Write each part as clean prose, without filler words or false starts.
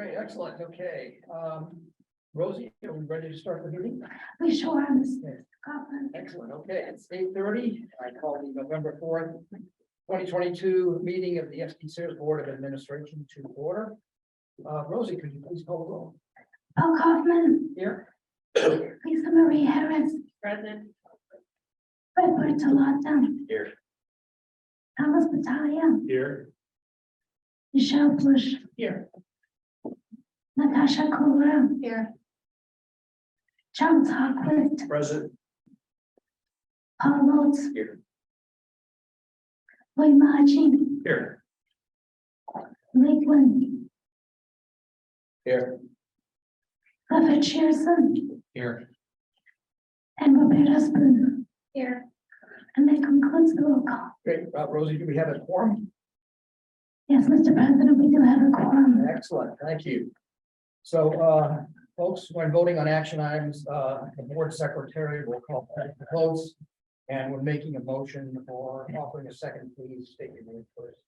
Great, excellent. Okay. Rosie, are we ready to start the meeting? We sure are, Mr. Kaufman. Excellent. Okay, it's 8:30. I call the November 4th, 2022 meeting of the SDCERS Board of Administration to order. Rosie, could you please call the roll? Paul Kaufman, Here. Lisa Marie Harris, Present. Fred Bertolotta, Here. Thomas Battaglia, Here. Michelle Bush, Here. Natasha Kura, Here. Charles Hawkwood, Present. Paul Rhodes, Here. Roy Maji, Here. Lakeland, Here. Clifford Shearson, Here. and Roberta Spoon. Here. And that concludes the roll call. Great. Rosie, do we have a quorum? Yes, Mr. President, we do have a quorum. Excellent, thank you. So, folks, when voting on action items, the board secretary will call the votes. And we're making a motion for offering a second, please state your name first.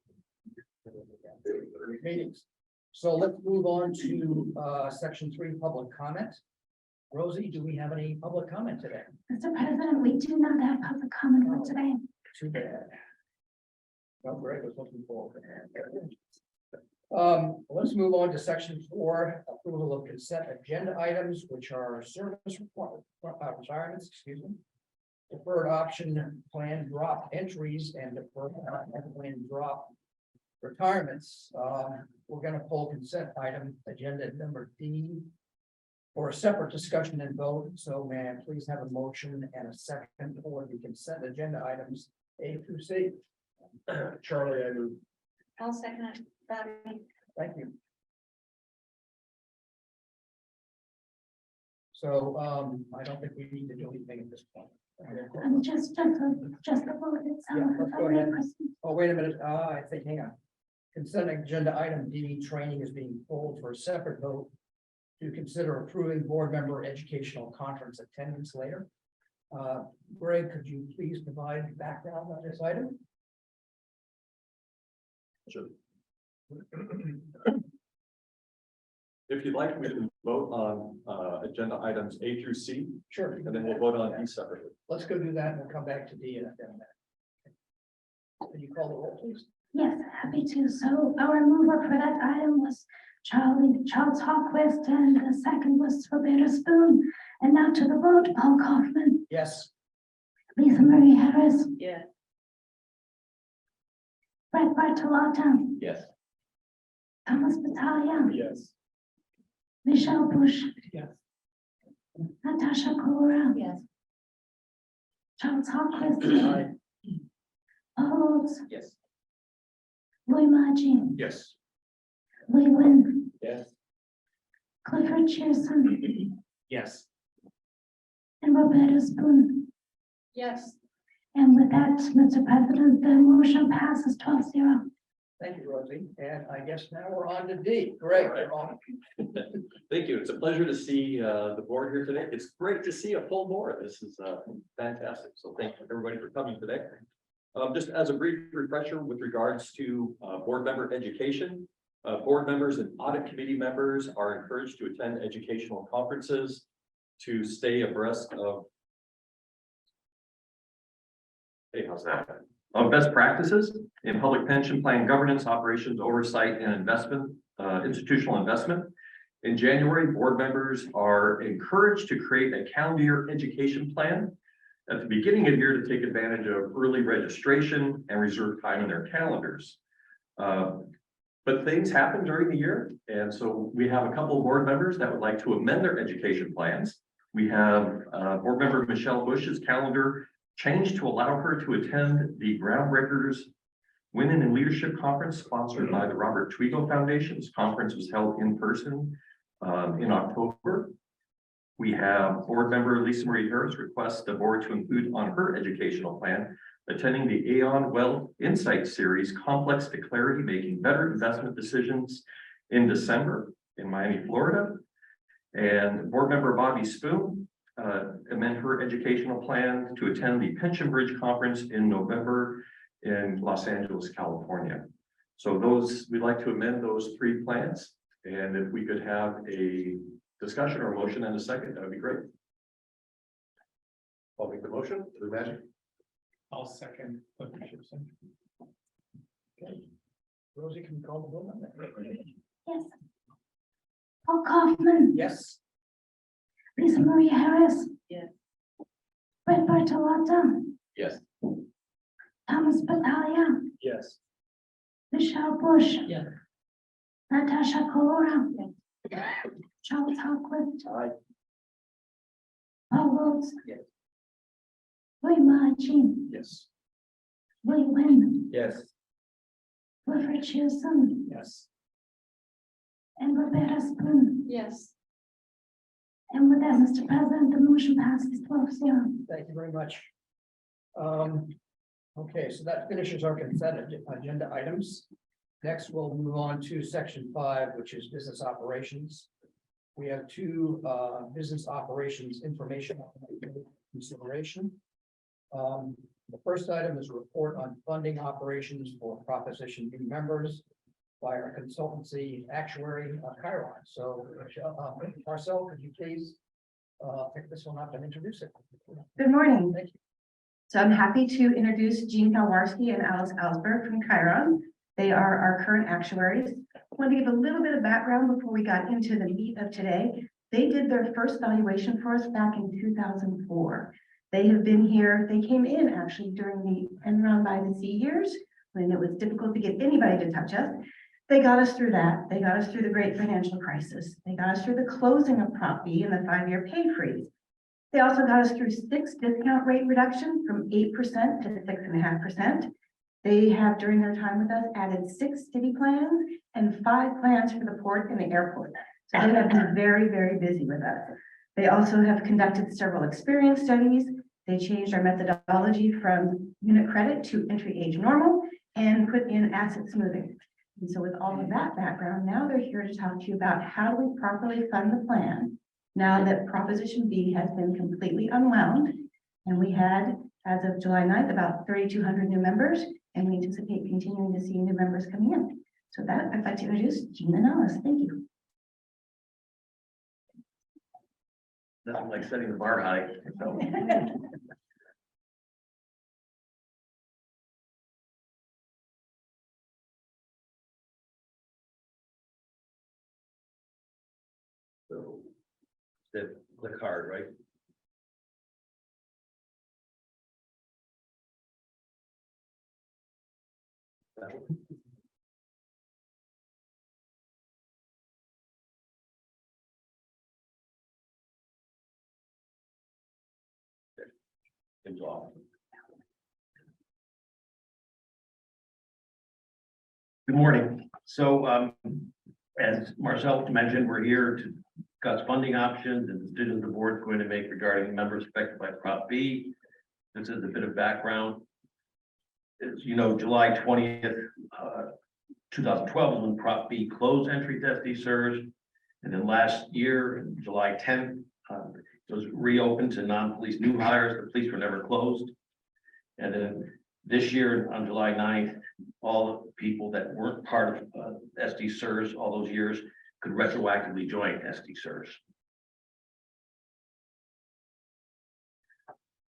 Meetings. So let's move on to section 3, public comment. Rosie, do we have any public comment today? Mr. President, we do not have public comment for today. Too bad. No, Greg was looking forward. Let's move on to section 4, approval of consent agenda items, which are service requirements, excuse me. Deferred option plan drop entries and deferred plan drop retirements. We're going to pull consent item agenda number D for a separate discussion and vote. So may I please have a motion and a second for the consent agenda items A through C. Charlie, I move. I'll second it. Bobby. Thank you. So I don't think we need to do anything at this point. Just the vote itself. Yeah, let's if I go may ahead. proceed. Oh, wait a minute. I think, hang on. Consent agenda item D, training, is being pulled for a separate vote to consider approving board member educational conference attendance later. Greg, could you please provide background on this item? Sure. If you'd like, we can vote on agenda items A through C, Sure. and then we'll vote on D separately. Let's go do that and we'll come back to D in a minute. Can you call the roll, please? Yes, happy to. So our mover for that item was Charles Hawkwood, and the second was Roberta Spoon. And now to the vote, Paul Kaufman, Yes. Lisa Marie Harris, Yeah. Fred Bertolotta, Yes. Thomas Battaglia, Yes. Michelle Bush, Yes. Natasha Kura, Yes. Charles Hawkwood, Aye. Paul Rhodes, Yes. Roy Maji, Yes. Lakeland, Yes. Clifford Shearson, Yes. and Roberta Spoon. Yes. And with that, Mr. President, the motion passes 12-0. Thank you, Rosie. And I guess now we're on to D. Greg, you're on. Thank you. It's a pleasure to see the board here today. It's great to see a full board. This is fantastic. So thank you everybody for coming today. Just as a brief refresher with regards to board member education, board members and audit committee members are encouraged to attend educational conferences to stay abreast of how's that? Of best practices in public pension plan governance, operations, oversight, and investment, institutional investment. In January, board members are encouraged to create a calendar year education plan at the beginning of the year to take advantage of early registration and reserve time in their calendars. But things happen during the year, and so we have a couple of board members that would like to amend their education plans. We have board member Michelle Bush's calendar changed to allow her to attend the Groundbreakers Women in Leadership Conference sponsored by the Robert Twigo Foundation. This conference was held in person in October. We have board member Lisa Marie Harris request the board to include on her educational plan attending the Aon Wealth Insight Series Complex to Clarity, Making Better Investment Decisions in December in Miami, Florida. And board member Bobby Spoon amend her educational plan to attend the Pension Bridge Conference in November in Los Angeles, California. So those, we'd like to amend those 3 plans. And if we could have a discussion or a motion and a second, that would be great. I'll make the motion, the magic. I'll second what Bishop said. Okay. Rosie, can you call the vote on that? Yes. Paul Kaufman, Yes. Lisa Marie Harris. Yes. Brett Bartolotta, Yes. Thomas Battaglia, Yes. Michelle Bush. Yeah. Natasha Colora. Charles Hawkwood, Aye. Paul Rhodes. Yes. William Mahachie, Yes. Willie Lynn, Yes. Wilfred Chisholm, Yes. and Roberta Spoon. Yes. And with that, Mr. President, the motion passes 12-0. Thank you very much. Okay, so that finishes our consent agenda items. Next, we'll move on to section 5, which is business operations. We have two business operations information consideration. The first item is a report on funding operations for proposition new members by our consultancy actuary, Chiron. So, Marcel, could you please pick this one up and introduce it? Good morning. Thank you. So I'm happy to introduce Jean Kalwarski and Alice Alsberg from Chiron. They are our current actuaries. I want to give a little bit of background before we got into the meat of today. They did their first valuation for us back in 2004. They have been here, they came in actually during the Enron by the Sea years, when it was difficult to get anybody to touch us. They got us through that. They got us through the great financial crisis. They got us through the closing of Prop B and the 5-year pay freeze. They also got us through 6 discount rate reduction from 8% to 6.5%. They have, during their time with us, added 6 city plans and 5 plans for the port and the airport. So they have been very, very busy with us. They also have conducted several experience studies. They changed our methodology from unit credit to entry age normal and put in asset smoothing. And so with all of that background, now they're here to talk to you about how do we properly fund the plan now that Proposition B has been completely unwound. And we had, as of July 9th, about 3,200 new members, and we anticipate continuing to see new members coming in. So that, I'd like to introduce Jean and Alice. Thank you. Nothing like setting the bar high. So. So, click hard, right? It's off. Good morning. So, as Marcel mentioned, we're here to discuss funding options and decisions the board is going to make regarding members affected by Prop B. This is a bit of background. As you know, July 20th, 2012 is when Prop B closed entry to SDCERS. And then last year, July 10th, it was reopened to non-police new hires. The police were never closed. And then this year on July 9th, all the people that weren't part of SDCERS all those years could retroactively join SDCERS.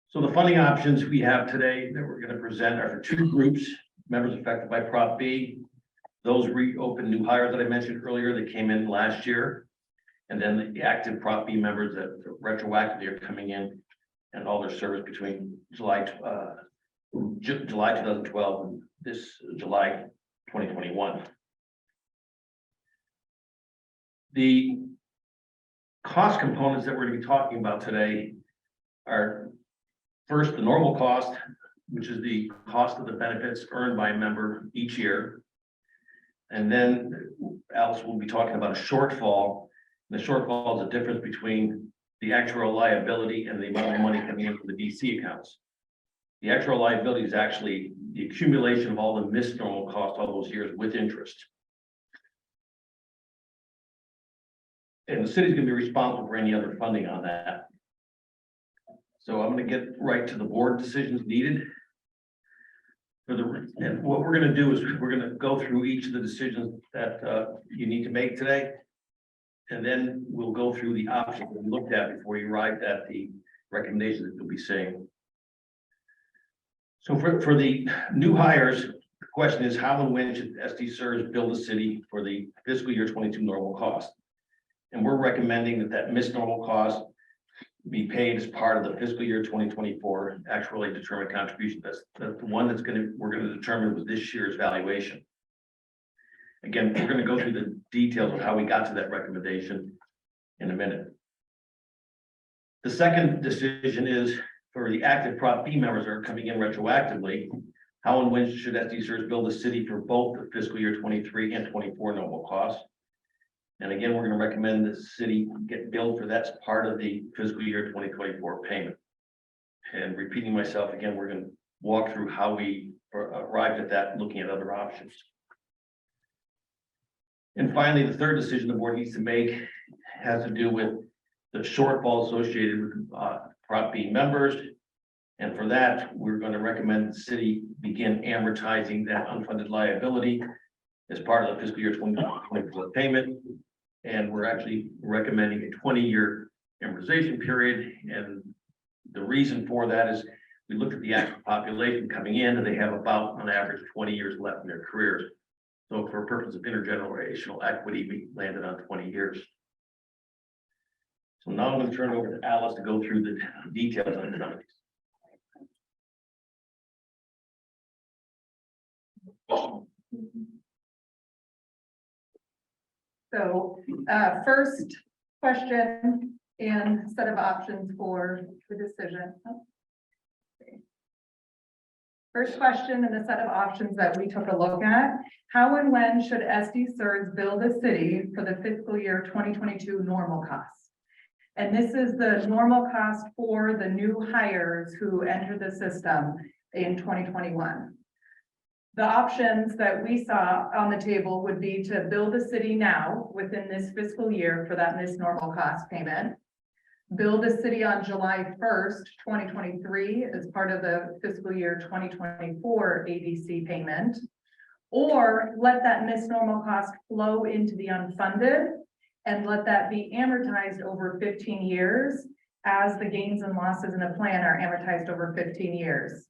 So the funding options we have today that we're going to present are for 2 groups, members affected by Prop B. Those reopened new hires that I mentioned earlier that came in last year. And then the active Prop B members that retroactively are coming in and all their service between July 2012 and this July 2021. The cost components that we're going to be talking about today are first the normal cost, which is the cost of the benefits earned by a member each year. And then Alice will be talking about a shortfall. The shortfall is the difference between the actual liability and the amount of money coming in from the DC accounts. The actual liability is actually the accumulation of all the missed normal costs all those years with interest. And the city's going to be responsible for any other funding on that. So I'm going to get right to the board decisions needed. And what we're going to do is we're going to go through each of the decisions that you need to make today. And then we'll go through the options that we looked at before we arrived at the recommendations that you'll be seeing. So for the new hires, the question is how and when should SDCERS bill the city for the fiscal year 22 normal cost? And we're recommending that missed normal cost be paid as part of the fiscal year 2024 actually determined contribution. That's the one we're gonna determine with this year's valuation. Again, we're gonna go through the details of how we got to that recommendation in a minute. The second decision is for the active Prop B members that are coming in retroactively. How and when should SDCERS bill the city for both the fiscal year 23 and 24 normal costs? And again, we're going to recommend the city get billed for that's part of the fiscal year 2024 payment. And repeating myself again, we're going to walk through how we arrived at that, looking at other options. And finally, the third decision the board needs to make has to do with the shortfall associated with Prop B members. And for that, we're going to recommend the city begin amortizing that unfunded liability as part of the fiscal year 2024 payment. And we're actually recommending a 20-year amortization period. And the reason for that is we looked at the active population coming in and they have about on average 20 years left in their careers. So for purpose of intergenerational equity, we landed on 20 years. So now I'm going to turn it over to Alice to go through the details on the So, first question and set of options for the decision. First question and the set of options that we took a look at, how and when should SDCERS bill the city for the fiscal year 2022 normal costs? And this is the normal cost for the new hires who entered the system in 2021. The options that we saw on the table would be to bill the city now within this fiscal year for that missed normal cost payment. Bill the city on July 1st, 2023 as part of the fiscal year 2024 ADC payment. Or let that missed normal cost flow into the unfunded and let that be amortized over 15 years as the gains and losses in a plan are amortized over 15 years.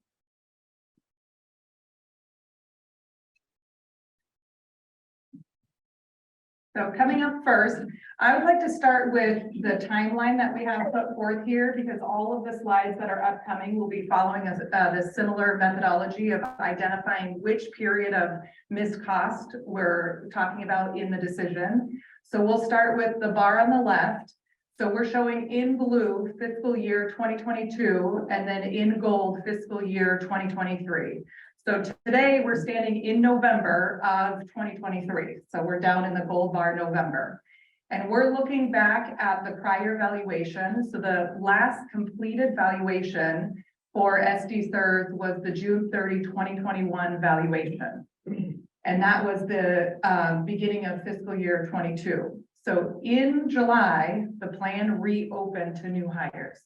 So coming up first, I would like to start with the timeline that we have put forth here because all of the slides that are upcoming will be following the similar methodology of identifying which period of missed cost we're talking about in the decision. So we'll start with the bar on the left. So we're showing in blue fiscal year 2022 and then in gold fiscal year 2023. So today we're standing in November of 2023. So we're down in the gold bar November. And we're looking back at the prior valuation. So the last completed valuation for SDCERS was the June 30, 2021 valuation. And that was the beginning of fiscal year 22. So in July, the plan reopened to new hires.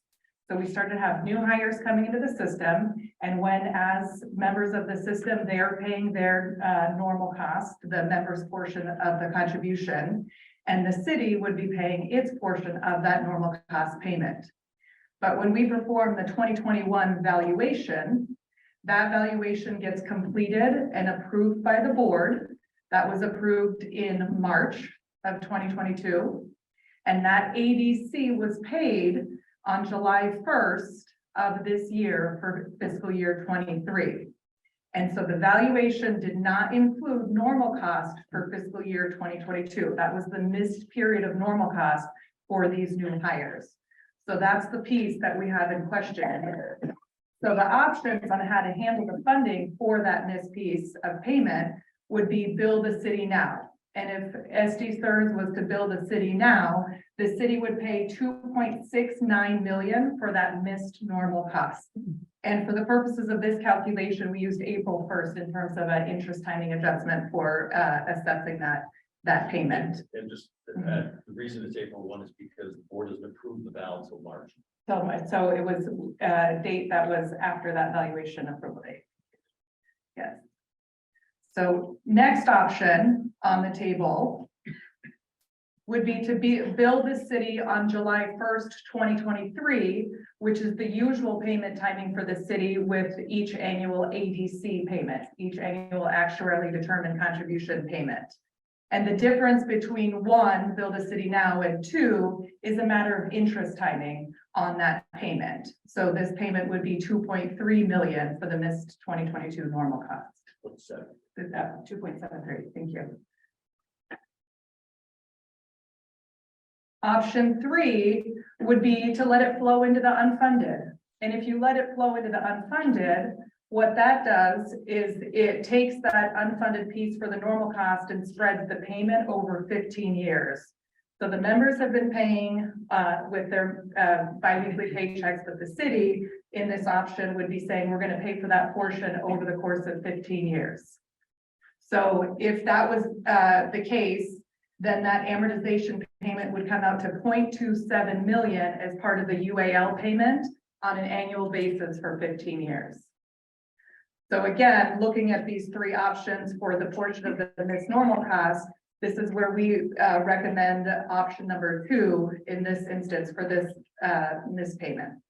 So we started to have new hires coming into the system, and when as members of the system, they are paying their normal cost, the members' portion of the contribution, and the city would be paying its portion of that normal cost payment. But when we perform the 2021 valuation, that valuation gets completed and approved by the board. That was approved in March of 2022, and that ADC was paid on July 1st of this year for fiscal year 23. And so the valuation did not include normal cost for fiscal year 2022. That was the missed period of normal cost for these new hires. So that's the piece that we have in question here. So the options on how to handle the funding for that missed piece of payment would be bill the city now. And if SDCERS was to bill the city now, the city would pay $2.69 million for that missed normal cost. And for the purposes of this calculation, we used April 1st in terms of an interest timing adjustment for assessing that payment. And just the reason it's April 1 is because the board doesn't approve the balance until March. So it was a date that was after that valuation approval date. Yes. So next option on the table would be to bill the city on July 1st, 2023, which is the usual payment timing for the city with each annual ADC payment, each annual actuarially determined contribution payment. And the difference between one, bill the city now, and two is a matter of interest timing on that payment. So this payment would be 2.3 million for the missed 2022 normal cost. 2.73, thank you. Option 3 would be to let it flow into the unfunded. And if you let it flow into the unfunded, what that does is it takes that unfunded piece for the normal cost and spreads the payment over 15 years. So the members have been paying with their biweekly paychecks, but the city in this option would be saying, we're going to pay for that portion over the course of 15 years. So if that was the case, then that amortization payment would come out to 0.27 million as part of the UAL payment on an annual basis for 15 years. So again, looking at these three options for the portion of the missed normal cost, this is where we recommend option number 2 in this instance for this missed payment.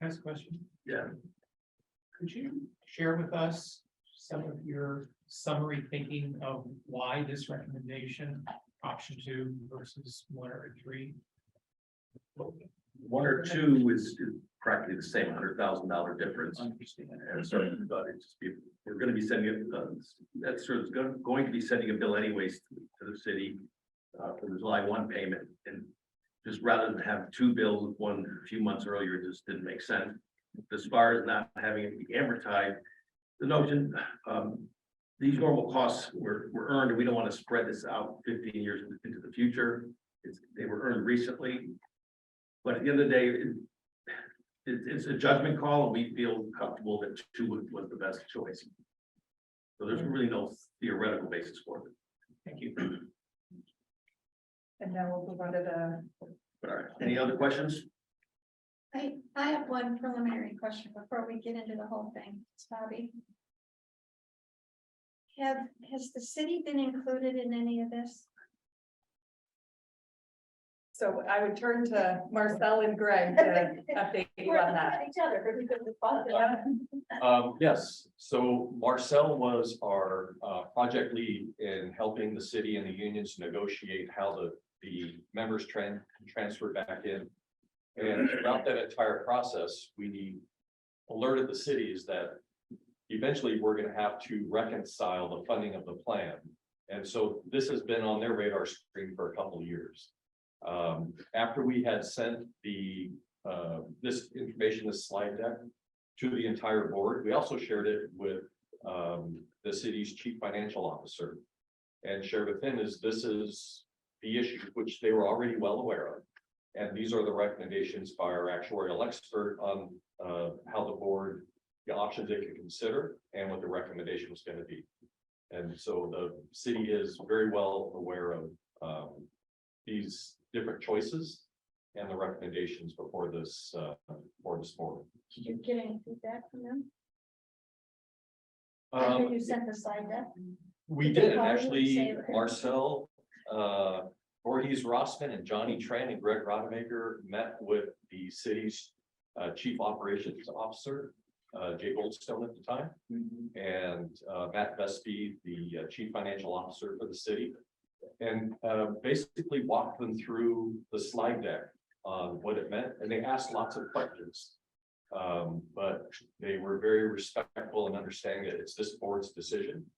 Ask a question. Yeah. Could you share with us some of your summary thinking of why this recommendation, option 2 versus 1 or 3? 1 or 2 is practically the same $100,000 difference. Understand. And so, but it's just we're going to be sending it. That's sort of going to be sending a bill anyways to the city for the July 1 payment, and just rather than have 2 bills, one a few months earlier, it just didn't make sense. As far as not having it be amortized, the notion these normal costs were earned, and we don't want to spread this out 15 years into the future. They were earned recently, but at the end of the day, it's a judgment call, and we feel comfortable that 2 was the best choice. So there's really no theoretical basis for it. Thank you. And then we'll move on to the. All right, any other questions? I have one preliminary question before we get into the whole thing, Bobby. Has the city been included in any of this? So I would turn to Marcel and Greg to update you on that. Each other. Yes, so Marcel was our project lead in helping the city and the unions negotiate how the members transfer back in. And throughout that entire process, we alerted the cities that eventually we're going to have to reconcile the funding of the plan. And so this has been on their radar screen for a couple of years. After we had sent this information, this slide deck, to the entire board, we also shared it with the city's chief financial officer, and shared with him this is the issue which they were already well aware of. And these are the recommendations by our actuarial expert on how the board, the options they could consider, and what the recommendation was going to be. And so the city is very well aware of these different choices and the recommendations before this board. Did you get any feedback from them? After you sent the slide deck? We Did they did call you and actually. say that? Marcel, Voorhees Rossman, and Johnny Tran and Greg Rodemaker met with the city's chief operations officer, Jay Goldstone at the time, and Matt Vespi, the chief financial officer for the city, and basically walked them through the slide deck on what it meant. And they asked lots of questions, but they were very respectful and understanding that it's this board's decision.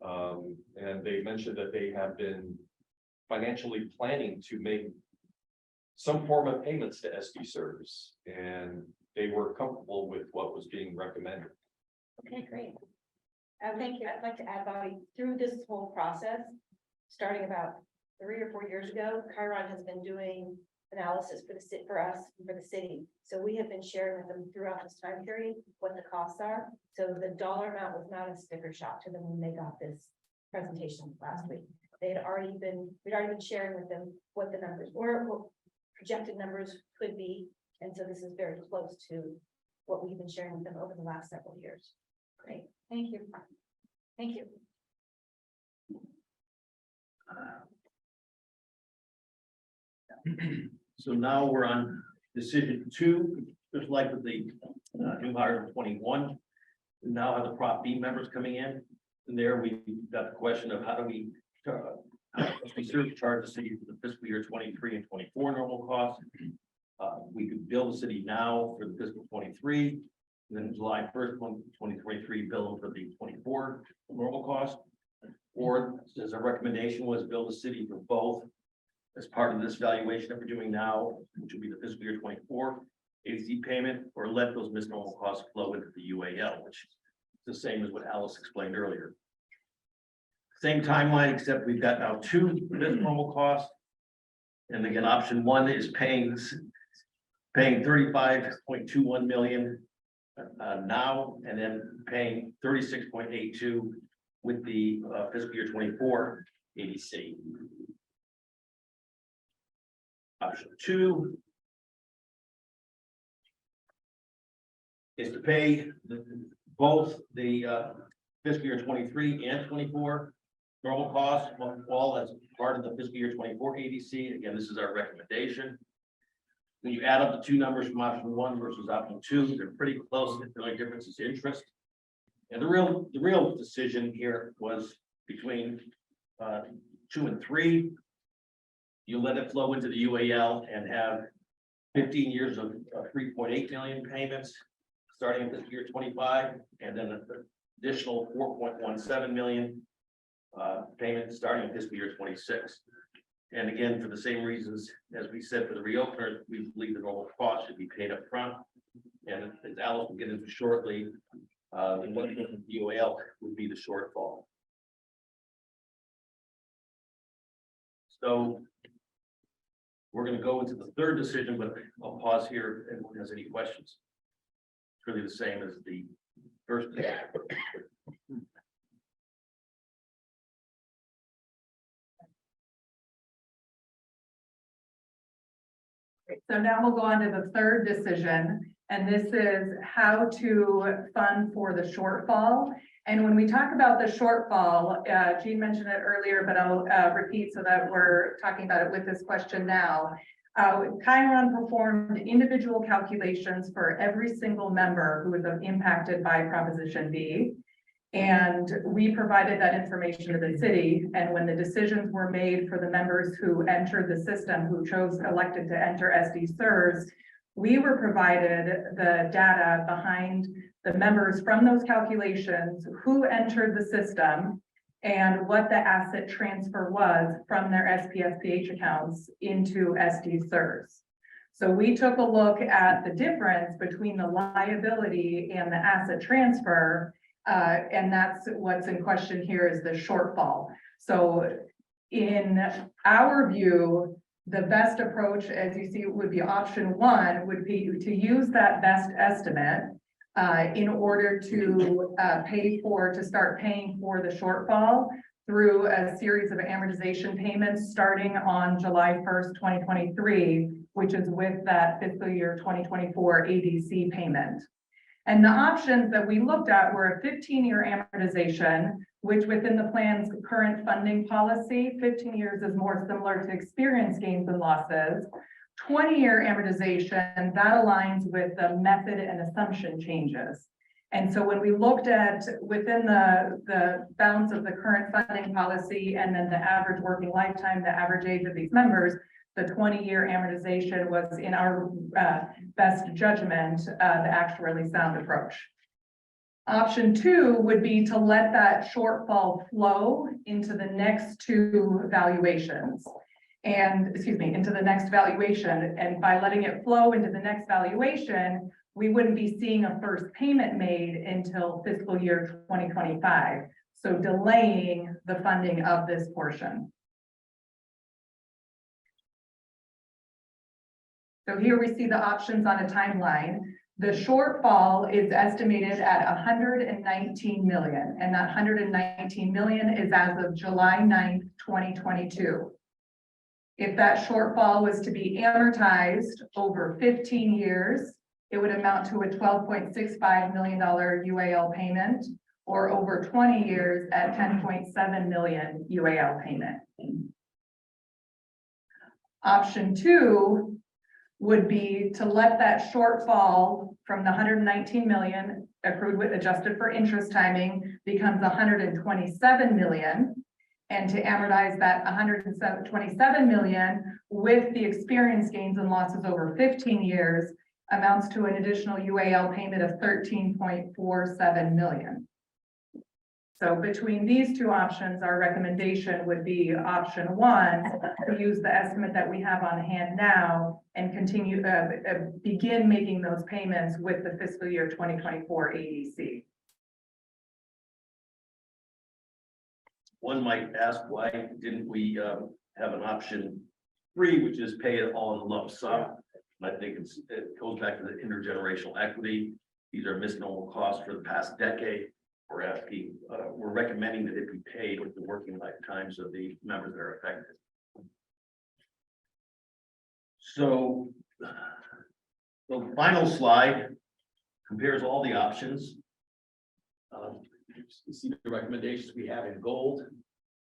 And they mentioned that they have been financially planning to make some form of payments to SDCERS, and they were comfortable with what was being recommended. Okay, great. I'd like to add, Bobby, through this whole process, starting about 3 or 4 years ago, Chiron has been doing analysis for us, for the city. So we have been sharing with them throughout this time period what the costs are. So the dollar amount was not a sticker shock to them when they got this presentation last week. We'd already been sharing with them what the numbers were, what projected numbers could be. And so this is very close to what we've been sharing with them over the last several years. Great, thank you. Thank you. So now we're on decision 2, just like with the new hire of 21. We now have the Prop B members coming in. And there we got the question of how do we charge the city for the fiscal year 23 and 24 normal costs. We could bill the city now for the fiscal 23, and then July 1st, 2023, bill them for the 24 normal cost. Or as a recommendation was bill the city for both as part of this valuation that we're doing now, which will be the fiscal year 24 AC payment, or let those missed normal costs flow into the UAL, which is the same as what Alice explained earlier. Same timeline, except we've got now 2 missed normal costs. And again, option 1 is paying 35.21 million now, and then paying 36.82 with the fiscal year 24 ADC. Option 2 is to pay both the fiscal year 23 and 24 normal costs, all as part of the fiscal year 24 ADC. Again, this is our recommendation. When you add up the 2 numbers from option 1 versus option 2, they're pretty close. The only difference is interest. And the real decision here was between 2 and 3. You let it flow into the UAL and have 15 years of 3.8 million payments starting in fiscal year 25, and then an additional 4.17 million payments starting in fiscal year 26. And again, for the same reasons as we said for the reopener, we believe the normal cost should be paid up front. And as Alice will get into shortly, what the UAL would be the shortfall. So we're going to go into the 3rd decision, but I'll pause here if anyone has any questions. It's really the same as the first. So now we'll go on to the 3rd decision, and this is how to fund for the shortfall. And when we talk about the shortfall, Jean mentioned it earlier, but I'll repeat so that we're talking about it with this question now. Chiron performed individual calculations for every single member who was impacted by Proposition B. And we provided that information to the city. And when the decisions were made for the members who entered the system, who elected to enter SDCERS, we were provided the data behind the members from those calculations, who entered the system, and what the asset transfer was from their SPSPH accounts into SDCERS. So we took a look at the difference between the liability and the asset transfer. And that's what's in question here is the shortfall. So in our view, the best approach, as you see, would be option 1 would be to use that best estimate in order to start paying for the shortfall through a series of amortization payments starting on July 1st, 2023, which is with that fiscal year 2024 ADC payment. And the options that we looked at were a 15-year amortization, which within the plan's current funding policy, 15 years is more similar to experience gains and losses. 20-year amortization, that aligns with the method and assumption changes. And so when we looked at within the bounds of the current funding policy and then the average working lifetime, the average age of these members, the 20-year amortization was, in our best judgment, the actuarially sound approach. Option 2 would be to let that shortfall flow into the next 2 valuations. And into the next valuation. And by letting it flow into the next valuation, we wouldn't be seeing a first payment made until fiscal year 2025. So delaying the funding of this portion. So here we see the options on a timeline. The shortfall is estimated at 119 million, and that 119 million is as of July 9th, 2022. If that shortfall was to be amortized over 15 years, it would amount to a $12.65 million UAL payment, or over 20 years at 10.7 million UAL payment. Option two would be to let that shortfall from the 119 million accrued with adjusted for interest timing becomes 127 million. And to amortize that 127 million with the experience gains and losses over 15 years amounts to an additional UAL payment of 13.47 million. So between these two options, our recommendation would be option one, to use the estimate that we have on hand now and continue, begin making those payments with the fiscal year 2024 ADC. One might ask, why didn't we have an option three, which is pay it all in lump sum? And I think it goes back to the intergenerational equity. These are misnormal costs for the past decade. We're asking, we're recommending that it be paid with the working lifetimes of the members that are affected. So the final slide compares all the options. You see the recommendations we have in gold,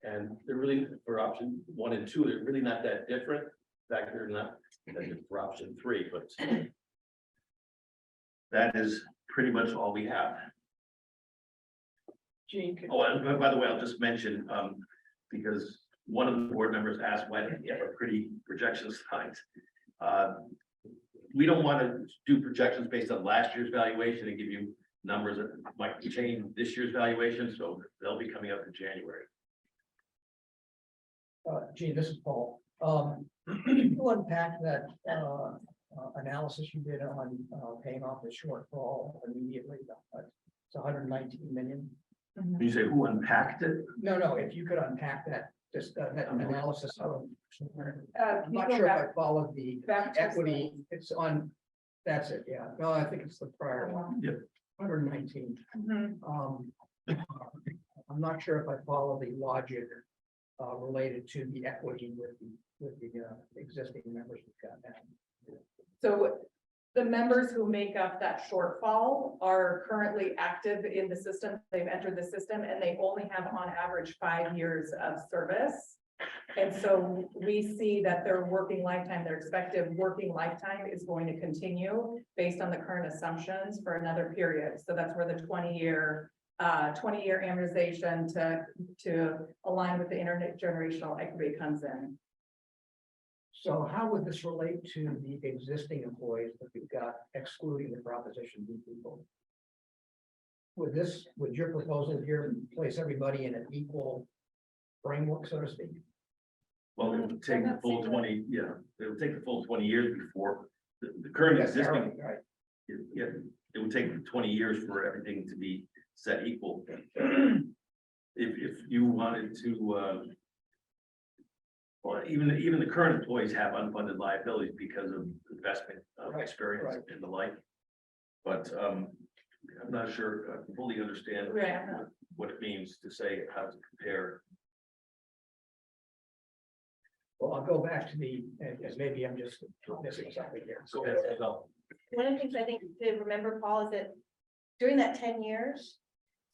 and they're really, for option 1 and 2, they're really not that different. In fact, they're not that different for option 3, but that is pretty much all we have. Gene, Oh, and by the way, I'll just mention, because one of the board members asked why didn't you have a pretty projection slide? We don't want to do projections based on last year's valuation and give you numbers that might change this year's valuation, so they'll be coming up in January. Gene, this is Paul. Can you unpack that analysis you did on paying off the shortfall immediately? It's 119 million. When you say who unpacked it? No, if you could unpack that, just that analysis of. I'm Can you not go sure if back- I followed the back to equity. It's on, that's it, yeah. No, I think it's the prior one. Yep. 119. Mhm. I'm not sure if I follow the logic related to the equity with the existing members we've got now. So the members who make up that shortfall are currently active in the system. They've entered the system and they only have on average 5 years of service. And so we see that their working lifetime, their expected working lifetime is going to continue based on the current assumptions for another period. So that's where the 20-year amortization to align with the intergenerational equity comes in. So how would this relate to the existing employees that we've got, excluding the Proposition B people? Would your proposal here place everybody in an equal framework, so to speak? Well, it would take the full 20, yeah, it would take the full 20 years before the current existing, Right. yeah, it would take 20 years for everything to be set equal. If you wanted to, well, even the current employees have unfunded liabilities because of investment experience and the like. But I'm not sure I fully understand what it means to say how to compare. Well, I'll go back to as maybe I'm just missing something here. Go ahead, Isabel. One of the things I think to remember, Paul, is that during that 10 years,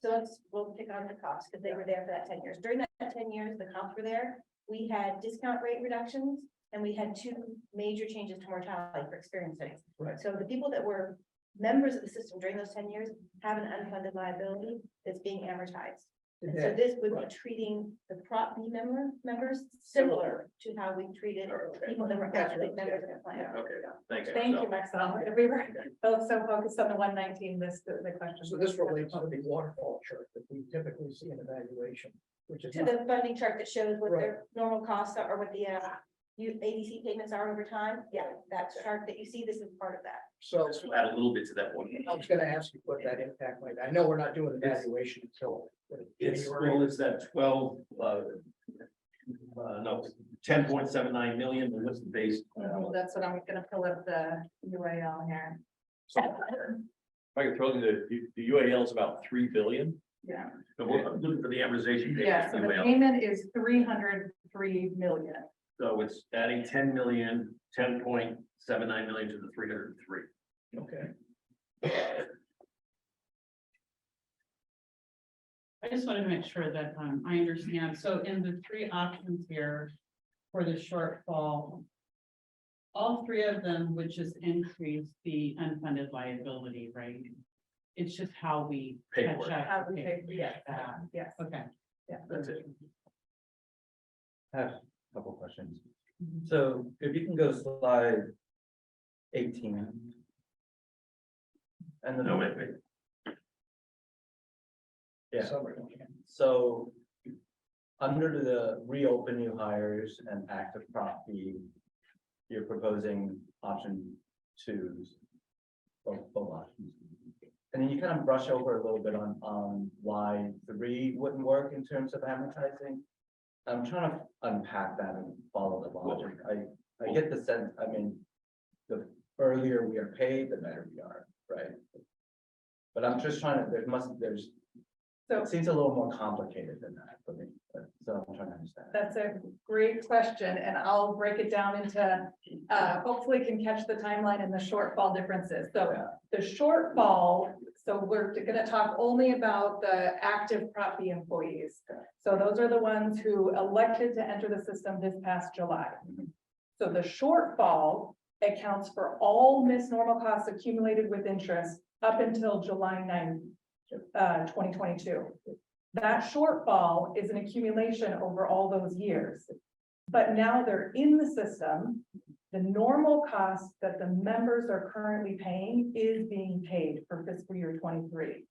so we'll pick on the costs because they were there for that 10 years. During that 10 years, the costs were there. We had discount rate reductions and we had 2 major changes to mortality for experience studies. Right. So the people that were members of the system during those 10 years have an unfunded liability that's being amortized. And so this would be treating the Prop B members similar to how we treated people that were actually members of the plan. Okay, thanks. Thank you, Marcel. We were both so focused on the 119, the question. So this relates to the waterfall chart that we typically see in evaluation, which is To the funding chart that shows what their normal costs are, or what the ADC payments are over time. Yeah, that chart that you see, this is part of that. so. Let's add a little bit to that one. I was gonna ask you what that impact might. I know we're not doing the evaluation until. Well, it's that 12, no, 10.79 million, and what's the base? That's what I'm gonna pull up the UAL here. If I could throw in the UAL is about 3 billion. Yeah. So we're looking for the amortization. Yeah, so the payment is 303 million. So it's adding 10 million, 10.79 million to the 303. Okay. I just wanted to make sure that I understand. So in the 3 options here for the shortfall, all three of them would just increase the unfunded liability, right? It's just how we Pay catch for it. up. How we Okay. pay, yes, yes, Okay. yeah. That's it. I have a couple questions. So if you can go slide 18. And then. No, wait. Yeah, Summary. so under the reopen new hires and active prop fee, you're proposing option twos, both options. And then you kind of brush over a little bit on why 3 wouldn't work in terms of amortizing. I'm trying to unpack that and follow the logic. I get the sense, I mean, the earlier we are paid, the better we are, right? But I'm just trying to, there's, So- it seems a little more complicated than that for me, so I'm trying to understand. That's a great question, and I'll break it down into, hopefully can catch the timeline and the shortfall differences. So Yeah. the shortfall, so we're gonna talk only about the active property employees. So those are the ones who elected to enter the system this past July. So the shortfall accounts for all missed normal costs accumulated with interest up until July 9th, 2022. That shortfall is an accumulation over all those years. But now they're in the system. The normal cost that the members are currently paying is being paid for fiscal year 23.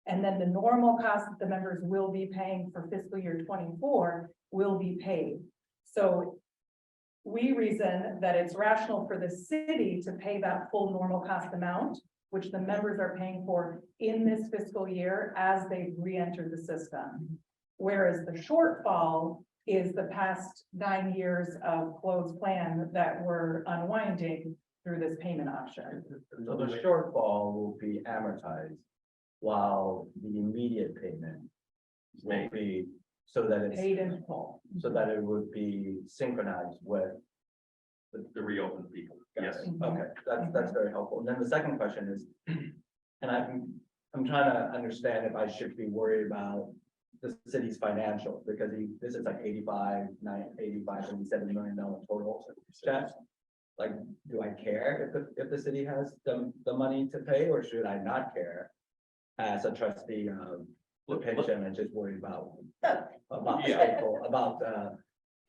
And then the normal cost that the members will be paying for fiscal year 24 will be paid. So we reason that it's rational for the city to pay that full normal cost amount, which the members are paying for in this fiscal year as they've re-entered the system. Whereas the shortfall is the past 9 years of closed plan that we're unwinding through this payment option. So the shortfall will be amortized while the immediate payment will be so that it's, Paid in full. so that it would be synchronized with. The reopened people. Yes. Okay, that's very helpful. And then the second question is, and I'm trying to understand if I should be worried about the city's financials, because this is like $87 million total. Jeff, like, do I care if the city has the money to pay, or should I not care as a trustee of the pension and just worry about people, about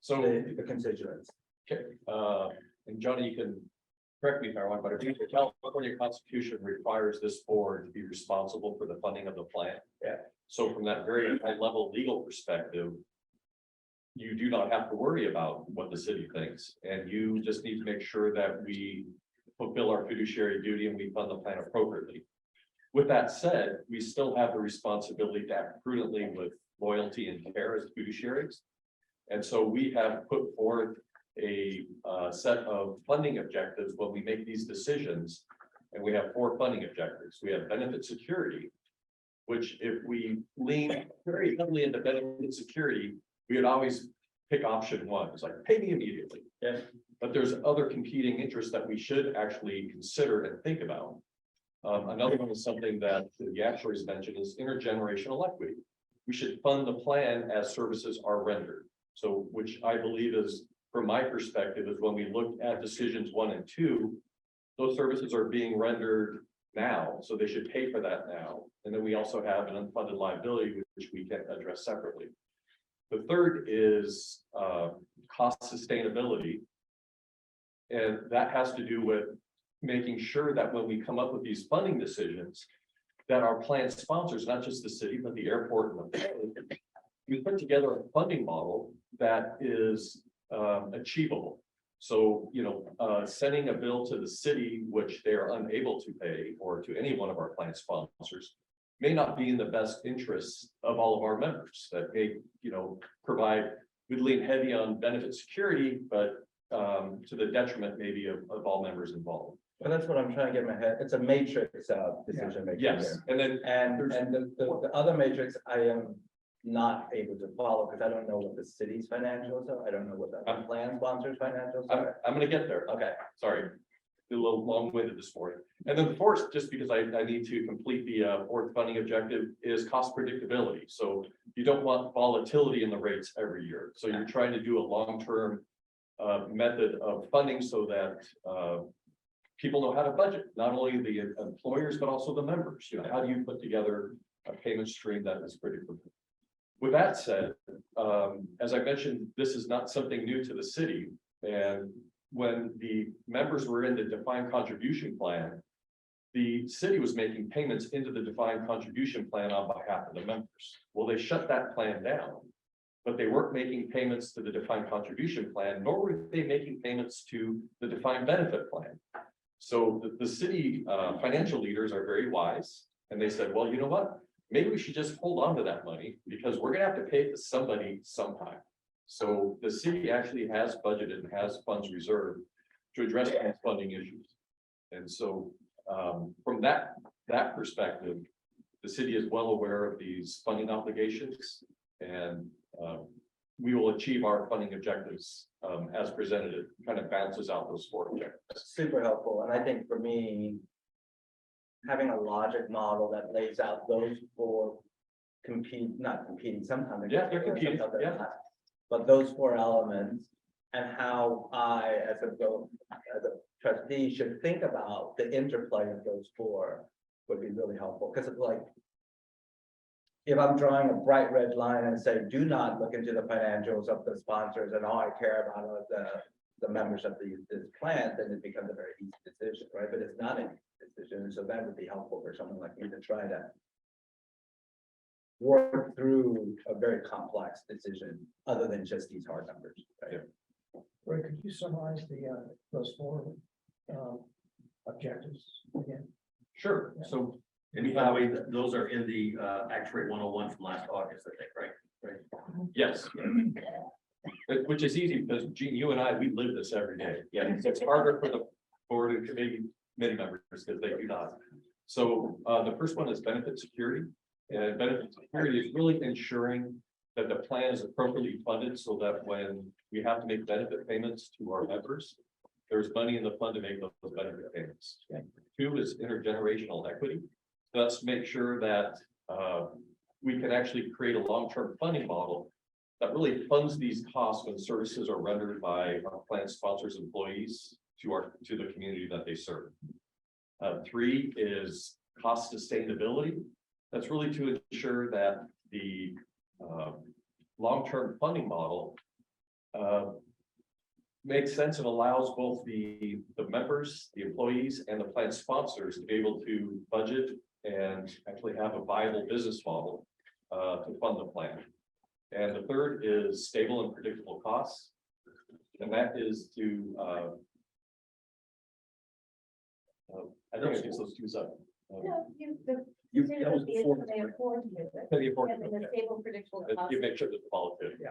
So, the constituents? okay, and Johnny, you can correct me if I'm wrong, but I think the California Constitution requires this board to be responsible for the funding of the plan. Yeah. So from that very high level legal perspective, you do not have to worry about what the city thinks, and you just need to make sure that we fulfill our fiduciary duty and we fund the plan appropriately. With that said, we still have the responsibility to act prudently with loyalty and care as fiduciaries. And so we have put forth a set of funding objectives when we make these decisions. And we have 4 funding objectives. We have benefit security, which if we lean very heavily into benefit security, we would always pick option 1. It's like, pay me immediately. Yes. But there's other competing interests that we should actually consider and think about. Another one is something that the actuaries mentioned is intergenerational equity. We should fund the plan as services are rendered. So, which I believe is, from my perspective, is when we look at decisions 1 and 2, those services are being rendered now, so they should pay for that now. And then we also have an unfunded liability, which we can address separately. The third is cost sustainability. And that has to do with making sure that when we come up with these funding decisions, that our plan sponsors, not just the city, but the airport and the we put together a funding model that is achievable. So, sending a bill to the city, which they are unable to pay, or to any one of our plan sponsors, may not be in the best interests of all of our members. That may, provide, we'd lean heavy on benefit security, but to the detriment maybe of all members involved. Well, that's what I'm trying to get in my head. It's a matrix decision making. Yes, and then And the other matrix I am not able to follow because I don't know what the city's financials are. I don't know what the plan sponsors financials are. I'm gonna get there. Okay. Sorry. A little long-winded this morning. And then the fourth, just because I need to complete the 4th funding objective, is cost predictability. So you don't want volatility in the rates every year. So you're trying to do a long-term method of funding so that, people know how to budget, not only the employers, but also the members. You know, how do you put together a payment stream that is critical? With that said, as I mentioned, this is not something new to the city. And when the members were in the defined contribution plan, the city was making payments into the defined contribution plan on behalf of the members. Well, they shut that plan down, but they weren't making payments to the defined contribution plan, nor were they making payments to the defined benefit plan. So the city financial leaders are very wise, and they said, well, you know what? Maybe we should just hold on to that money because we're gonna have to pay it to somebody sometime. So the city actually has budgeted and has funds reserved to address these funding issues. And so from that perspective, the city is well aware of these funding obligations, and we will achieve our funding objectives as presented. It kind of balances out those four objectives. Super helpful, and I think for me, having a logic model that lays out those four not competing, sometimes. Yeah, they're competing, sometimes they're yeah. not, but those four elements and how I, as a trustee, should think about the interplay of those four would be really helpful, because it's like, if I'm drawing a bright red line and say, do not look into the financials of the sponsors and all I care about are the members of this plan, then it becomes a very easy decision, right? But it's not an easy decision, so that would be helpful for someone like me to try to work through a very complex decision, other than just these hard numbers, right? Ray, could you summarize those four objectives again? Sure. So And by the way, those are in the Actuary 101 from last August, I think, right? yes. Which is easy because Gene, you and I, we live this every day. Yeah, it's harder for the board and committee members because they do not. So the first one is benefit security. And benefit security is really ensuring that the plan is appropriately funded so that when we have to make benefit payments to our members, there's money in the fund to make those benefit payments. Two is intergenerational equity. Let's make sure that we can actually create a long-term funding model that really funds these costs when services are rendered by our plan sponsors, employees to the community that they serve. Three is cost sustainability. That's really to ensure that the long-term funding model makes sense and allows both the members, the employees, and the plan sponsors to be able to budget and actually have a viable business model to fund the plan. And the third is stable and predictable costs. And that is to, I think I just those two up. That was before. They afford to use it. Maybe important. And then the stable predictable costs. You make sure that the volatility.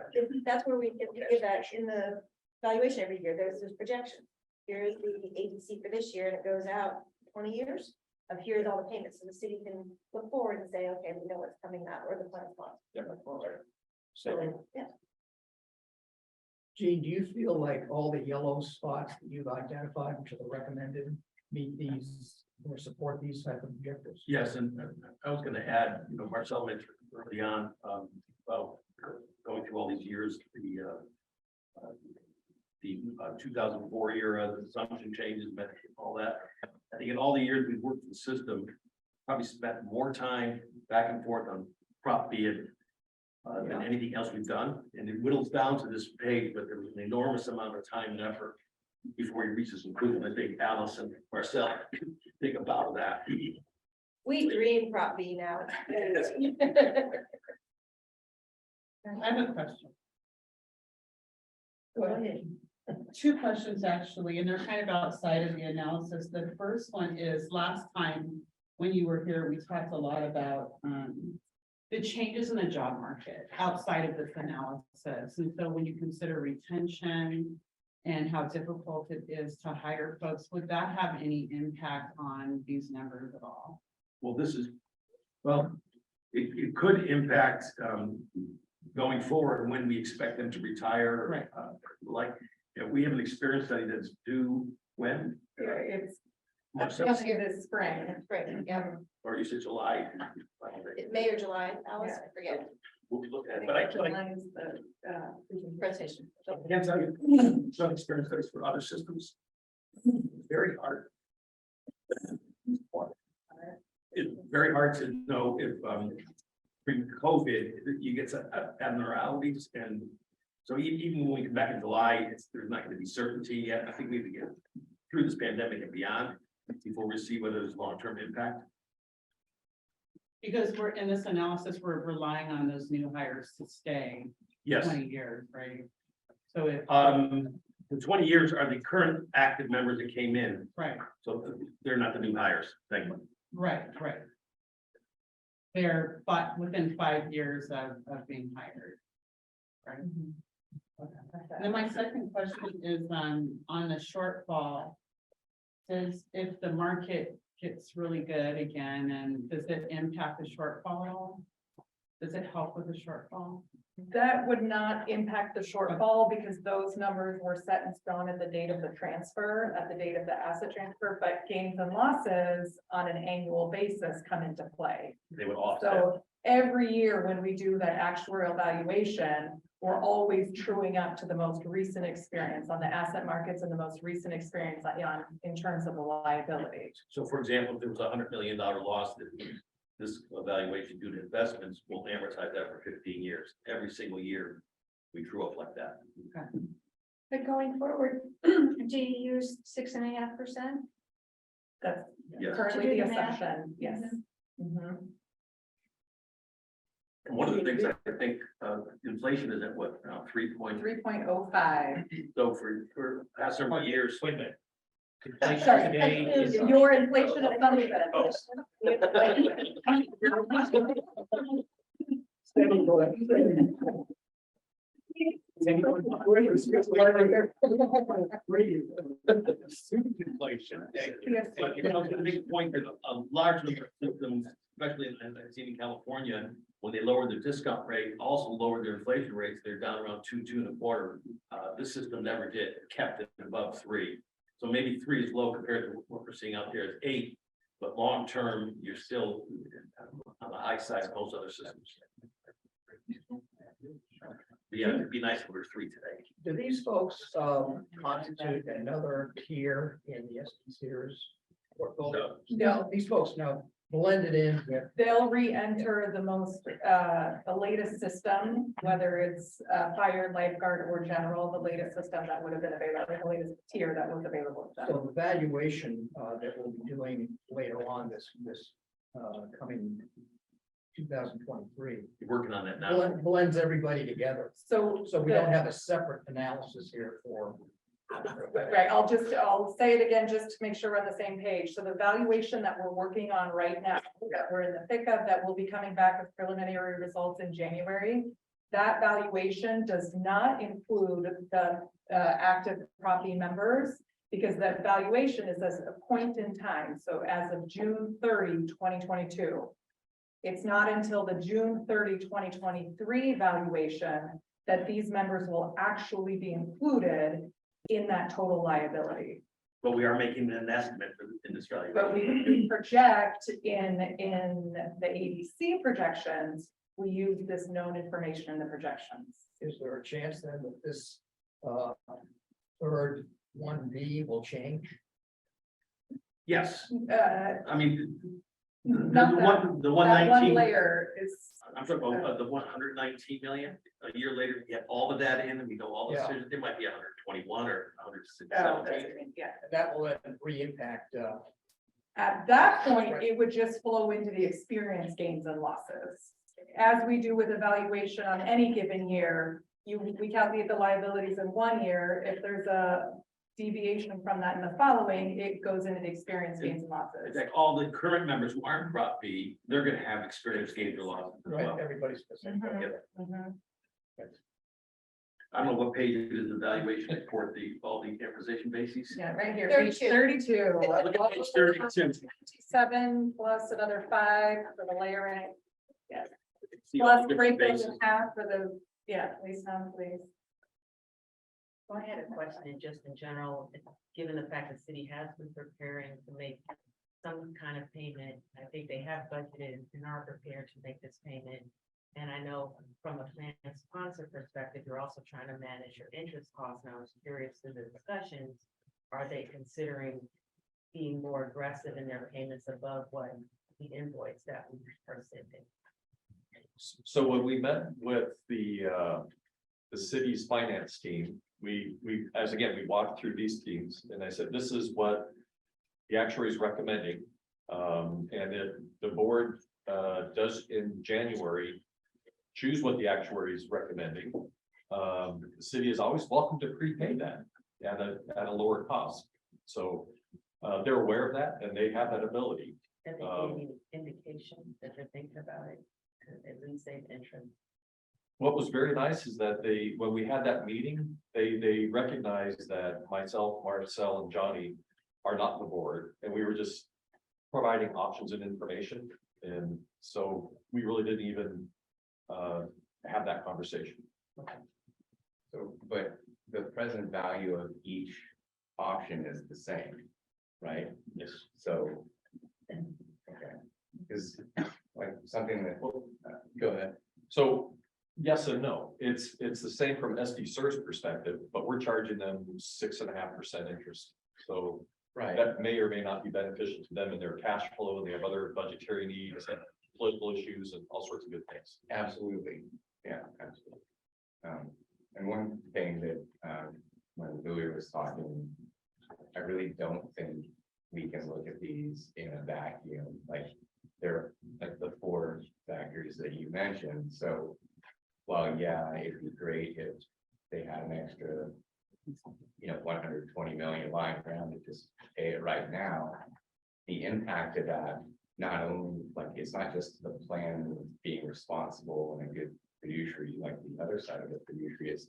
That's where we give that in the valuation every year. There's this projection. Here's the ABC for this year, and it goes out 20 years. Of here's all the payments, so the city can look forward and say, okay, we know what's coming out, or the plan sponsor can look forward. So, yeah. Gene, do you feel like all the yellow spots that you've identified, which are the recommended, meet these or support these type of objectives? Yes, and I was gonna add, Marcel mentioned early on, about going through all these years, the 2004 era, the assumption changes, all that. I think in all the years we've worked in the system, probably spent more time back and forth on prop bid than anything else we've done. And it whittles down to this page, but there was an enormous amount of time and effort before you reach this conclusion. I think Alice and Marcel think about that. We dream Prop B now. I have a question. Go ahead. Two questions actually, and they're kind of outside of the analysis. The first one is, last time when you were here, we talked a lot about the changes in the job market outside of this analysis. And so when you consider retention and how difficult it is to hire folks, would that have any impact on these numbers at all? Well, it could impact going forward when we expect them to retire. Right. We have an experience study that's due when? It's Marcel, this spring. Right, yeah, or you said July. May or July, Alice, I forget. We'll be looking at it, but I feel like, presentation. I can't tell you, some experience there for other systems. Very hard. It's very hard to know if, pre-COVID, you get some abnormalities, and so even when we come back in July, there's not gonna be certainty yet. I think we need to get through this pandemic and beyond before we see whether there's long-term impact. Because we're in this analysis, we're relying on those new hires to stay Yes, 20 years, right? So if, the 20 years are the current active members that came in, right, so they're not the new hires. Thank you. right. They're but within 5 years of being hired. Right. And then my second question is on the shortfall. Says if the market gets really good again, and does it impact the shortfall at all? Does it help with the shortfall? That would not impact the shortfall because those numbers were set in stone at the date of the transfer, at the date of the asset transfer, but gains and losses on an annual basis come into play. They would offset. So every year when we do that actuarial valuation, we're always truing up to the most recent experience on the asset markets and the most recent experience on in terms of the liability. So for example, if there was $100 million loss, this evaluation due to investments will amortize that for 15 years. Every single year, we true up like that. But going forward, do you use 6.5%? That's Yes. currently To do the the math? assumption, yes. Mhm. And one of the things I think, inflation is at what, now 3.3. 3.05. So for past several years. Wait a minute. Sorry, Inflation today is. your inflation assumption. Oh. Inflation. But you know, the big point is a large number of systems, especially I've seen in California, when they lowered their discount rate, also lowered their inflation rates, they're down around 2.25. This system never did, kept it above 3. So maybe 3 is low compared to what we're seeing out there is 8, but long-term, you're still on the high side of most other systems. Yeah, it'd be nice if we were 3 today. Do these folks constitute another tier in the SDCERS portfolio? No. These folks now blended in with. They'll re-enter the most, the latest system, whether it's fire, lifeguard, or general, the latest system that would have been available, the latest tier that was available to them. So the valuation that we'll be doing later on this coming 2023 You're working on that now. blends everybody together. So We don't have a separate analysis here for. right, I'll say it again, just to make sure we're on the same page. So the valuation that we're working on right now, that we're in the thick of, that will be coming back with preliminary results in January. That valuation does not include the active property members, because that valuation is as a point in time. So as of June 30, 2022. It's not until the June 30, 2023 valuation that these members will actually be included in that total liability. But we are making an estimate in this But valuation. we project in the ABC projections, we use this known information in the projections. Is there a chance then that this third 1B will change? Yes, I mean, Not that- the That one 119. layer is, I'm talking about the 119 million. A year later, we get all the data in and we know all the Yeah. decisions. There might be 121 or 117. yeah. That will then re-impact. At that point, it would just flow into the experience gains and losses. As we do with evaluation on any given year, we calculate the liabilities in 1 year. If there's a deviation from that in the following, it goes into the experience gains and In losses. fact, all the current members who aren't Prop B, they're gonna have experience gains or losses as Right, well. everybody's specific. Mhm, mhm. I don't know what page it is, the evaluation report, all the amortization bases. Yeah, right here, page 32. Look at page 32. 7 plus another 5 for the layering. See all Plus the break different those in bases. half for the, please, please. I had a question just in general, given the fact the city has been preparing to make some kind of payment, I think they have budgeted and are prepared to make this payment And I know from a plan sponsor perspective, you're also trying to manage your interest costs. And I was curious through the discussions, are they considering being more aggressive in their payments above what the invoice that we are sending? So when we met with the city's finance team, we walked through these teams and I said, this is what the actuary is recommending. And if the board does in January choose what the actuary is recommending, the city is always welcome to prepay that at a lower cost. So they're aware of that and they have that ability. Have they gave any indication that they're thinking about it, at least save interest? What was very nice is that when we had that meeting, they recognized that myself, Marcel and Johnny are not on the board and we were just providing options and information. And so we really didn't even have that conversation. So, but the present value of each option is the same, right? Yes. So, okay, is like something that, go ahead. So yes and no, it's the same from SDCERS perspective, but we're charging them 6.5% interest. So Right. that may or may not be beneficial to them in their cash flow. They have other budgetary needs and political issues and all sorts of good things. Absolutely. Yeah, absolutely. And one thing that, when Louis was talking, I really don't think we can look at these in a vacuum, like they're like the 4 factors that you mentioned. So, well, yeah, it'd be great if they had an extra, 120 million lying around to just pay it right now. The impact of that, not only like, it's not just the plan being responsible and a good fiduciary, like the other side of the fiduciary is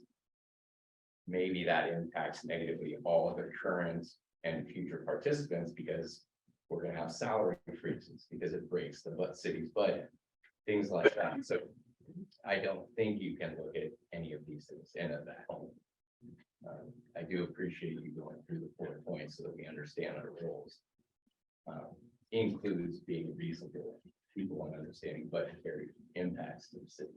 maybe that impacts negatively all of the current and future participants because we're going to have salary increases because it breaks the city's budget, things like that. So I don't think you can look at any of these things in a vacuum. I do appreciate you going through the 4 points so that we understand our roles. Includes being reasonable people and understanding budgetary impacts to the city.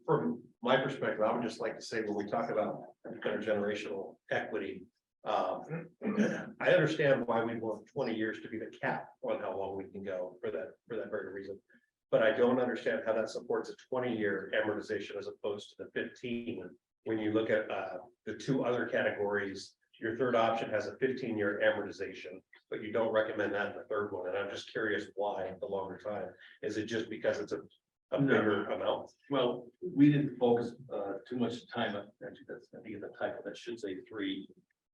From my perspective, I would just like to say, when we talk about intergenerational equity, I understand why we want 20 years to be the cap on how long we can go for that very reason. But I don't understand how that supports a 20-year amortization as opposed to the 15. When you look at the 2 other categories, your third option has a 15-year amortization, but you don't recommend that in the third one. And I'm just curious why the longer time. Is it just because it's a bigger amount? Well, we didn't focus too much time on, actually, that's, I think, the type that should say 3.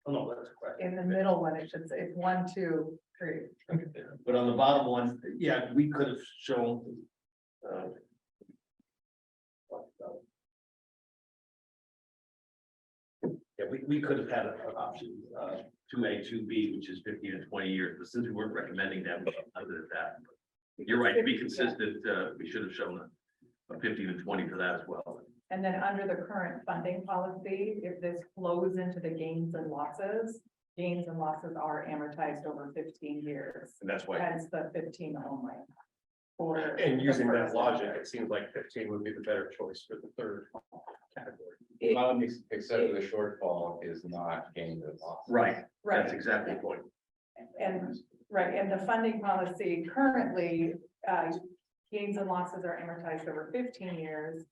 Oh, no, that's correct. In the middle one, it should say it's 1, 2, 3. But on the bottom one, yeah, we could have shown. Yeah, we could have had an option, 2A, 2B, which is 15 to 20 years, but since we weren't recommending them, other than that. You're right, to be consistent, we should have shown a 15 to 20 for that as well. And then under the current funding policy, if this flows into the gains and losses are amortized over 15 years. And that's why. Hence the 15 only. And using that logic, it seems like 15 would be the better choice for the third category. Except the shortfall is not gained and loss. Right, Right. that's exactly the point. And, right, and the funding policy currently, gains and losses are amortized over 15 years.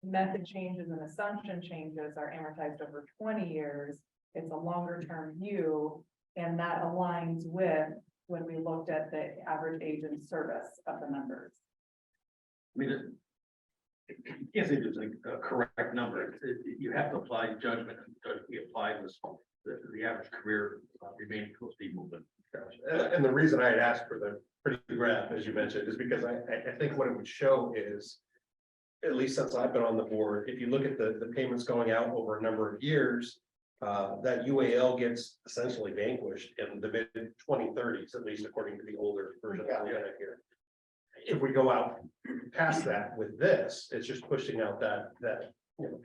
Method changes and assumption changes are amortized over 20 years. It's a longer term view, and that aligns with when we looked at the average age in service of the members. I mean, you can't say there's a correct number. You have to apply judgment. We apply this, the average career remaining close to movement. And the reason I had asked for the pretty graph, as you mentioned, is because I think what it would show is, at least since I've been on the board, if you look at the payments going out over a number of years, that UAL gets essentially vanquished in the mid 2030s, at least according to the older version that we have here. If we go out past that with this, it's just pushing out that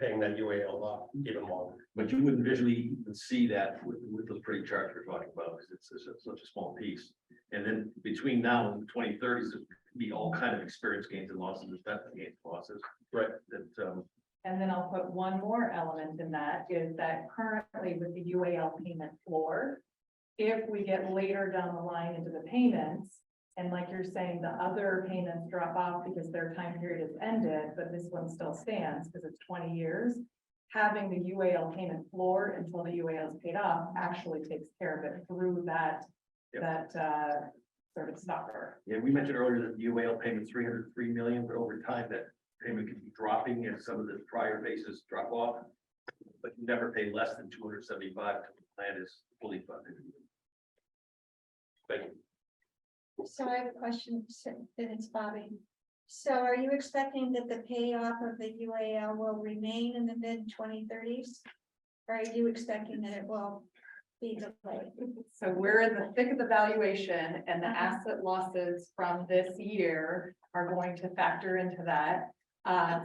paying that UAL off even longer. But you wouldn't visually even see that with those pretty charts we're talking about, because it's such a small piece. And then between now and the 2030s, there's be all kind of experience gains and losses, investment gains and losses. Right. That, And then I'll put one more element in that, is that currently with the UAL payment floor, if we get later down the line into the payments, and like you're saying, the other payments drop off because their time period is ended, but this one still stands because it's 20 years. Having the UAL payment floor until the UAL is paid off actually takes care of it through that, Yep. sort of stopper. yeah, we mentioned earlier that the UAL payment 303 million, but over time that payment could be dropping as some of the prior bases drop off. But you never pay less than 275 until the plan is fully funded. Thank you. So I have a question, and it's Bobby. So are you expecting that the payoff of the UAL will remain in the mid-2030s? Or are you expecting that it will be delayed? So we're in the thick of the valuation, and the asset losses from this year are going to factor into that.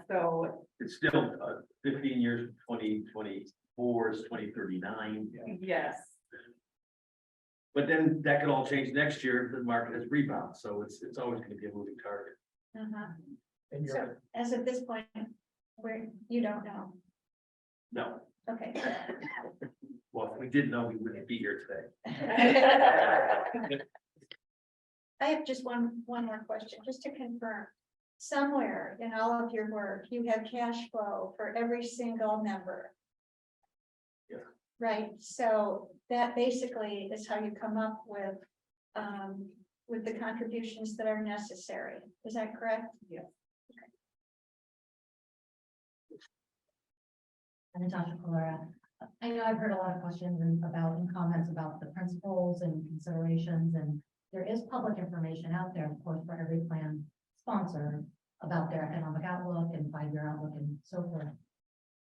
So It's still 15 years, 2024 is 2039. yes, But then that could all change next year if the market has rebound. So it's always going to be a moving target. And So you're, as of this point, where you don't know, No, okay. well, if we did know, we wouldn't be here today. I have just one more question, just to confirm. Somewhere in all of your work, you have cash flow for every single member. Yeah. Right, so that basically is how you come up with the contributions that are necessary. Is that correct? yes. I'm Natasha Colera. I know I've heard a lot of questions and comments about the principles and considerations, and there is public information out there, of course, for every plan sponsor about their economic outlook and 5-year outlook and so forth.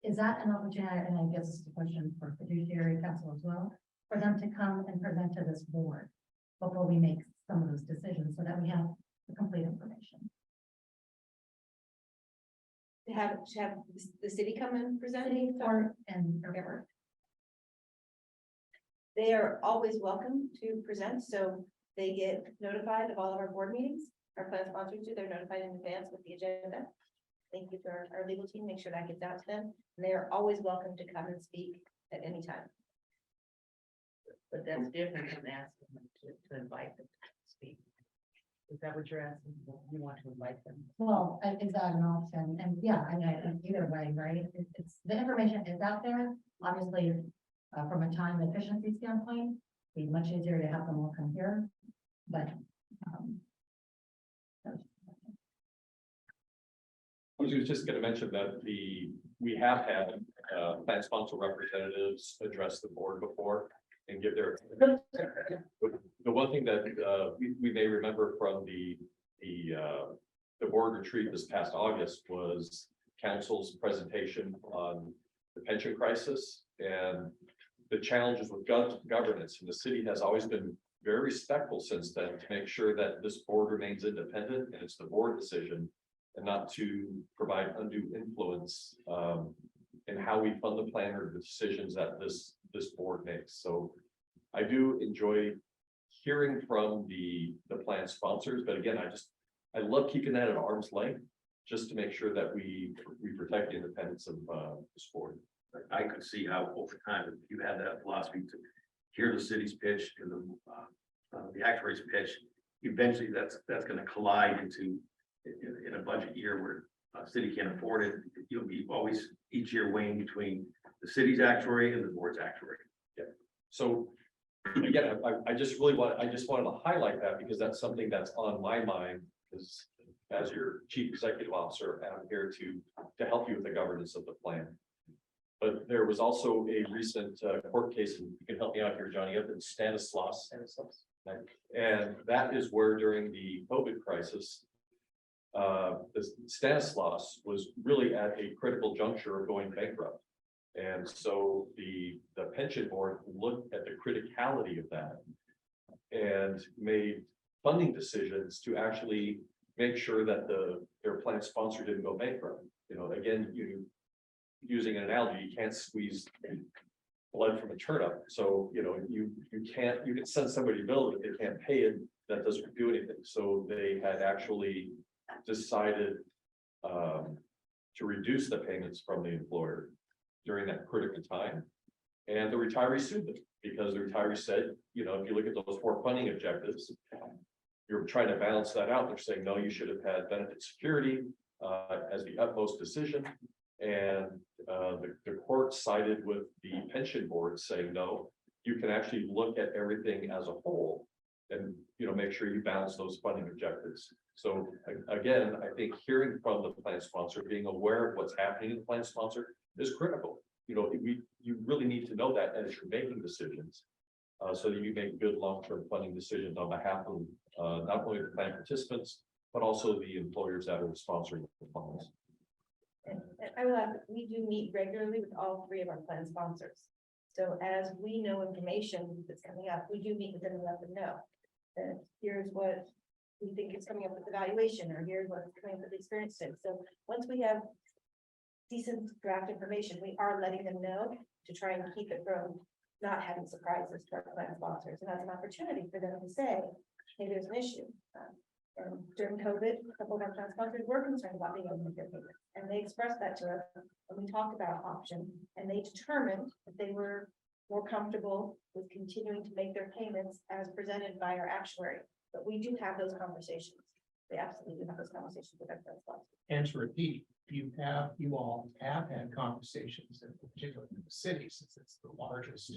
Is that an opportunity, and I guess this is a question for fiduciary council as well, for them to come and present to this board before we make some of those decisions so that we have the complete information? To have the city come and present City, it, or, and whatever. they are always welcome to present, so they get notified of all of our board meetings. Our plan sponsors do, they're notified in advance with the agenda. Thank you to our legal team, make sure that gets out to them, and they are always welcome to come and speak at any time. But that's different from asking them to invite them to speak. Is that what you're asking? You want to invite them? Well, is that an option? And yeah, I mean, either way, right? It's the information is out there. Obviously, from a time efficiency standpoint, it'd be much easier to have them all come here. But I was just gonna mention that we have had plan sponsor representatives address the board before and give their. The one thing that we may remember from the board retreat this past August was council's presentation on the pension crisis and the challenges with governance. And the city has always been very respectful since then to make sure that this board remains independent and it's the board decision, and not to provide undue influence in how we fund the plan or the decisions that this board makes. So I do enjoy hearing from the plan sponsors, but again, I love keeping that at arm's length just to make sure that we protect the independence of this board. I could see how over time, if you had that philosophy to hear the city's pitch and the actuary's pitch, eventually that's going to collide into in a budget year where a city can't afford it. You'll be always each year weighing between the city's actuary and the board's actuary. Yeah. So again, I just wanted to highlight that because that's something that's on my mind is as your chief executive officer, I'm here to help you with the governance of the plan. But there was also a recent court case, and you can help me out here, Johnny, up in Stanislaus. And that is where during the COVID crisis, the Stanislaus was really at a critical juncture of going bankrupt. And so the pension board looked at the criticality of that and made funding decisions to actually make sure that their plan sponsor didn't go bankrupt. You know, again, using an analogy, you can't squeeze blood from a turnip. So, you know, you can send somebody a bill if they can't pay it. that doesn't do anything. So they had actually decided to reduce the payments from the employer during that critical time. And the retiree sued them because the retiree said, you know, if you look at those 4 funding objectives, you're trying to balance that out. They're saying, no, you should have had benefit security as the utmost decision. And the court sided with the pension board saying, no, you can actually look at everything as a whole and, you know, make sure you balance those funding objectives. So again, I think hearing from the plan sponsor, being aware of what's happening in the plan sponsor is critical. You know, you really need to know that as you're making decisions. So that you make good long-term funding decisions on behalf of not only the plan participants, but also the employers that are sponsoring the plans. And I will add, we do meet regularly with all 3 of our plan sponsors. So as we know information that's coming up, we do meet with them and let them know that here's what we think is coming up with evaluation, or here's what's coming up with experience. So once we have decent draft information, we are letting them know to try and keep it from not having surprises to our plan sponsors. And that's an opportunity for them to say, hey, there's an issue. And during COVID, a couple of our plan sponsors were concerned about being able to make their payments. And they expressed that to us when we talked about option, and they determined that they were more comfortable with continuing to make their payments as presented by our actuary. But we do have those conversations. We absolutely do have those conversations with our plan sponsors. And to repeat, you all have had conversations, in particular in the city, since it's the largest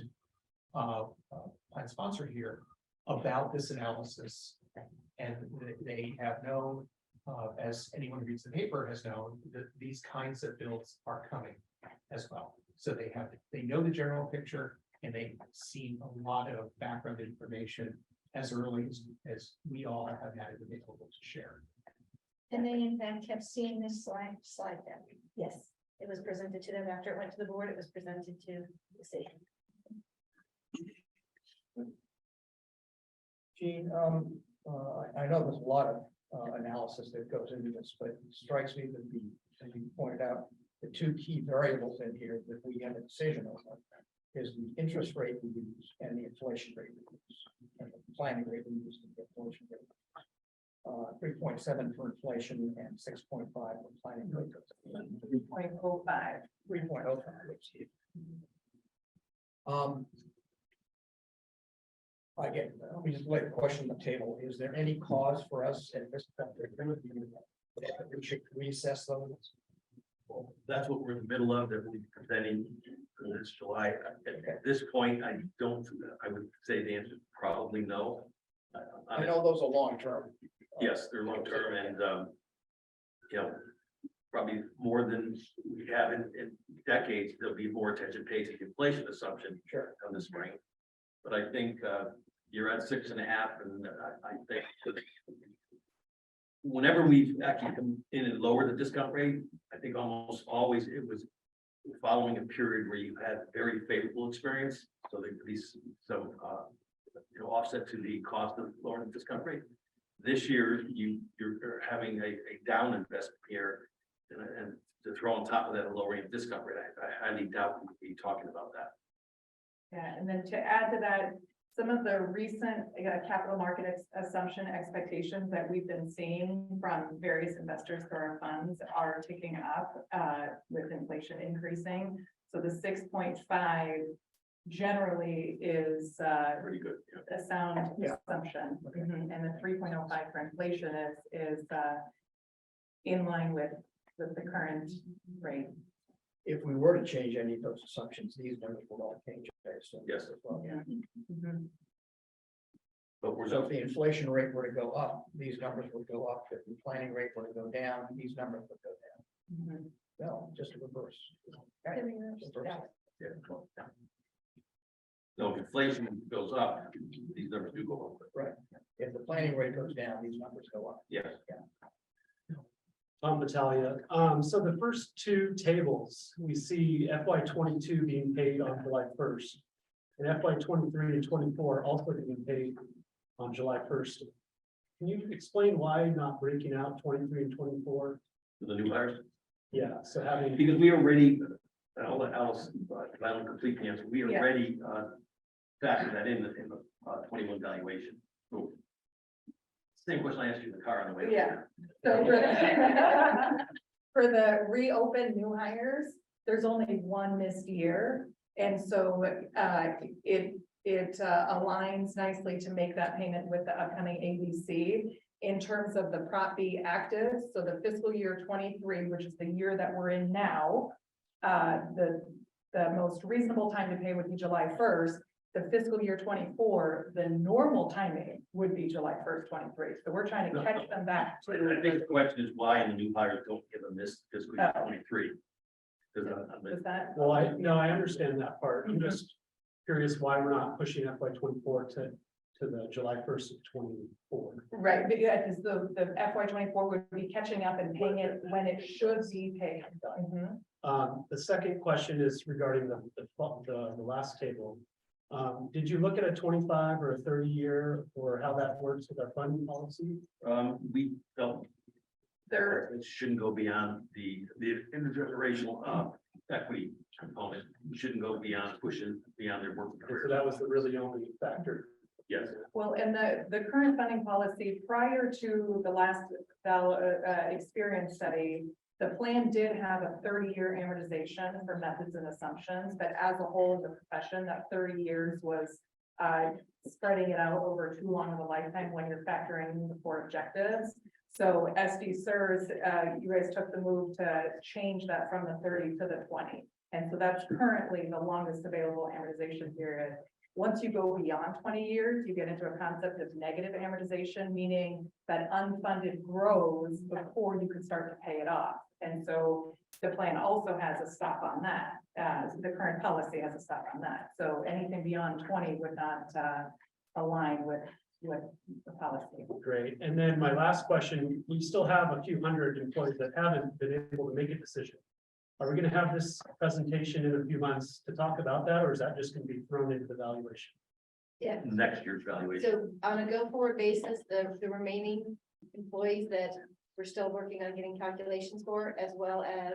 plan sponsor here, about this analysis. And they have known, as anyone who reads the paper has known, that these kinds of bills are coming as well. So they know the general picture, and they've seen a lot of background information as early as we all have had it available to share. And they in fact have seen this slide deck. Yes, it was presented to them after it went to the board. It was presented to the city. Gene, I know there's a lot of analysis that goes into this, but it strikes me that as you pointed out, the 2 key variables in here that we have a decision on is the interest rate we use and the inflation rate we use, and the planning rate we use and the inflation rate. 3.7 for inflation and 6.5 for planning rate. 3.05. 3.05. Again, let me just lay the question on the table. Is there any cause for us at this point that we should reassess those? Well, that's what we're in the middle of, that we're presenting for this July. At this point, I would say the answer is probably no. I know those are long-term. Yes, they're long-term and, you know, probably more than we have in decades, there'll be more attention paid to the inflation assumption Sure. on the spring. But I think you're at 6.5, and I think that whenever we've actually come in and lowered the discount rate, I think almost always it was following a period where you had very favorable experience. So there could be some offset to the cost of lowering the discount rate. This year, you're having a down investment here, and to throw on top of that a lowering of discount rate, I highly doubt we'll be talking about that. Yeah, and then to add to that, some of the recent capital market assumption expectations that we've been seeing from various investors for our funds are ticking up with inflation increasing. So the 6.5 generally is Pretty good. Yeah. a sound Yeah. assumption. And the 3.05 for inflation is in line with the current rate. If we were to change any of those assumptions, these numbers would all change. Yes. As well. Yeah. Mhm. But we're So not, if the inflation rate were to go up, these numbers would go up. If the planning rate were to go down, these numbers would go down. Mhm. No, just a reverse. Okay. Reverse. yeah. No, if inflation goes up, these numbers do go up. Right. If the planning rate goes down, these numbers go up. Yes. Tom Battaglia. So the first 2 tables, we see FY22 being paid on July 1st. And FY23 and 24 also being paid on July 1st. Can you explain why not breaking out 23 and 24? The new hires, Yeah, so having, because we already, I'll let Alice, I don't complete the answer, we Yeah. already factored that in the 21 valuation. So Same question I asked you in the car on the way. Yeah. So for the, for the reopened new hires, there's only one missed year. And so it aligns nicely to make that payment with the upcoming ABC. In terms of the Prop B active, so the fiscal year 23, which is the year that we're in now, the most reasonable time to pay would be July 1st. The fiscal year 24, the normal timing would be July 1st, 23. So we're trying to catch them back I to. think the question is why the new hires don't give them this fiscal year Oh. 23. Because Is that? Well, I understand that part. I'm just curious why we're not pushing FY 24 to the July 1st of 24. Right, because the FY 24 would be catching up and paying it when it should be paid. Mhm. The second question is regarding the last table. Did you look at a 25 or a 30-year or how that works with our funding policy? we felt There, it shouldn't go beyond the intergenerational equity component. We shouldn't go beyond pushing beyond their working So career. that was the really only factor. Yes. well, and the current funding policy prior to the last experience study, the plan did have a 30-year amortization for methods and assumptions, but as a whole, the profession, that 30 years was spreading it out over too long of a lifetime when you're factoring the 4 objectives. So SDCERS, you guys took the move to change that from the 30 to the 20. And so that's currently the longest available amortization period. Once you go beyond 20 years, you get into a concept of negative amortization, meaning that unfunded grows before you can start to pay it off. And so the plan also has a stop on that. The current policy has a stop on that. So anything beyond 20 would not align with the policy. Great. And then my last question, we still have a few hundred employees that haven't been able to make a decision. Are we going to have this presentation in a few months to talk about that, or is that just going to be thrown into the valuation? Yeah. Next year's valuation. So on a go-forward basis, the remaining employees that we're still working on getting calculations for, as well as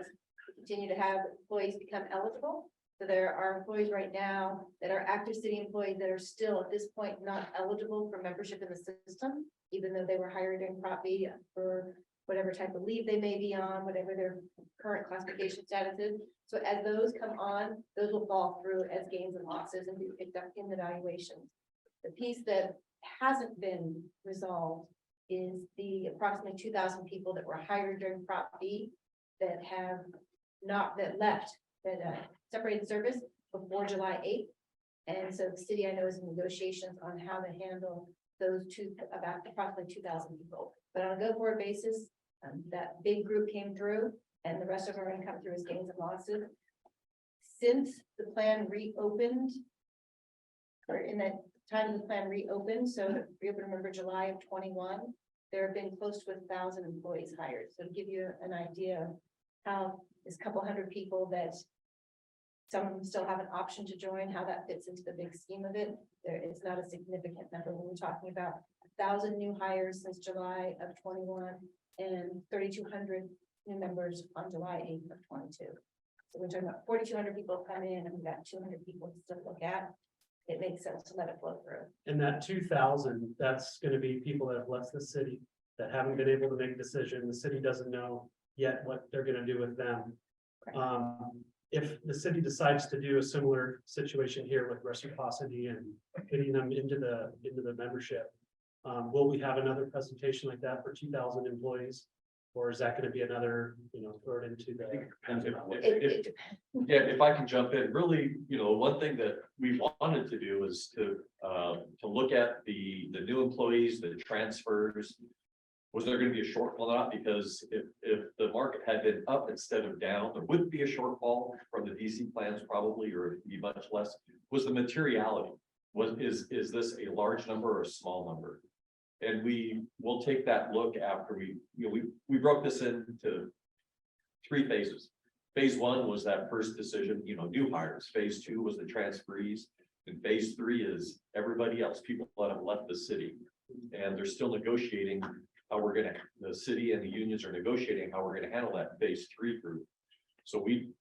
continue to have employees become eligible. So there are employees right now that are active city employees that are still at this point not eligible for membership in the system, even though they were hired in Prop B for whatever type of leave they may be on, whatever their current classification status is. So as those come on, those will fall through as gains and losses and be picked up in the valuations. The piece that hasn't been resolved is the approximately 2,000 people that were hired during Prop B that have not, that left, that separated service before July 8th. And so the city, I know, is in negotiations on how to handle those about approximately 2,000 people. But on a go-forward basis, that big group came through and the rest of them are going to come through as gains and losses. Since the plan reopened, or in that time the plan reopened, so reopened, remember July of 21, there have been close to 1,000 employees hired. So to give you an idea of how this couple hundred people that some of them still have an option to join, how that fits into the big scheme of it. It's not a significant number when we're talking about 1,000 new hires since July of 21 and 3,200 new members on July 8th of 22. So we're talking about 4,200 people come in and we've got 200 people to still look at. It makes sense to let it flow through. And that 2,000, that's going to be people that have left the city that haven't been able to make a decision. The city doesn't know yet what they're going to do with them. If the city decides to do a similar situation here with reciprocity and getting them into the membership, will we have another presentation like that for 2,000 employees? Or is that going to be another, throw it into the? If I can jump in, really, one thing that we wanted to do is to look at the new employees, the transfers. Was there going to be a shortfall or not? Because if the market had been up instead of down, there wouldn't be a shortfall from the DC plans probably, or it'd be much less. Was the materiality, is this a large number or a small number? And we will take that look after we broke this into 3 phases. Phase 1 was that first decision, new hires. Phase 2 was the transferees. And phase 3 is everybody else, people that have left the city. And they're still negotiating how the city and the unions are negotiating how we're gonna handle that phase 3 group. So we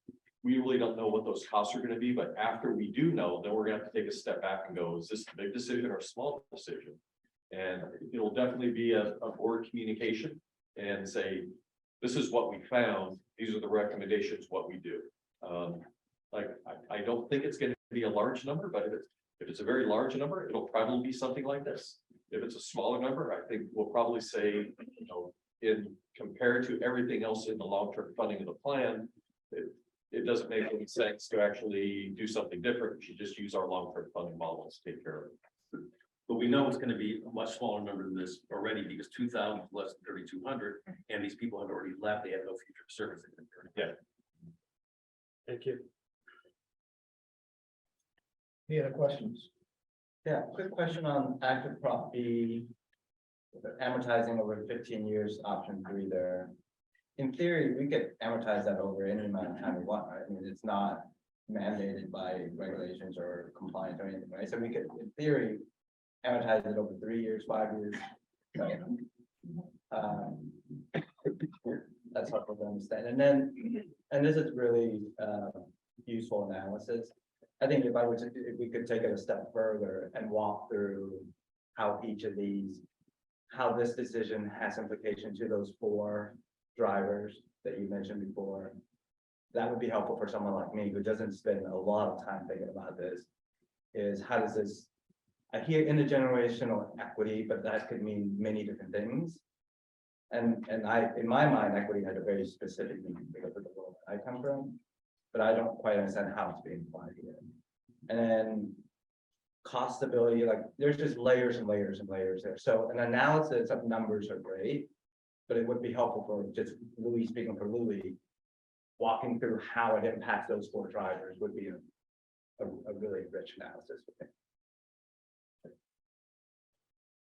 really don't know what those costs are gonna be, but after we do know, then we're gonna have to take a step back and go, is this a big decision or a small decision? And it'll definitely be a board communication and say, this is what we found, these are the recommendations, what we do. Like, I don't think it's gonna be a large number, but if it's a very large number, it'll probably be something like this. If it's a smaller number, I think we'll probably say, you know, in compared to everything else in the long-term funding of the plan, it doesn't make any sense to actually do something different. We should just use our long-term funding models to take care of it. But we know it's gonna be a much smaller number than this already, because 2,000 is less than 3,200, and these people have already left, they have no future service. Yeah. Thank you. Any other questions? Yeah, quick question on active prop B. Amortizing over 15 years, option 3 there. In theory, we could amortize that over any amount of time we want, right? I mean, it's not mandated by regulations or compliance or anything, right? So we could, in theory, amortize it over 3 years, 5 years. Right? That's helpful to understand. And then, and this is really useful analysis. I think if we could take it a step further and walk through how each of these, how this decision has implication to those 4 drivers that you mentioned before. That would be helpful for someone like me who doesn't spend a lot of time thinking about this. Is how does this, I hear intergenerational equity, but that could mean many different things. And I, in my mind, equity has a very specific meaning because of the world I come from, but I don't quite understand how it's being applied here. And then cost stability, like there's just layers and layers and layers there. So an analysis of numbers are great, but it would be helpful for just Louis, speaking for Louis, walking through how it impacts those 4 drivers would be a really rich analysis.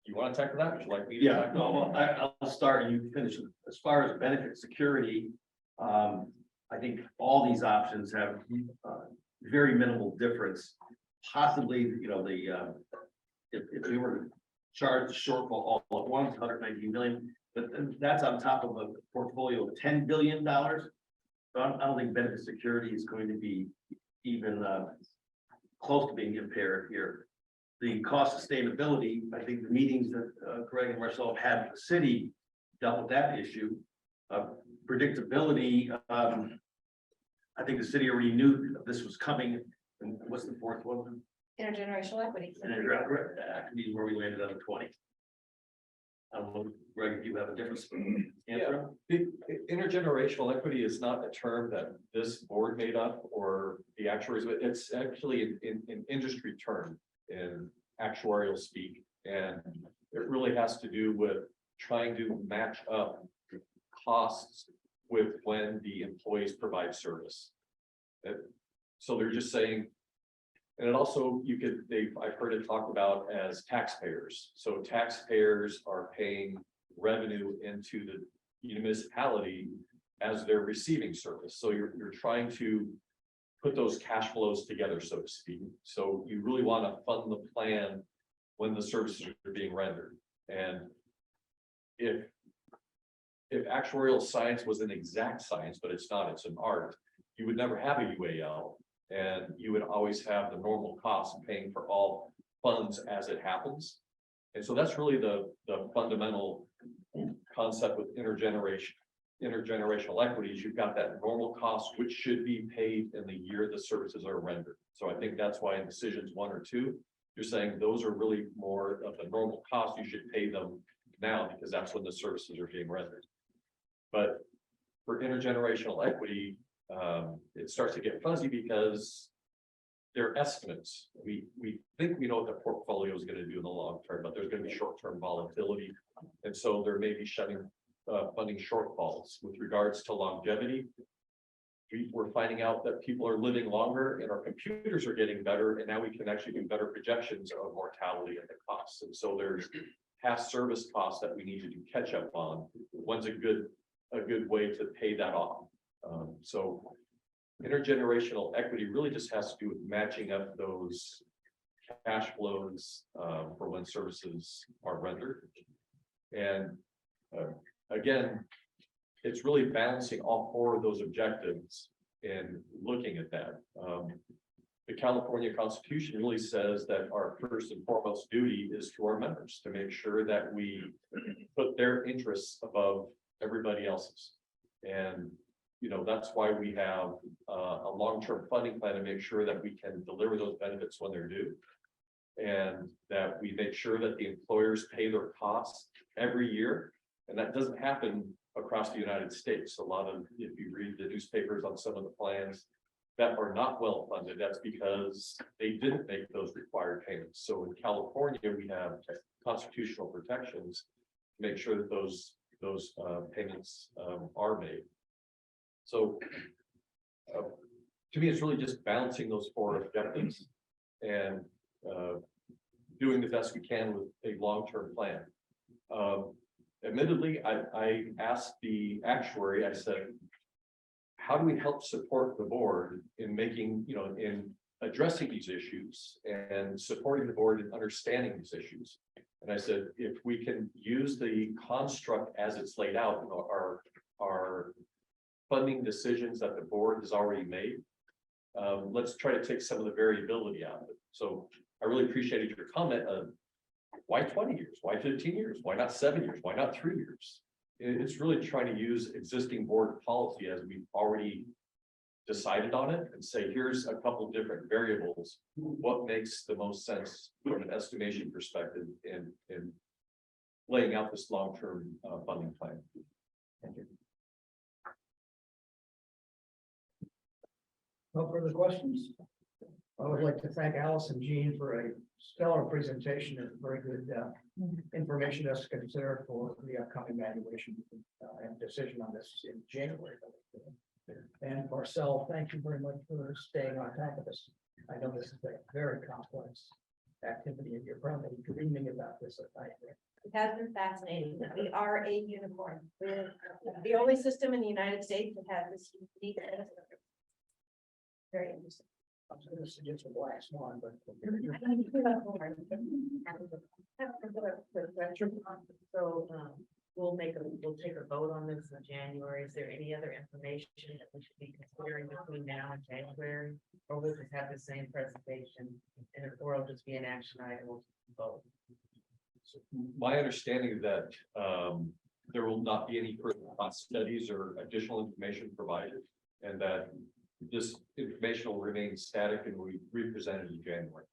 You want to tackle that? Would you like me to? Yeah, tackle no, well, I'll start and you finish. As far as benefit security, I think all these options have very minimal difference. Possibly, you know, if we were to charge the shortfall all at once, 119 million, but then that's on top of a portfolio of $10 billion. So I don't think benefit security is going to be even close to being impaired here. The cost sustainability, I think the meetings that Greg and Marcel have had with the city dealt with that issue. Predictability, I think the city already knew this was coming. And what's the 4th one? Intergenerational equity. And then actually where we landed on the 20. I don't know, Greg, if you have a different answer. Intergenerational equity is not a term that this board made up or the actuaries, but it's actually an industry term in actuarial speak. And it really has to do with trying to match up costs with when the employees provide service. So they're just saying, and it also, I've heard it talked about as taxpayers. So taxpayers are paying revenue into the municipality as they're receiving service. So you're trying to put those cash flows together, so to speak. So you really want to fund the plan when the services are being rendered. And if actuarial science was an exact science, but it's not, it's an art, you would never have a UAL. And you would always have the normal cost of paying for all funds as it happens. And so that's really the fundamental concept with intergenerational equities. You've got that normal cost, which should be paid in the year the services are rendered. So I think that's why in decisions 1 or 2, you're saying those are really more of the normal cost. You should pay them now because that's when the services are being rendered. But for intergenerational equity, it starts to get fuzzy because they're estimates. We think we know what the portfolio is going to do in the long term, but there's going to be short-term volatility. And so there may be funding shortfalls with regards to longevity. We're finding out that people are living longer and our computers are getting better. And now we can actually do better projections of mortality and the costs. And so there's past service costs that we need to do catch up on. When's a good way to pay that off? So intergenerational equity really just has to do with matching up those cash flows for when services are rendered. And again, it's really balancing all 4 of those objectives and looking at that. the California Constitution really says that our first and foremost duty is to our members, to make sure that we put their interests above everybody else's. And, you know, that's why we have a long-term funding plan to make sure that we can deliver those benefits when they're due. And that we make sure that the employers pay their costs every year. And that doesn't happen across the United States. A lot of, if you read the newspapers on some of the plans that are not well funded, that's because they didn't make those required payments. So in California, we have constitutional protections to make sure that those payments are made. So to me, it's really just balancing those four objectives and doing the best we can with a long-term plan. Admittedly, I asked the actuary, I said, how do we help support the board in making, you know, in addressing these issues and supporting the board in understanding these issues? And I said, if we can use the construct as it's laid out, you know, our funding decisions that the board has already made, let's try to take some of the variability out of it. So I really appreciated your comment of why 20 years, why 15 years, why not 7 years, why not 3 years? It's really trying to use existing board policy as we've already decided on it and say, here's a couple different variables. What makes the most sense from an estimation perspective in laying out this long-term funding plan? Thank you. No further questions? I would like to thank Alice and Jean for a stellar presentation and very good information us to consider for the upcoming valuation and decision on this in January. And Marcel, thank you very much for staying on top of this. I know this is a very complex activity and you're probably dreaming about this at night. It has been fascinating. We are a unicorn. We're the only system in the United States that has this unique. Very interesting. I was going to suggest a black swan, but So, we'll take a vote on this in January. Is there any other information that we should be considering between now and January? Or we'll just have the same presentation and it'll just be an action item vote? My understanding is that there will not be any further studies or additional information provided, and that this information will remain static and we represented in January.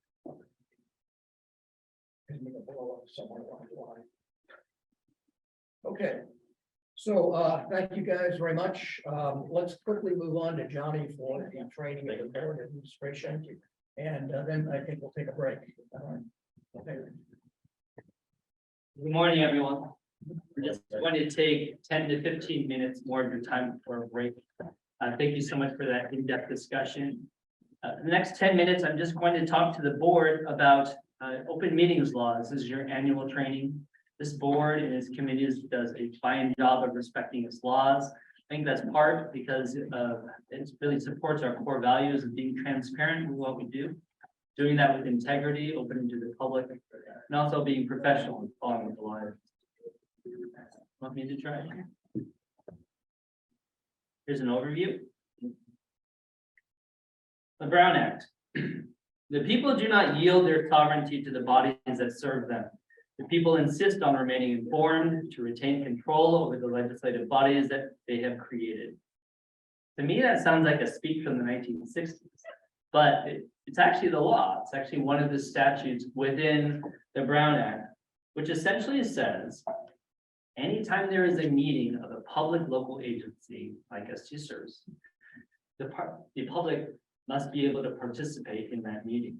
Okay, so thank you guys very much. Let's quickly move on to Johnny for the training of the board administration, and then I think we'll take a break. Okay. Good morning, everyone. We're just going to take 10 to 15 minutes more of your time for a break. Thank you so much for that in-depth discussion. The next 10 minutes, I'm just going to talk to the board about open meetings laws. This is your annual training. This board and its committees does a fine job of respecting its laws. I think that's part because it really supports our core values of being transparent with what we do, doing that with integrity, opening to the public, and also being professional and following the law. Want me to try? Here's an overview. The Brown Act. The people do not yield their sovereignty to the bodies that serve them. The people insist on remaining informed to retain control over the legislative bodies that they have created. To me, that sounds like a speech from the 1960s, but it's actually the law. It's actually one of the statutes within the Brown Act, which essentially says, anytime there is a meeting of a public local agency like SDCERS, the public must be able to participate in that meeting.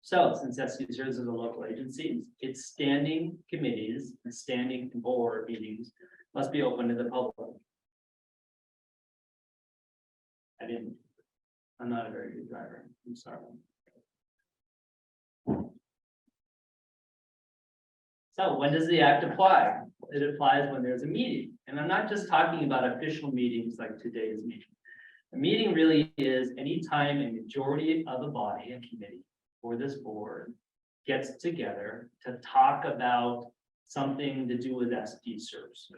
So since SDCERS is a local agency, its standing committees and standing board meetings must be open to the public. I'm not a very good driver. I'm sorry. So when does the act apply? It applies when there's a meeting. And I'm not just talking about official meetings like today's meeting. A meeting really is any time a majority of a body, a committee, or this board gets together to talk about something to do with SDCERS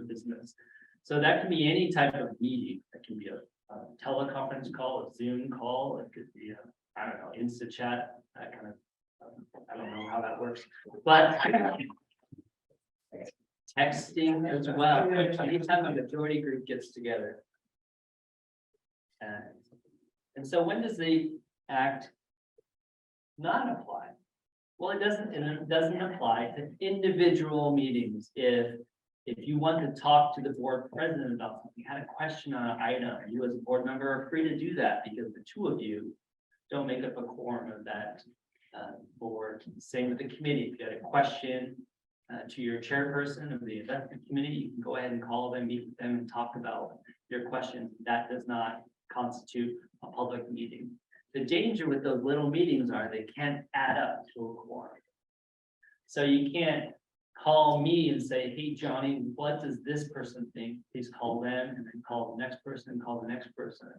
business. So that can be any type of meeting. That can be a teleconference call, a Zoom call, it could be, I don't know, Insta chat, that kind of, I don't know how that works, but texting as well, anytime a majority group gets together. And so when does the act not apply? Well, it doesn't apply to individual meetings. If you want to talk to the board president about something, had a question on an item, you as a board member are free to do that because the two of you don't make up a quorum of that board. Same with the committee. If you had a question to your chairperson of the investment committee, you can go ahead and call them, meet with them and talk about your questions. That does not constitute a public meeting. The danger with those little meetings are they can't add up to a quorum. So you can't call me and say, hey, Johnny, what does this person think? Please call them, and then call the next person, call the next person,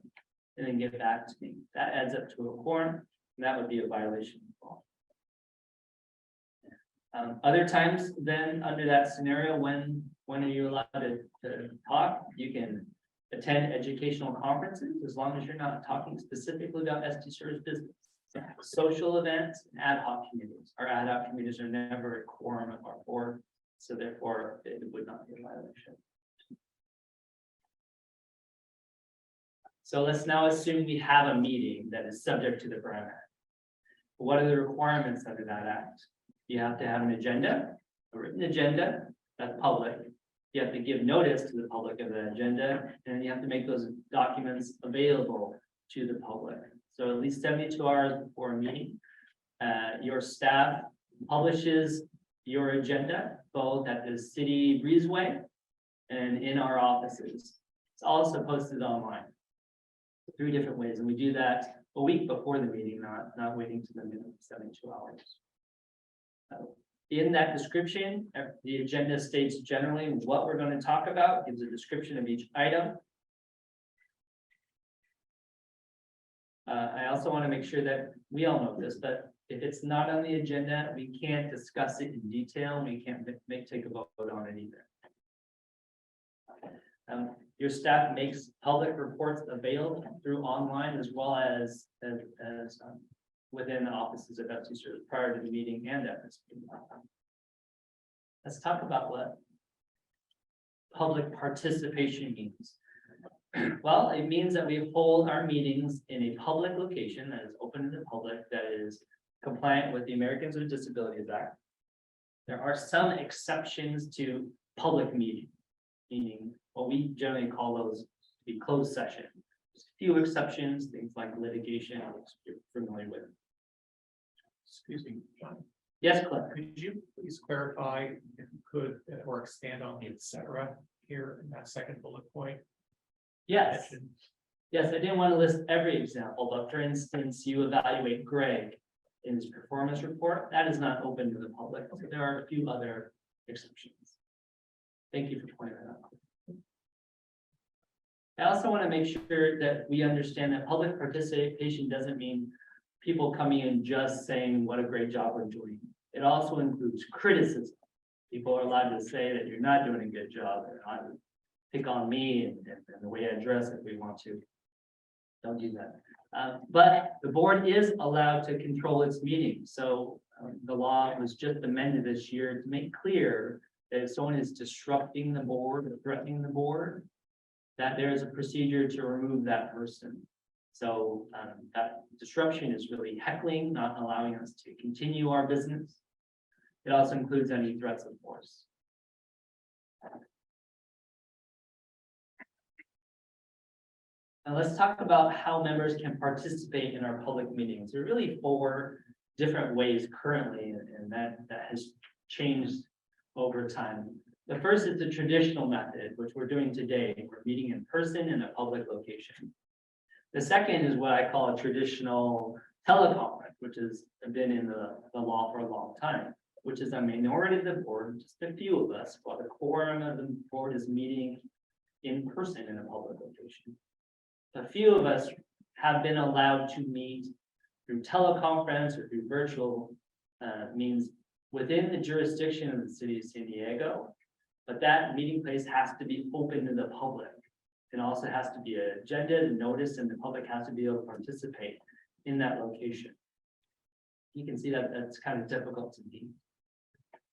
and then get back to me. That adds up to a quorum, and that would be a violation of law. Other times, then under that scenario, when are you allowed to talk? You can attend educational conferences as long as you're not talking specifically about SDCERS business. Social events and ad hoc committees. Our ad hoc committees are never a quorum of our board, so therefore it would not be a violation. So let's now assume we have a meeting that is subject to the Brown Act. What are the requirements under that act? You have to have an agenda, a written agenda that's public. You have to give notice to the public of the agenda, and you have to make those documents available to the public. So at least 72 hours before a meeting, your staff publishes your agenda, both at the city breezeway and in our offices. It's also posted online, 3 different ways, and we do that a week before the meeting, not waiting to the minimum 72 hours. In that description, the agenda states generally what we're going to talk about, gives a description of each item. I also want to make sure that we all know this, but if it's not on the agenda, we can't discuss it in detail. We can't take a vote on it either. Your staff makes public reports available through online as well as within the offices of SDCERS prior to the meeting and at this meeting. Let's talk about what public participation means. Well, it means that we hold our meetings in a public location that is open to the public, that is compliant with the Americans with Disabilities Act. There are some exceptions to public meeting, meaning what we generally call those to be closed session. There's a few exceptions, things like litigation, which you're familiar with. Excuse me, John. Yes, Cliff. Could you please clarify if you could, or expand on the et cetera here in that second bullet point? Yes. Yes, I didn't want to list every example, but for instance, you evaluate Greg in his performance report. That is not open to the public. So there are a few other exceptions. Thank you for pointing that out. I also want to make sure that we understand that public participation doesn't mean people coming in just saying what a great job we're doing. It also includes criticism. People are allowed to say that you're not doing a good job, and I would pick on me and the way I dress if we want to. Don't do that. But the board is allowed to control its meetings. So the law was just amended this year to make clear that if someone is disrupting the board or threatening the board, that there is a procedure to remove that person. So that disruption is really heckling, not allowing us to continue our business. It also includes any threats of force. Now let's talk about how members can participate in our public meetings. There are really 4 different ways currently, and that has changed over time. The first is the traditional method, which we're doing today. We're meeting in person in a public location. The second is what I call a traditional teleconference, which has been in the law for a long time, which is a minority of the board, just a few of us, while the quorum of the board is meeting in person in a public location. A few of us have been allowed to meet through teleconference or through virtual means within the jurisdiction of the city of San Diego, but that meeting place has to be open to the public. It also has to be an agenda, notice, and the public has to be able to participate in that location. You can see that that's kind of difficult to meet.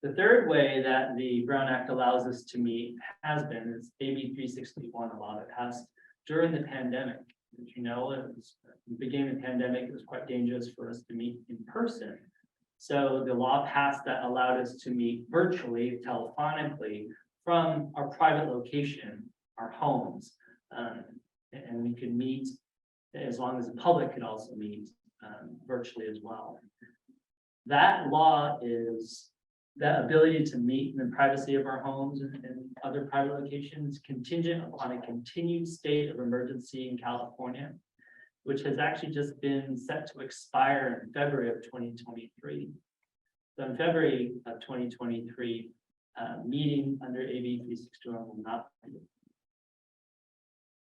The third way that the Brown Act allows us to meet has been is AB 361, a law that passed during the pandemic. As you know, it was the beginning of the pandemic, it was quite dangerous for us to meet in person. So the law passed that allowed us to meet virtually, telephonically from our private location, our homes. And we could meet as long as the public could also meet virtually as well. That law is the ability to meet in the privacy of our homes and other private locations contingent upon a continued state of emergency in California, which has actually just been set to expire in February of 2023. So in February of 2023, meeting under AB 361 will not be.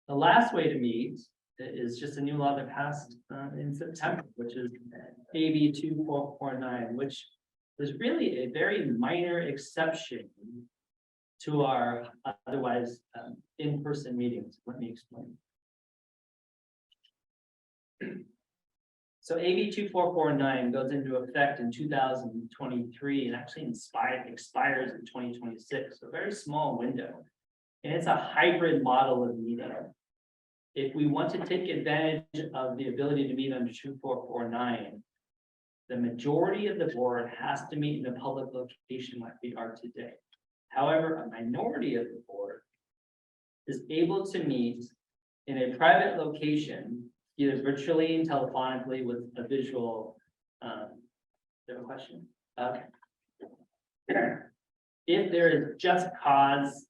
The last way to meet is just a new law that passed in September, which is AB 2449, which was really a very minor exception to our otherwise in-person meetings. Let me explain. So AB 2449 goes into effect in 2023 and actually expires in 2026, so a very small window. And it's a hybrid model of meeting. If we want to take advantage of the ability to meet under 2449, the majority of the board has to meet in a public location like we are today. However, a minority of the board is able to meet in a private location, either virtually and telephonically with a visual. Do you have a question? Okay. If there is just cause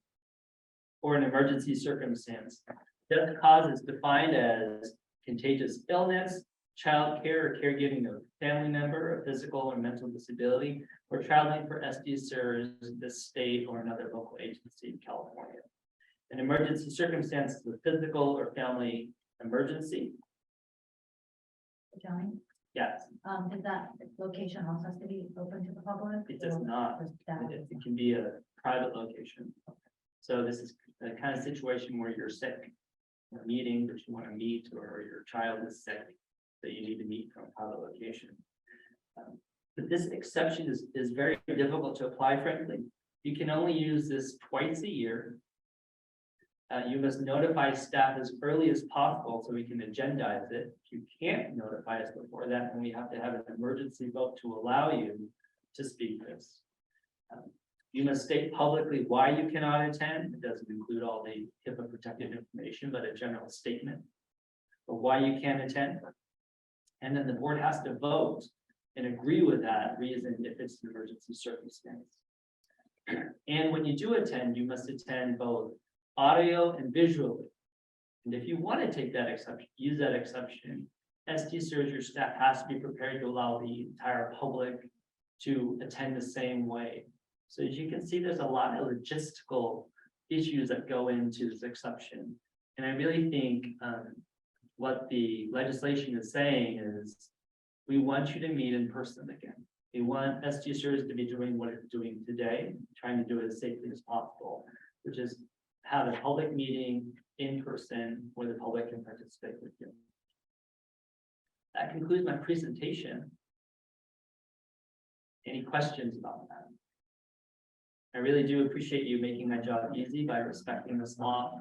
or an emergency circumstance, just cause is defined as contagious illness, child care or caregiving of a family member, a physical or mental disability, or traveling for SDCERS, the state or another local agency in California. An emergency circumstance is a physical or family emergency. Johnny, Yes, is that location also has to be open to the public? it does or not. just that? It can be a private location. So this is the kind of situation where you're sick, a meeting that you want to meet, or your child is sick that you need to meet from a private location. But this exception is very difficult to apply, frankly. You can only use this twice a year. You must notify staff as early as possible so we can agendize it. If you can't notify us before that, then we have to have an emergency vote to allow you to speak this. You must state publicly why you cannot attend. It doesn't include all the HIPAA protected information, but a general statement of why you can't attend. And then the board has to vote and agree with that reason if it's an emergency circumstance. And when you do attend, you must attend both audio and visually. And if you want to take that exception, use that exception, SDCERS, your staff has to be prepared to allow the entire public to attend the same way. So as you can see, there's a lot of logistical issues that go into this exception. And I really think what the legislation is saying is we want you to meet in person again. We want SDCERS to be doing what it's doing today, trying to do it as safely as possible, which is have a public meeting in person where the public can participate with you. That concludes my presentation. Any questions about that? I really do appreciate you making my job easy by respecting this law.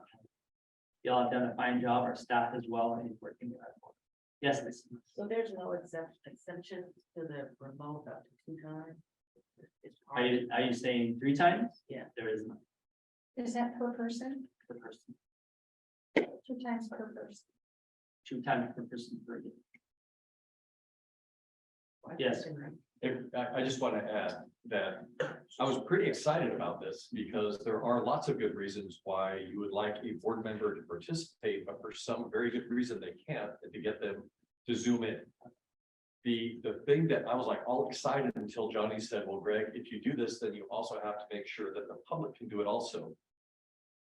Y'all have done a fine job, our staff as well, in working with that. Yes, Lisa. So there's no exception to the remote up to 2 times? It's Are you saying 3 times? Yeah. There is none Is that per person? per person, 2 times per person? 2 times per person per year. Yes. I just want to add that I was pretty excited about this because there are lots of good reasons why you would like a board member to participate, but for some very good reason they can't, and to get them to zoom in. The thing that I was like all excited until Johnny said, well, Greg, if you do this, then you also have to make sure that the public can do it also.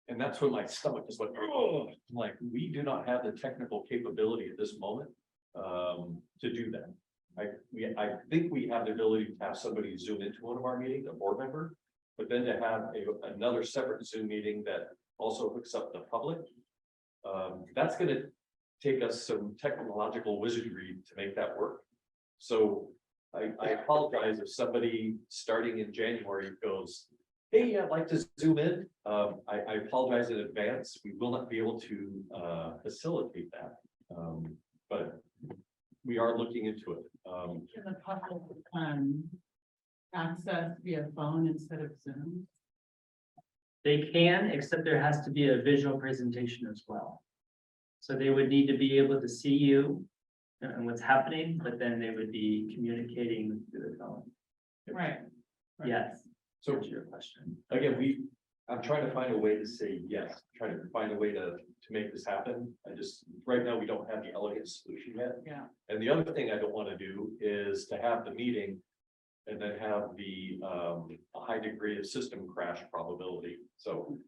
And that's when my stomach just went, oh, like, we do not have the technical capability at this moment to do that. I think we have the ability to have somebody zoom into one of our meetings, a board member, but then to have another separate Zoom meeting that also hooks up the public, That's gonna take us some technological wizardry to make that work. So I apologize if somebody starting in January goes, hey, I'd like to zoom in. I apologize in advance. We will not be able to facilitate that. But we are looking into it. Can the public, access via phone instead of Zoom? They can, except there has to be a visual presentation as well. So they would need to be able to see you and what's happening, but then they would be communicating through the phone. Right. Yes. So- To answer your question. Again, I'm trying to find a way to say yes, trying to find a way to make this happen. Right now, we don't have the elegant solution yet. Yeah. And the other thing I don't want to do is to have the meeting and then have a high degree of system crash probability. So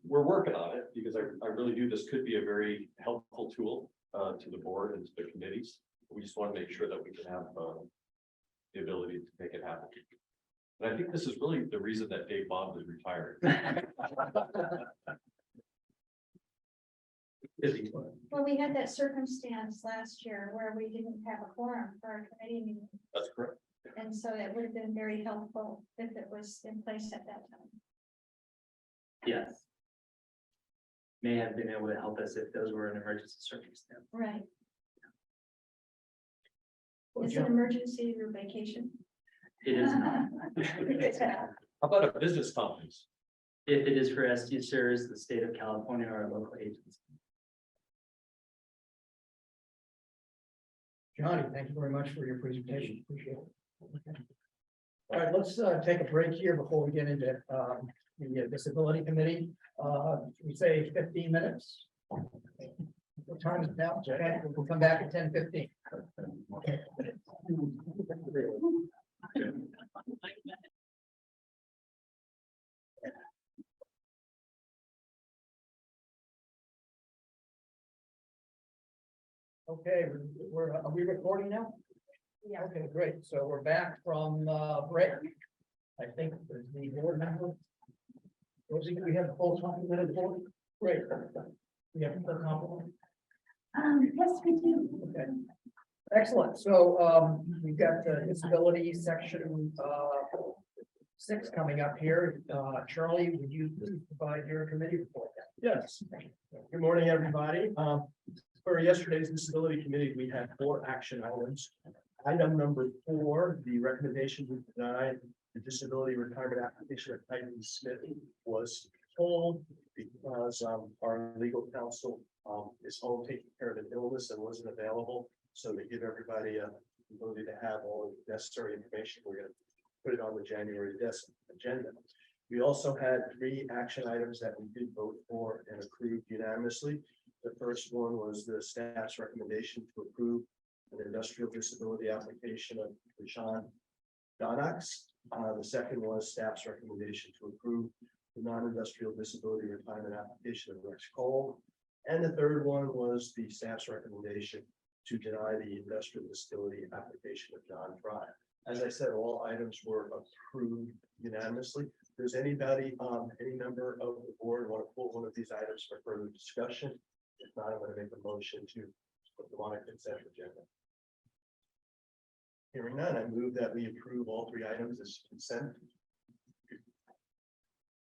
we're working on it because I really do, this could be a very helpful tool to the board and to the committees. We just want to make sure that we can have the ability to make it happen. And I think this is really the reason that Dave Bond is retired. Well, we had that circumstance last year where we didn't have a quorum for our committee meeting. That's correct. And so it would have been very helpful if it was in place at that time. Yes. May have been able to help us if those were an emergency circumstance. Right. Well, It's an John, emergency or vacation. It is not. How about a business conference? If it is for SDCERS, the state of California or a local agency. Johnny, thank you very much for your presentation. Appreciate it. All right, let's take a break here before we get into the disability committee. We say 15 minutes. What time is it now? Okay, we'll come back at 10:15. Okay, are we recording now? Yeah. Okay, great. So we're back from break. I think the board member. Rosie, do we have a full complement of the board? Great. We have a full complement. Yes, we do. Okay. Excellent. So we've got the disability section 6 coming up here. Charlie, would you please provide your committee report? Yes. Good morning, everybody. For yesterday's disability committee, we had 4 action items. Item number 4, the recommendation to deny the disability retirement application of Titan Smith was pulled because our legal counsel is home taking care of an illness and wasn't available. So to give everybody a ability to have all the necessary information, we're going to put it on the January agenda. We also had 3 action items that we did vote for and approved unanimously. The first one was the staff's recommendation to approve an industrial disability application of Rashawn Donax. The second was staff's recommendation to approve the non-industrial disability retirement application of Rex Cole. And the third one was the staff's recommendation to deny the industrial disability application of John Fry. As I said, all items were approved unanimously. If there's anybody, any member of the board want to pull one of these items for further discussion? If not, I'm going to make a motion to put them on a consent agenda. Hearing none, I move that we approve all 3 items as consent.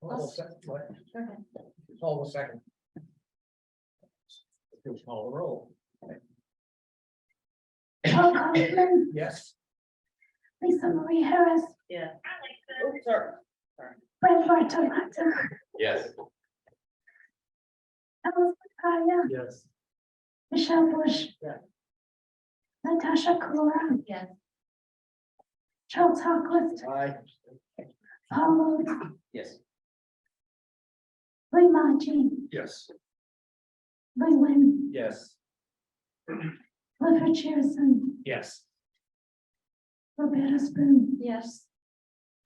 Hold a second. Go ahead. Hold a second. Let's call the roll. Charles Kaufman, Yes. Lisa Marie Harris, Yeah. Brett Bartolata, Yes. Alice Kaya, Yes. Michelle Bush. Yeah. Natasha Kura, Yes. Charles Hawkins, Aye. Paul Oates, Yes. Lee Maji, Yes. Lee Win, Yes. Clifford Cheerson, Yes. Roberta Spoon. Yes.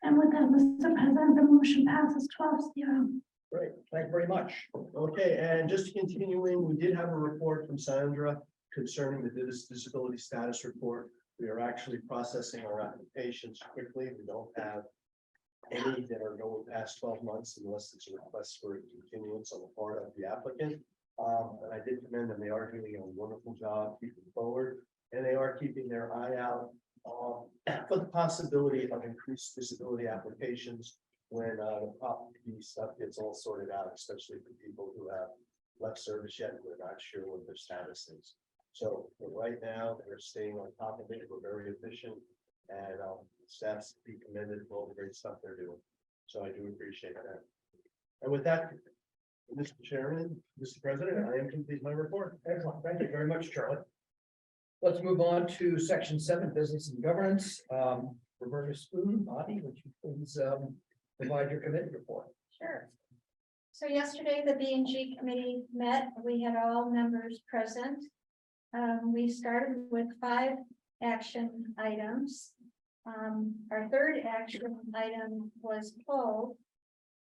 And with that, Mr. President, the motion passes 12-0. Great. Thank you very much. Okay, and just continuing, we did have a report from Sandra concerning the disability status report. We are actually processing our applications quickly. We don't have any that are going past 12 months unless it's a request for a continuance on the part of the applicant. I did commend them. They are doing a wonderful job keeping forward. And they are keeping their eye out for the possibility of increased disability applications when the property stuff gets all sorted out, especially for people who have left service yet, and we're not sure what their status is. So for right now, they're staying on top of it. We're very efficient, and staff's be commended for all the great stuff they're doing. So I do appreciate that. And with that, Mr. Chairman, Mr. President, I am complete my report. Excellent. Thank you very much, Charlie. Let's move on to section 7, business and governance. Roberta Spoon, Bobby, would you please provide your committee report? Sure. So yesterday, the B and G committee met. We had all members present. We started with 5 action items. Our third action item was pulled.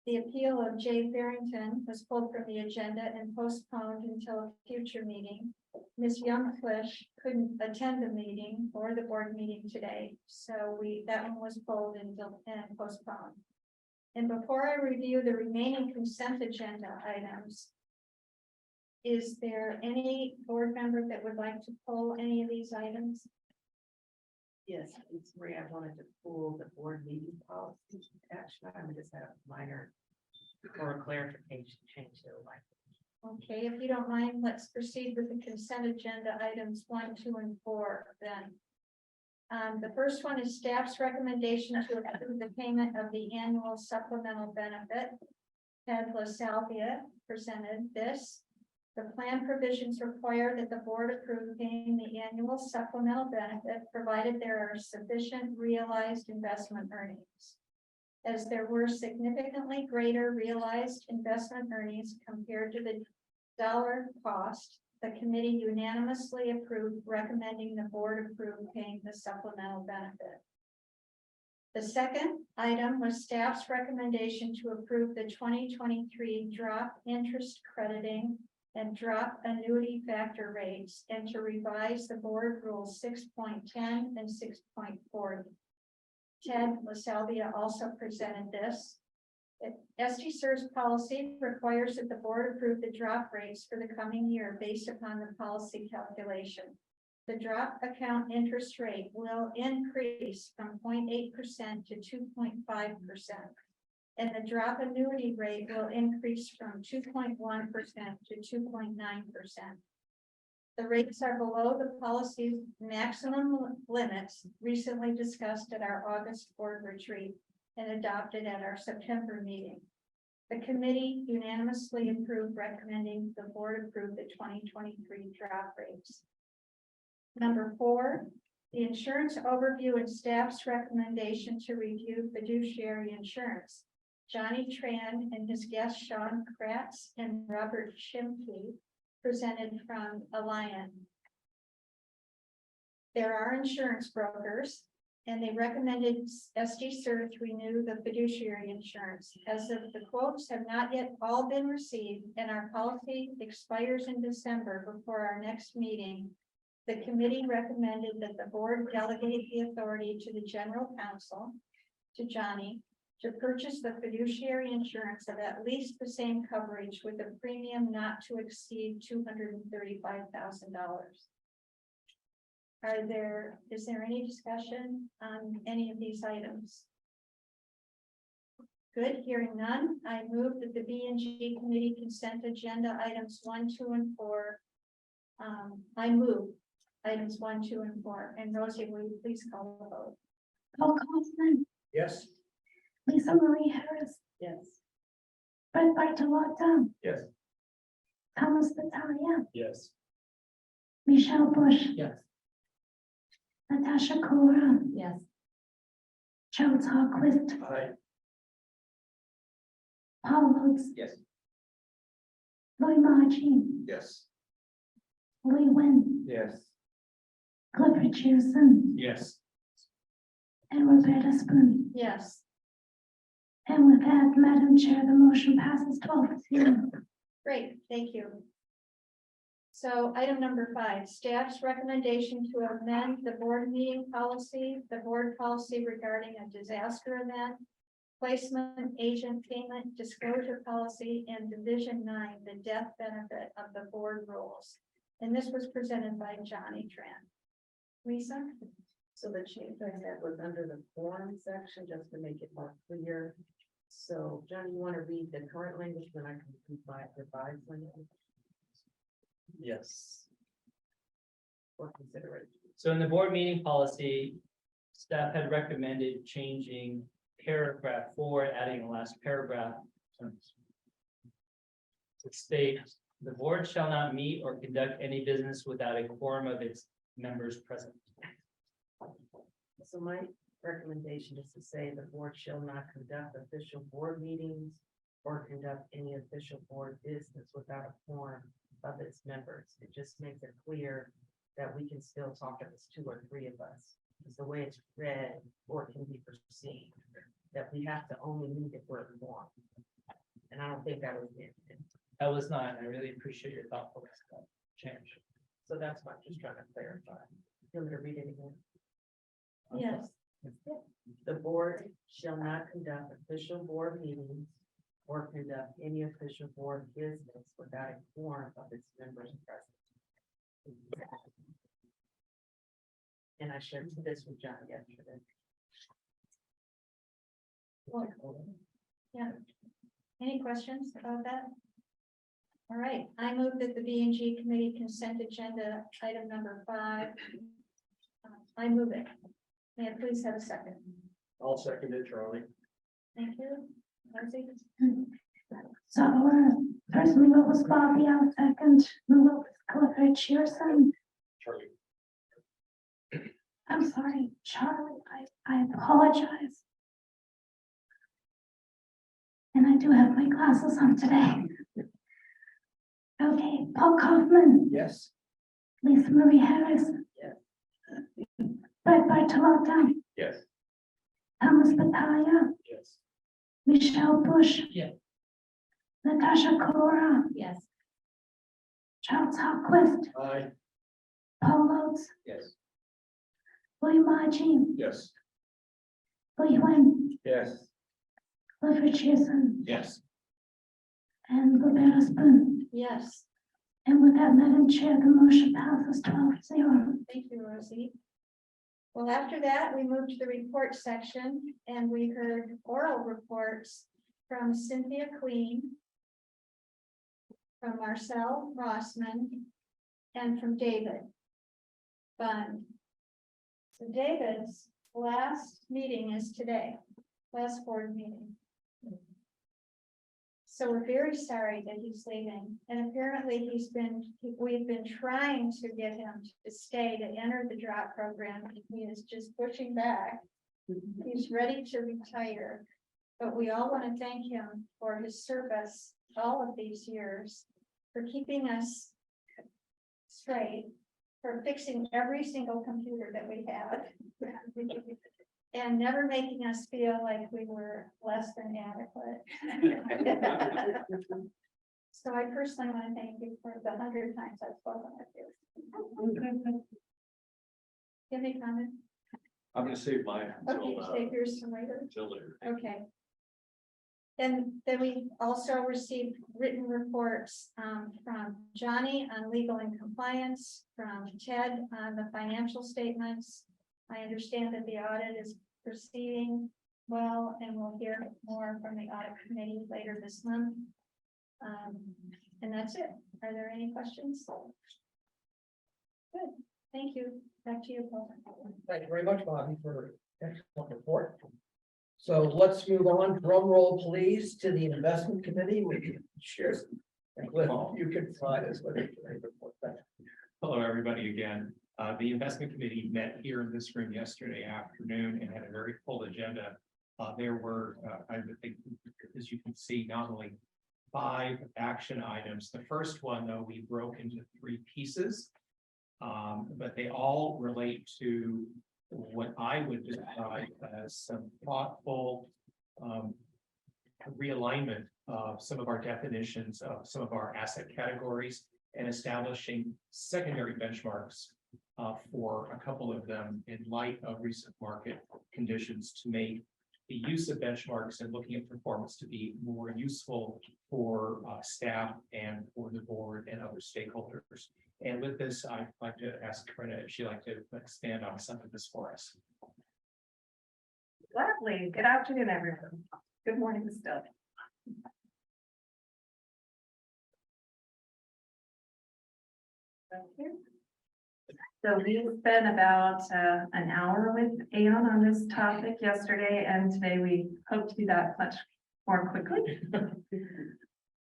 The appeal of Jay Farrington was pulled from the agenda and postponed until a future meeting. Ms. Youngfish couldn't attend the meeting or the board meeting today, so that one was pulled and postponed. And before I review the remaining consent agenda items, is there any board member that would like to pull any of these items? Yes, it's Maria. I wanted to pull the board meeting policy action. I just had a minor or clarification change to the language. Okay, if you don't mind, let's proceed with the consent agenda items 1, 2, and 4 then. The first one is staff's recommendation to approve the payment of the annual supplemental benefit. Ted LaSalvia presented this. The plan provisions require that the board approve paying the annual supplemental benefit, provided there are sufficient realized investment earnings. As there were significantly greater realized investment earnings compared to the dollar cost, the committee unanimously approved recommending the board approve paying the supplemental benefit. The second item was staff's recommendation to approve the 2023 drop interest crediting and drop annuity factor rates and to revise the board rules 6.10 and 6.40. Ted LaSalvia also presented this. SDCERS policy requires that the board approve the drop rates for the coming year based upon the policy calculation. The drop account interest rate will increase from 0.8% to 2.5%. And the drop annuity rate will increase from 2.1% to 2.9%. The rates are below the policy's maximum limits recently discussed at our August board retreat and adopted at our September meeting. The committee unanimously approved recommending the board approve the 2023 drop rates. Number 4, the insurance overview and staff's recommendation to review fiduciary insurance. Johnny Tran and his guests Sean Kratz and Robert Shimke presented from Alliant. There are insurance brokers, and they recommended SDCERS renew the fiduciary insurance. As of the quotes have not yet all been received, and our policy expires in December before our next meeting, the committee recommended that the board delegate the authority to the general counsel, to Johnny, to purchase the fiduciary insurance of at least the same coverage with a premium not to exceed $235,000. Is there any discussion on any of these items? Good, hearing none, I move that the B and G committee consent agenda items 1, 2, and 4. I move items 1, 2, and 4. And Rosie, will you please call the vote? Paul Kaufman, Yes. Lisa Marie Harris, Yes. Fred Bartolotta, Yes. Thomas Battaglia, Yes. Michelle Bush, Yes. Natasha Kora, Yes. Charles Hawquist, Aye. Paul Lutz, Yes. Louis Margie, Yes. Louis Wynn, Yes. Clifford Cheerson, Yes. and Roberta Spoon. Yes. And with that, Madam Chair, the motion passes 12-0. Great, thank you. So item number 5, staff's recommendation to amend the board meeting policy, the board policy regarding a disaster event, placement agent payment disclosure policy, and Division 9, the death benefit of the board rules. And this was presented by Johnny Tran. Lisa? So the change I had was under the form section, just to make it more clear. So John, you want to read the current language, then I can revise language Yes. for consideration. So in the board meeting policy, staff had recommended changing paragraph 4, adding a last paragraph. To state, the board shall not meet or conduct any business without a quorum of its members present. So my recommendation is to say the board shall not conduct official board meetings or conduct any official board business without a quorum of its members. It just makes it clear that we can still talk if it's 2 or 3 of us. It's the way it's read or can be perceived, that we have to only meet if we're informed. And I don't think that was it. That was not, I really appreciate your thoughtfulness about change. So that's why I'm just trying to clarify. You want me to read it again? Yes. The board shall not conduct official board meetings or conduct any official board business without a quorum of its members present. And I shared this with John yesterday. Yeah. Any questions about that? All right, I move that the B&G Committee consent agenda item number 5. I move it. May I please have a second? I'll second it, Charlie. Thank you. Marcy? So, first move was Bobby, I'll second, move was Clifford Shearson. Charlie. I'm sorry, Charlie, I apologize. And I do have my glasses on today. Okay, Paul Kaufman, Yes. Lisa Marie Harris. Yes. Fred Bartolotta, Yes. Thomas Battaglia, Yes. Michelle Bush. Yeah. Natasha Cora, Yes. Charles Hawquist, Aye. Paul Oates, Yes. William Maji, Yes. Lee Nguyen, Yes. Clifford Shearson, Yes. and Roberta Spoon. Yes. And with that, Madam Chair, the motion passes 12-0. Thank you, Rosie. Well, after that, we moved to the report section and we heard oral reports from Cynthia Queen, from Marcel Rossman, and from David Bund. So David's last meeting is today, last board meeting. So we're very sorry that he's leaving, and apparently we've been trying to get him to stay to enter the drop program. He is just pushing back. He's ready to retire, but we all want to thank him for his service all of these years, for keeping us straight, for fixing every single computer that we had. And never making us feel like we were less than adequate. So I personally want to thank you for the 100 times I've spoken with you. Do you have any comment? I'm gonna save mine Okay, save yours for later. until later. Okay. And then we also received written reports from Johnny on legal and compliance, from Ted on the financial statements. I understand that the audit is proceeding well, and we'll hear more from the audit committee later this month. And that's it. Are there any questions? Good, thank you. Back to you, Paul. Thank you very much, Bobby, for an excellent report. So let's move on. Drum roll, please, to the investment committee. We can share. And Cliff, you can provide us with a report. Thank you. Hello, everybody, again. The investment committee met here in this room yesterday afternoon and had a very full agenda. There were, I think, as you can see, not only 5 action items. The first one, though, we broke into 3 pieces, but they all relate to what I would describe as some thoughtful realignment of some of our definitions of some of our asset categories and establishing secondary benchmarks for a couple of them in light of recent market conditions to make the use of benchmarks and looking at performance to be more useful for staff and for the board and other stakeholders. And with this, I'd like to ask Corinna if she'd like to expand on some of this for us. Gladly. Good afternoon, everyone. Good morning still. So we spent about an hour with Aon on this topic yesterday, and today we hope to do that much more quickly.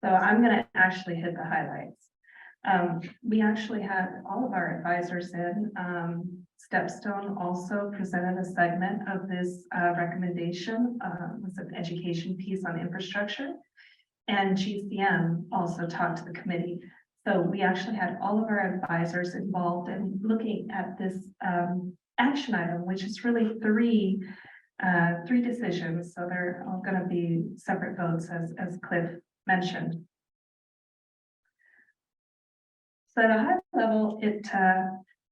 So I'm going to actually hit the highlights. We actually had all of our advisors in. Stepstone also presented a segment of this recommendation, was an education piece on infrastructure. And GCM also talked to the committee. So we actually had all of our advisors involved in looking at this action item, which is really three decisions. So they're all going to be separate votes, as Cliff mentioned. So at a high level, it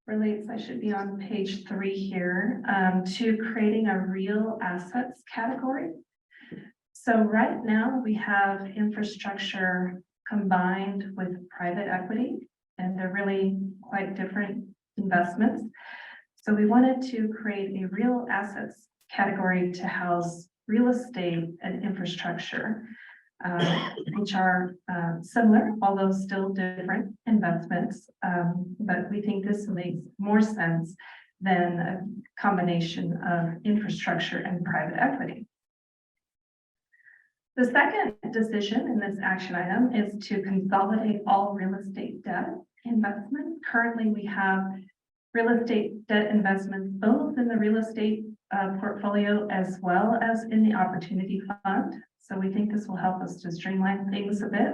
relates, I should be on page 3 here, to creating a real assets category. So right now we have infrastructure combined with private equity, and they're really quite different investments. So we wanted to create a real assets category to house real estate and infrastructure, which are similar, although still different investments. But we think this makes more sense than a combination of infrastructure and private equity. The second decision in this action item is to consolidate all real estate debt investments. Currently, we have real estate debt investments both in the real estate portfolio as well as in the opportunity fund. So we think this will help us to streamline things a bit.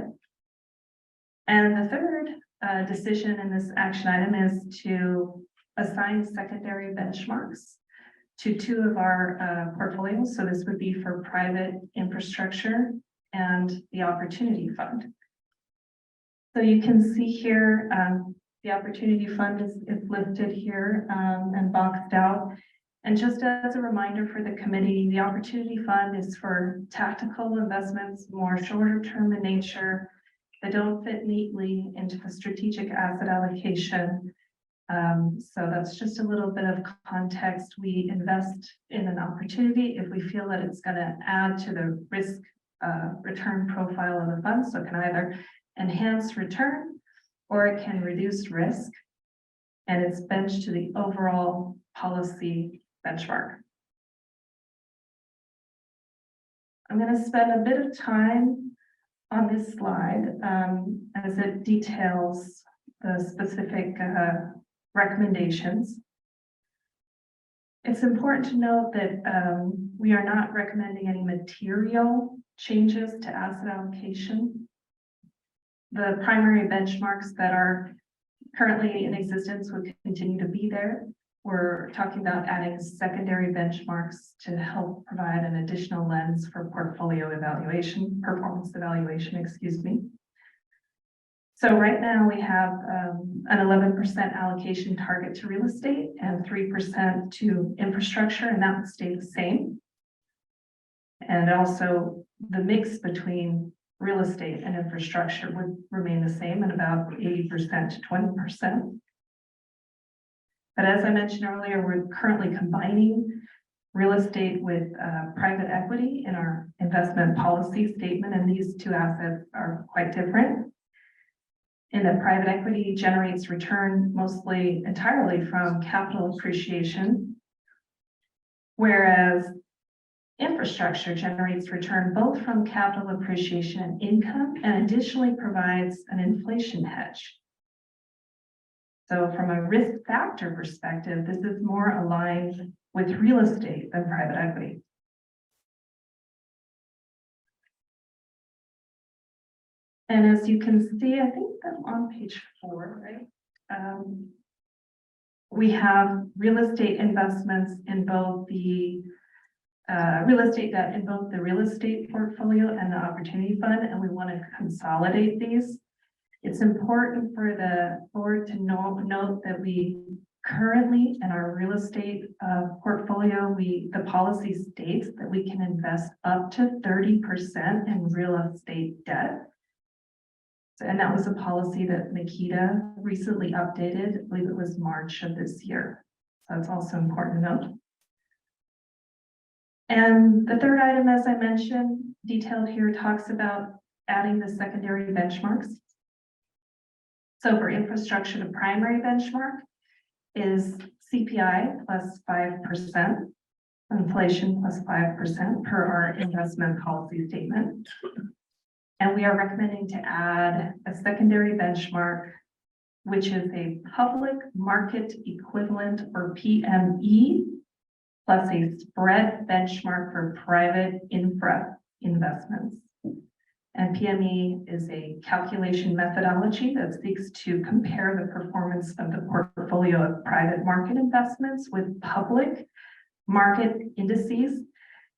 And the third decision in this action item is to assign secondary benchmarks to 2 of our portfolios. So this would be for private infrastructure and the opportunity fund. So you can see here, the opportunity fund is listed here and boxed out. And just as a reminder for the committee, the opportunity fund is for tactical investments, more shorter term in nature, that don't fit neatly into the strategic asset allocation. So that's just a little bit of context. We invest in an opportunity if we feel that it's going to add to the risk return profile of the fund. So it can either enhance return or it can reduce risk. And it's benched to the overall policy benchmark. I'm going to spend a bit of time on this slide as it details the specific recommendations. It's important to note that we are not recommending any material changes to asset allocation. The primary benchmarks that are currently in existence would continue to be there. We're talking about adding secondary benchmarks to help provide an additional lens for portfolio evaluation, performance evaluation, excuse me. So right now we have an 11% allocation target to real estate and 3% to infrastructure, and that would stay the same. And also the mix between real estate and infrastructure would remain the same at about 80% to 20%. But as I mentioned earlier, we're currently combining real estate with private equity in our investment policy statement, and these 2 assets are quite different. In that private equity generates return mostly entirely from capital appreciation, whereas infrastructure generates return both from capital appreciation and income, and additionally provides an inflation hedge. So from a risk factor perspective, this is more aligned with real estate than private equity. And as you can see, I think that's on page 4, right? We have real estate investments in both the real estate debt in both the real estate portfolio and the opportunity fund, and we want to consolidate these. It's important for the board to note that we Currently, in our real estate portfolio, the policy states that we can invest up to 30% in real estate debt. And that was a policy that Nikita recently updated. I believe it was March of this year. So that's also important to note. And the third item, as I mentioned, detailed here, talks about adding the secondary benchmarks. So for infrastructure, the primary benchmark is CPI plus 5%, inflation plus 5% per our investment policy statement. And we are recommending to add a secondary benchmark, which is a public market equivalent, or PME, plus a spread benchmark for private infra investments. And PME is a calculation methodology that seeks to compare the performance of the portfolio of private market investments with public market indices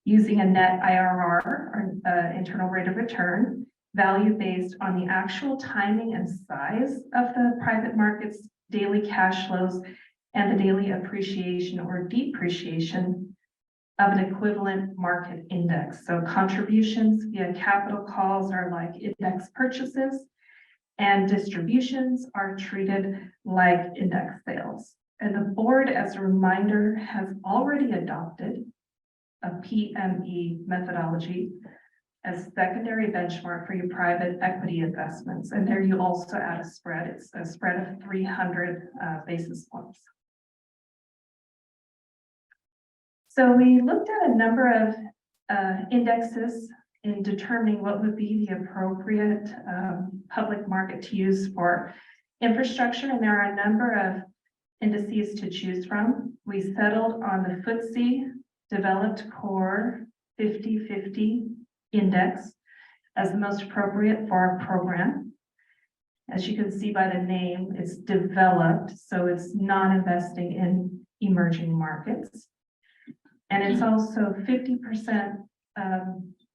using a net IRR, or internal rate of return, value based on the actual timing and size of the private market's daily cash flows and the daily appreciation or depreciation of an equivalent market index. So contributions via capital calls are like index purchases, and distributions are treated like index sales. And the board, as a reminder, has already adopted a PME methodology as secondary benchmark for your private equity investments. And there you also add a spread. It's a spread of 300 basis points. So we looked at a number of indexes in determining what would be the appropriate public market to use for infrastructure. And there are a number of indices to choose from. We settled on the FTSE Developed Core 50/50 Index as the most appropriate for our program. As you can see by the name, it's developed, so it's non-investing in emerging markets. And it's also 50%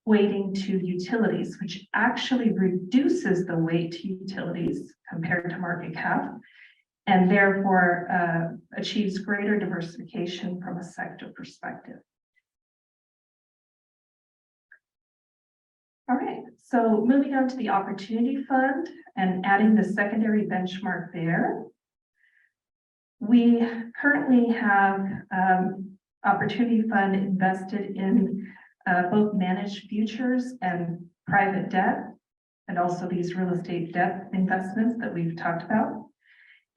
weighting to utilities, which actually reduces the weight to utilities compared to market cap, and therefore achieves greater diversification from a sector perspective. All right, so moving on to the Opportunity Fund and adding the secondary benchmark there. We currently have Opportunity Fund invested in both managed futures and private debt, and also these real estate debt investments that we've talked about.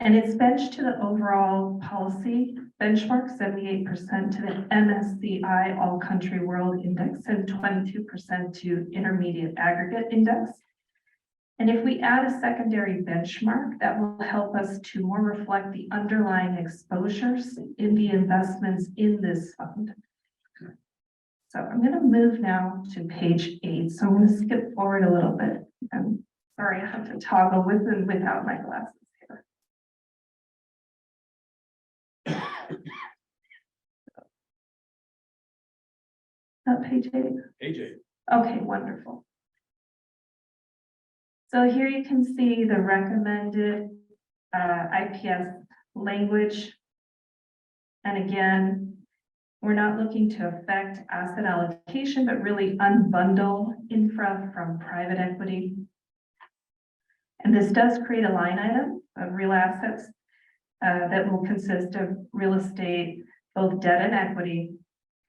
And it's benched to the overall policy benchmark, 78% to the MSCI All Country World Index and 22% to Intermediate Aggregate Index. And if we add a secondary benchmark, that will help us to more reflect the underlying exposures in the investments in this fund. So I'm going to move now to page 8. So I'm going to skip forward a little bit. I'm sorry, I have to toggle with and without my glasses here. Page 8. Page 8. Okay, wonderful. So here you can see the recommended IPS language. And again, we're not looking to affect asset allocation, but really unbundle infra from private equity. And this does create a line item of real assets that will consist of real estate, both debt and equity,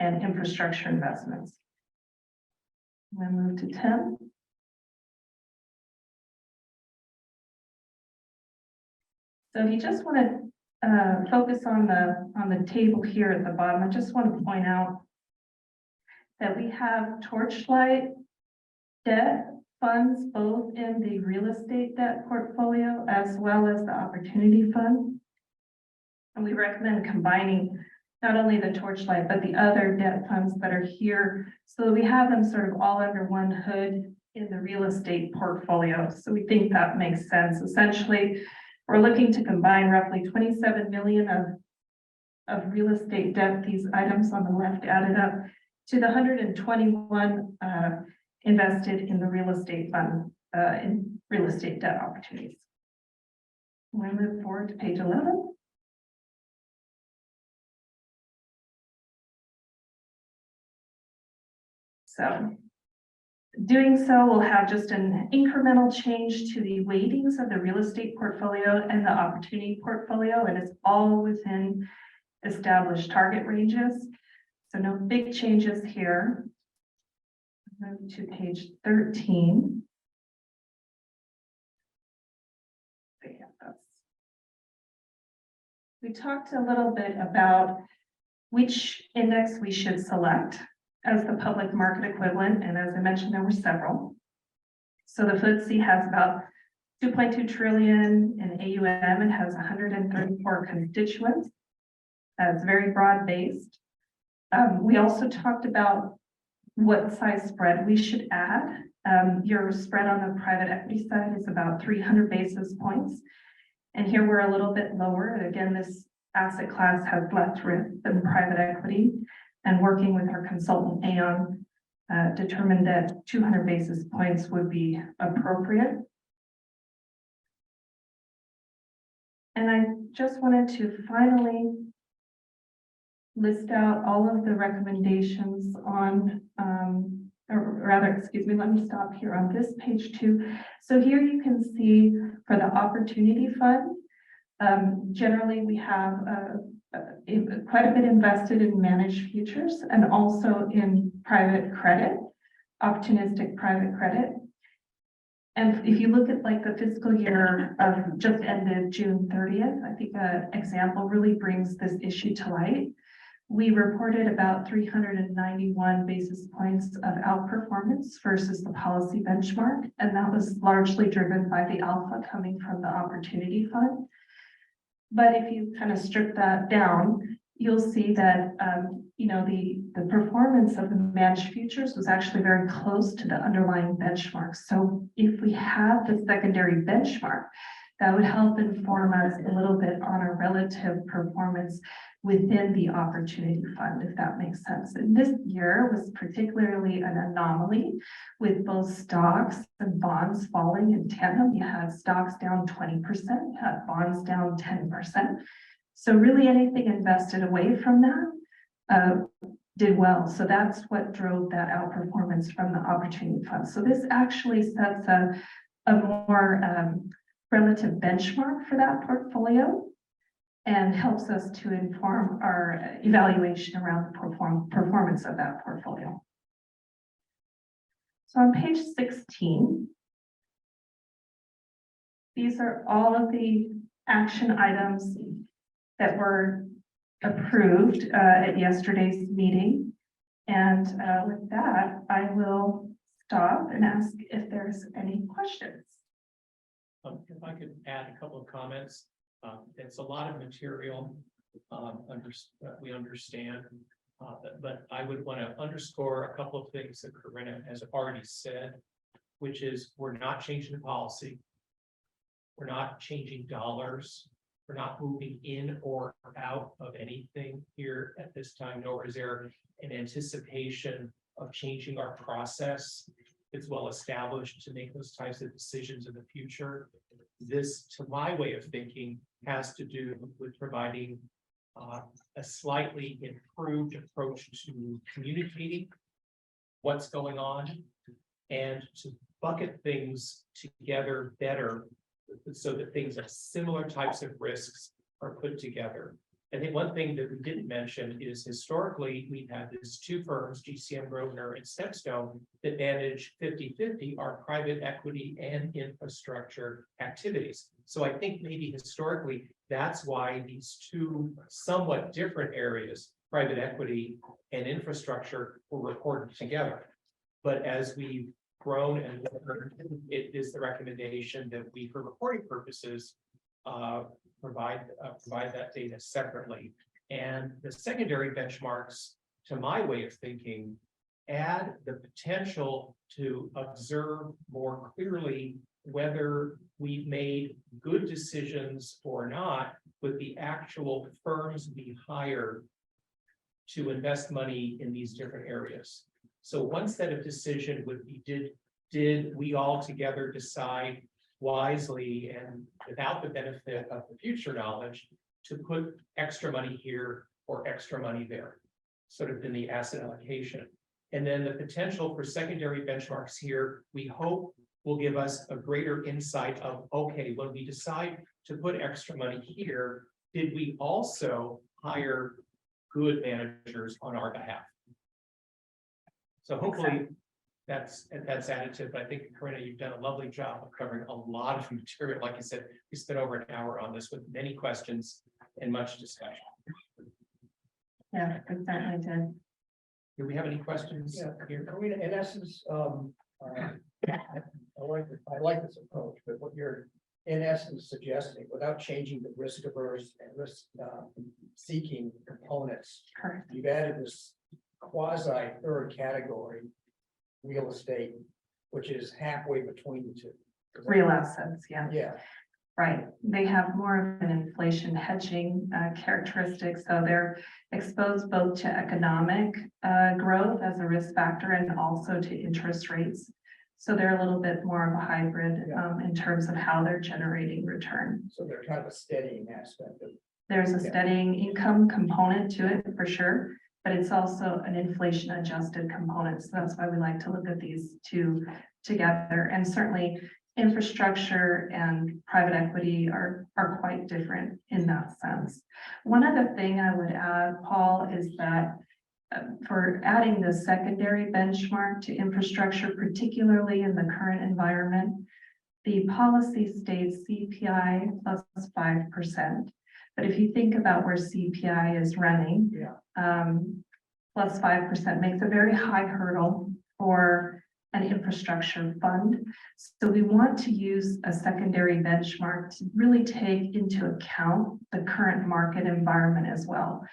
and infrastructure investments. I'm going to move to 10. So if you just want to focus on the table here at the bottom, I just want to point out that we have Torchlight debt funds both in the real estate debt portfolio as well as the Opportunity Fund. And we recommend combining not only the Torchlight, but the other debt funds that are here, so that we have them sort of all under one hood in the real estate portfolio. So we think that makes sense. Essentially, we're looking to combine roughly 27 million of real estate debt, these items on the left added up, to the 121 invested in the real estate fund, in real estate debt opportunities. I'm going to move forward to page 11. So doing so will have just an incremental change to the weightings of the real estate portfolio and the opportunity portfolio, and it's all within established target ranges. So no big changes here. Move to page 13. We talked a little bit about which index we should select as the public market equivalent, and as I mentioned, there were several. So the FTSE has about 2.2 trillion in AUM. It has 134 constituents. It's very broad-based. We also talked about what size spread we should add. Your spread on the private equity side is about 300 basis points. And here we're a little bit lower. Again, this asset class has less risk than private equity. And working with our consultant, Aon, determined that 200 basis points would be appropriate. And I just wanted to finally list out all of the recommendations on, or rather, excuse me, let me stop here on this page too. So here you can see for the Opportunity Fund, generally we have quite a bit invested in managed futures and also in private credit, opportunistic private credit. And if you look at like the fiscal year of just ended June 30th, I think an example really brings this issue to light. We reported about 391 basis points of outperformance versus the policy benchmark, and that was largely driven by the alpha coming from the Opportunity Fund. But if you kind of strip that down, you'll see that the performance of the managed futures was actually very close to the underlying benchmark. So if we have the secondary benchmark, that would help inform us a little bit on our relative performance within the Opportunity Fund, if that makes sense. And this year was particularly an anomaly with both stocks and bonds falling in tandem. You had stocks down 20%, you had bonds down 10%. So really anything invested away from that did well. So that's what drove that outperformance from the Opportunity Fund. So this actually sets a more relative benchmark for that portfolio and helps us to inform our evaluation around the performance of that portfolio. So on page 16, these are all of the action items that were approved at yesterday's meeting. And with that, I will stop and ask if there's any questions. If I could add a couple of comments. It's a lot of material, we understand, but I would want to underscore a couple of things that Corinna has already said, which is we're not changing the policy. We're not changing dollars. We're not moving in or out of anything here at this time, nor is there an anticipation of changing our process. It's well established to make those types of decisions in the future. This, to my way of thinking, has to do with providing a slightly improved approach to communicating what's going on and to bucket things together better so that things of similar types of risks are put together. I think one thing that we didn't mention is historically we've had these two firms, GCM Grosvenor and Stepstone, that manage 50-50 our private equity and infrastructure activities. So I think maybe historically that's why these two somewhat different areas, private equity and infrastructure, were reported together. But as we've grown and it is the recommendation that we, for reporting purposes, provide that data separately. And the secondary benchmarks, to my way of thinking, add the potential to observe more clearly whether we've made good decisions or not with the actual firms we hire to invest money in these different areas. So one set of decision would be, did we all together decide wisely and without the benefit of the future knowledge to put extra money here or extra money there, sort of in the asset allocation. And then the potential for secondary benchmarks here, we hope will give us a greater insight of, okay, when we decide to put extra money here, did we also hire good managers on our behalf? So hopefully that's additive. I think, Corinna, you've done a lovely job of covering a lot of material. Like I said, we spent over an hour on this with many questions and much discussion. Yeah, we certainly did. Do we have any questions Yeah, here? Karina, in essence, I like this approach, but what you're in essence suggesting, without changing the risk averse and risk seeking components, Correct. you've added this quasi third category, real estate, which is halfway between the two. Real assets, yeah. Yeah, Right, they have more of an inflation hedging characteristic, so they're exposed both to economic growth as a risk factor and also to interest rates. So they're a little bit more of a hybrid in terms of how they're generating return. so they're kind of a steadying aspect of. There's a steadying income component to it for sure, but it's also an inflation adjusted component. So that's why we like to look at these two together. And certainly infrastructure and private equity are quite different in that sense. One other thing I would add, Paul, is that for adding the secondary benchmark to infrastructure, particularly in the current environment, the policy states CPI plus 5%. But if you think about where CPI is running, plus 5% makes a very high hurdle for an infrastructure fund. So we want to use a secondary benchmark to really take into account the current market environment as well.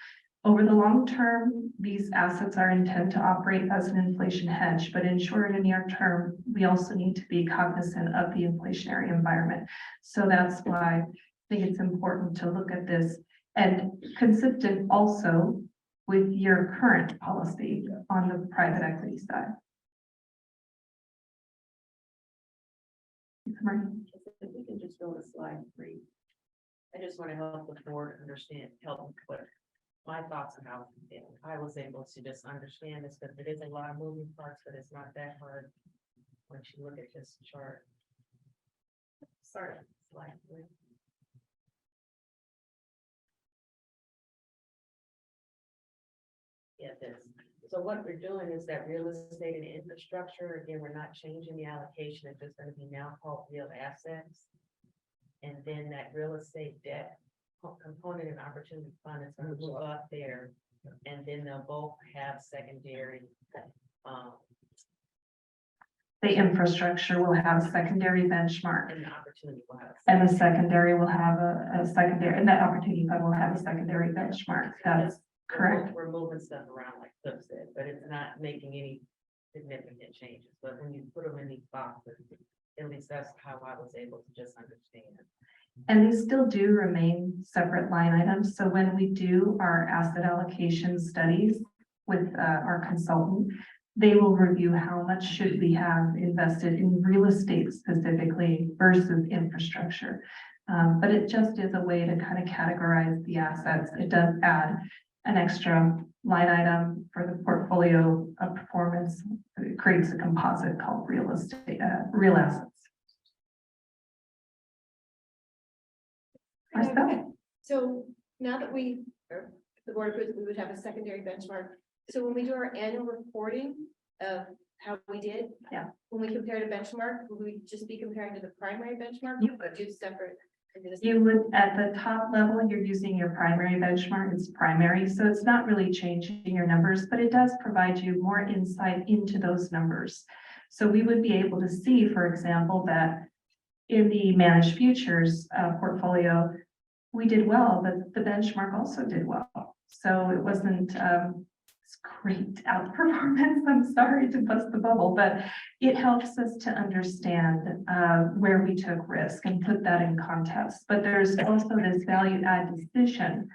Over the long term, these assets are intended to operate as an inflation hedge, but in short and near term, we also need to be cognizant of the inflationary environment. So that's why I think it's important to look at this and consistent also with your current policy on the private equity side. If we can just go to slide 3. I just want to help the board understand, help put my thoughts on how I was able to just understand this, because it is a lot of moving parts, but it's not that hard once you look at this chart. Sorry, slide 3. Yeah, this. So what we're doing is that real estate and infrastructure, again, we're not changing the allocation. It's just going to be now called real assets. And then that real estate debt component and opportunity fund is going to move up there. And then they'll both have secondary. The infrastructure will have a secondary benchmark. And the opportunity will have. And the secondary will have a secondary, and that opportunity fund will have a secondary benchmark. That's correct. We're moving stuff around like Cliff said, but it's not making any significant changes. But when you put them in these boxes, at least that's how I was able to just understand. And they still do remain separate line items. So when we do our asset allocation studies with our consultant, they will review how much should we have invested in real estate specifically versus infrastructure. But it just is a way to kind of categorize the assets. It does add an extra line item for the portfolio of performance. It creates a composite called real estate, real assets. So now that the board approves, we would have a secondary benchmark. So when we do our annual reporting of how we did. Yeah. When we compare to benchmark, would we just be comparing to the primary benchmark? You would do separate. You would, at the top level, you're using your primary benchmark, it's primary, so it's not really changing your numbers, but it does provide you more insight into those numbers. So we would be able to see, for example, that in the managed futures portfolio, we did well, but the benchmark also did well. So it wasn't great outperformance. I'm sorry to bust the bubble, but it helps us to understand where we took risk and put that in context. But there's also this value add decision,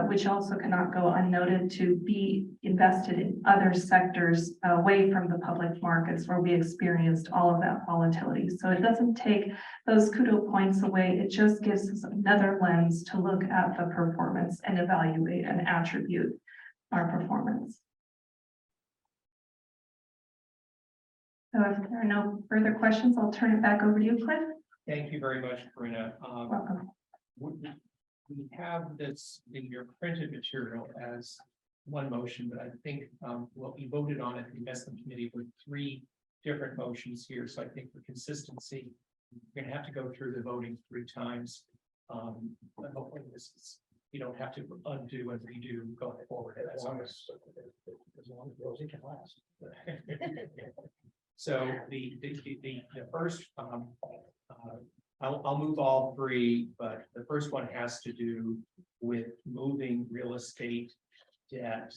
which also cannot go unnoted, to be invested in other sectors away from the public markets where we experienced all of that volatility. So it doesn't take those kudo points away. It just gives us another lens to look at the performance and evaluate and attribute our performance. So if there are no further questions, I'll turn it back over to you, Cliff. Thank you very much, Karina. Welcome. We have this in your printed material as one motion, but I think what we voted on at the investment committee were 3 different motions here. So I think for consistency, we're gonna have to go through the voting 3 times. But hopefully this is, you don't have to undo and redo going forward. As long as Rosie can last. So the first, I'll move all 3, but the first one has to do with moving real estate debt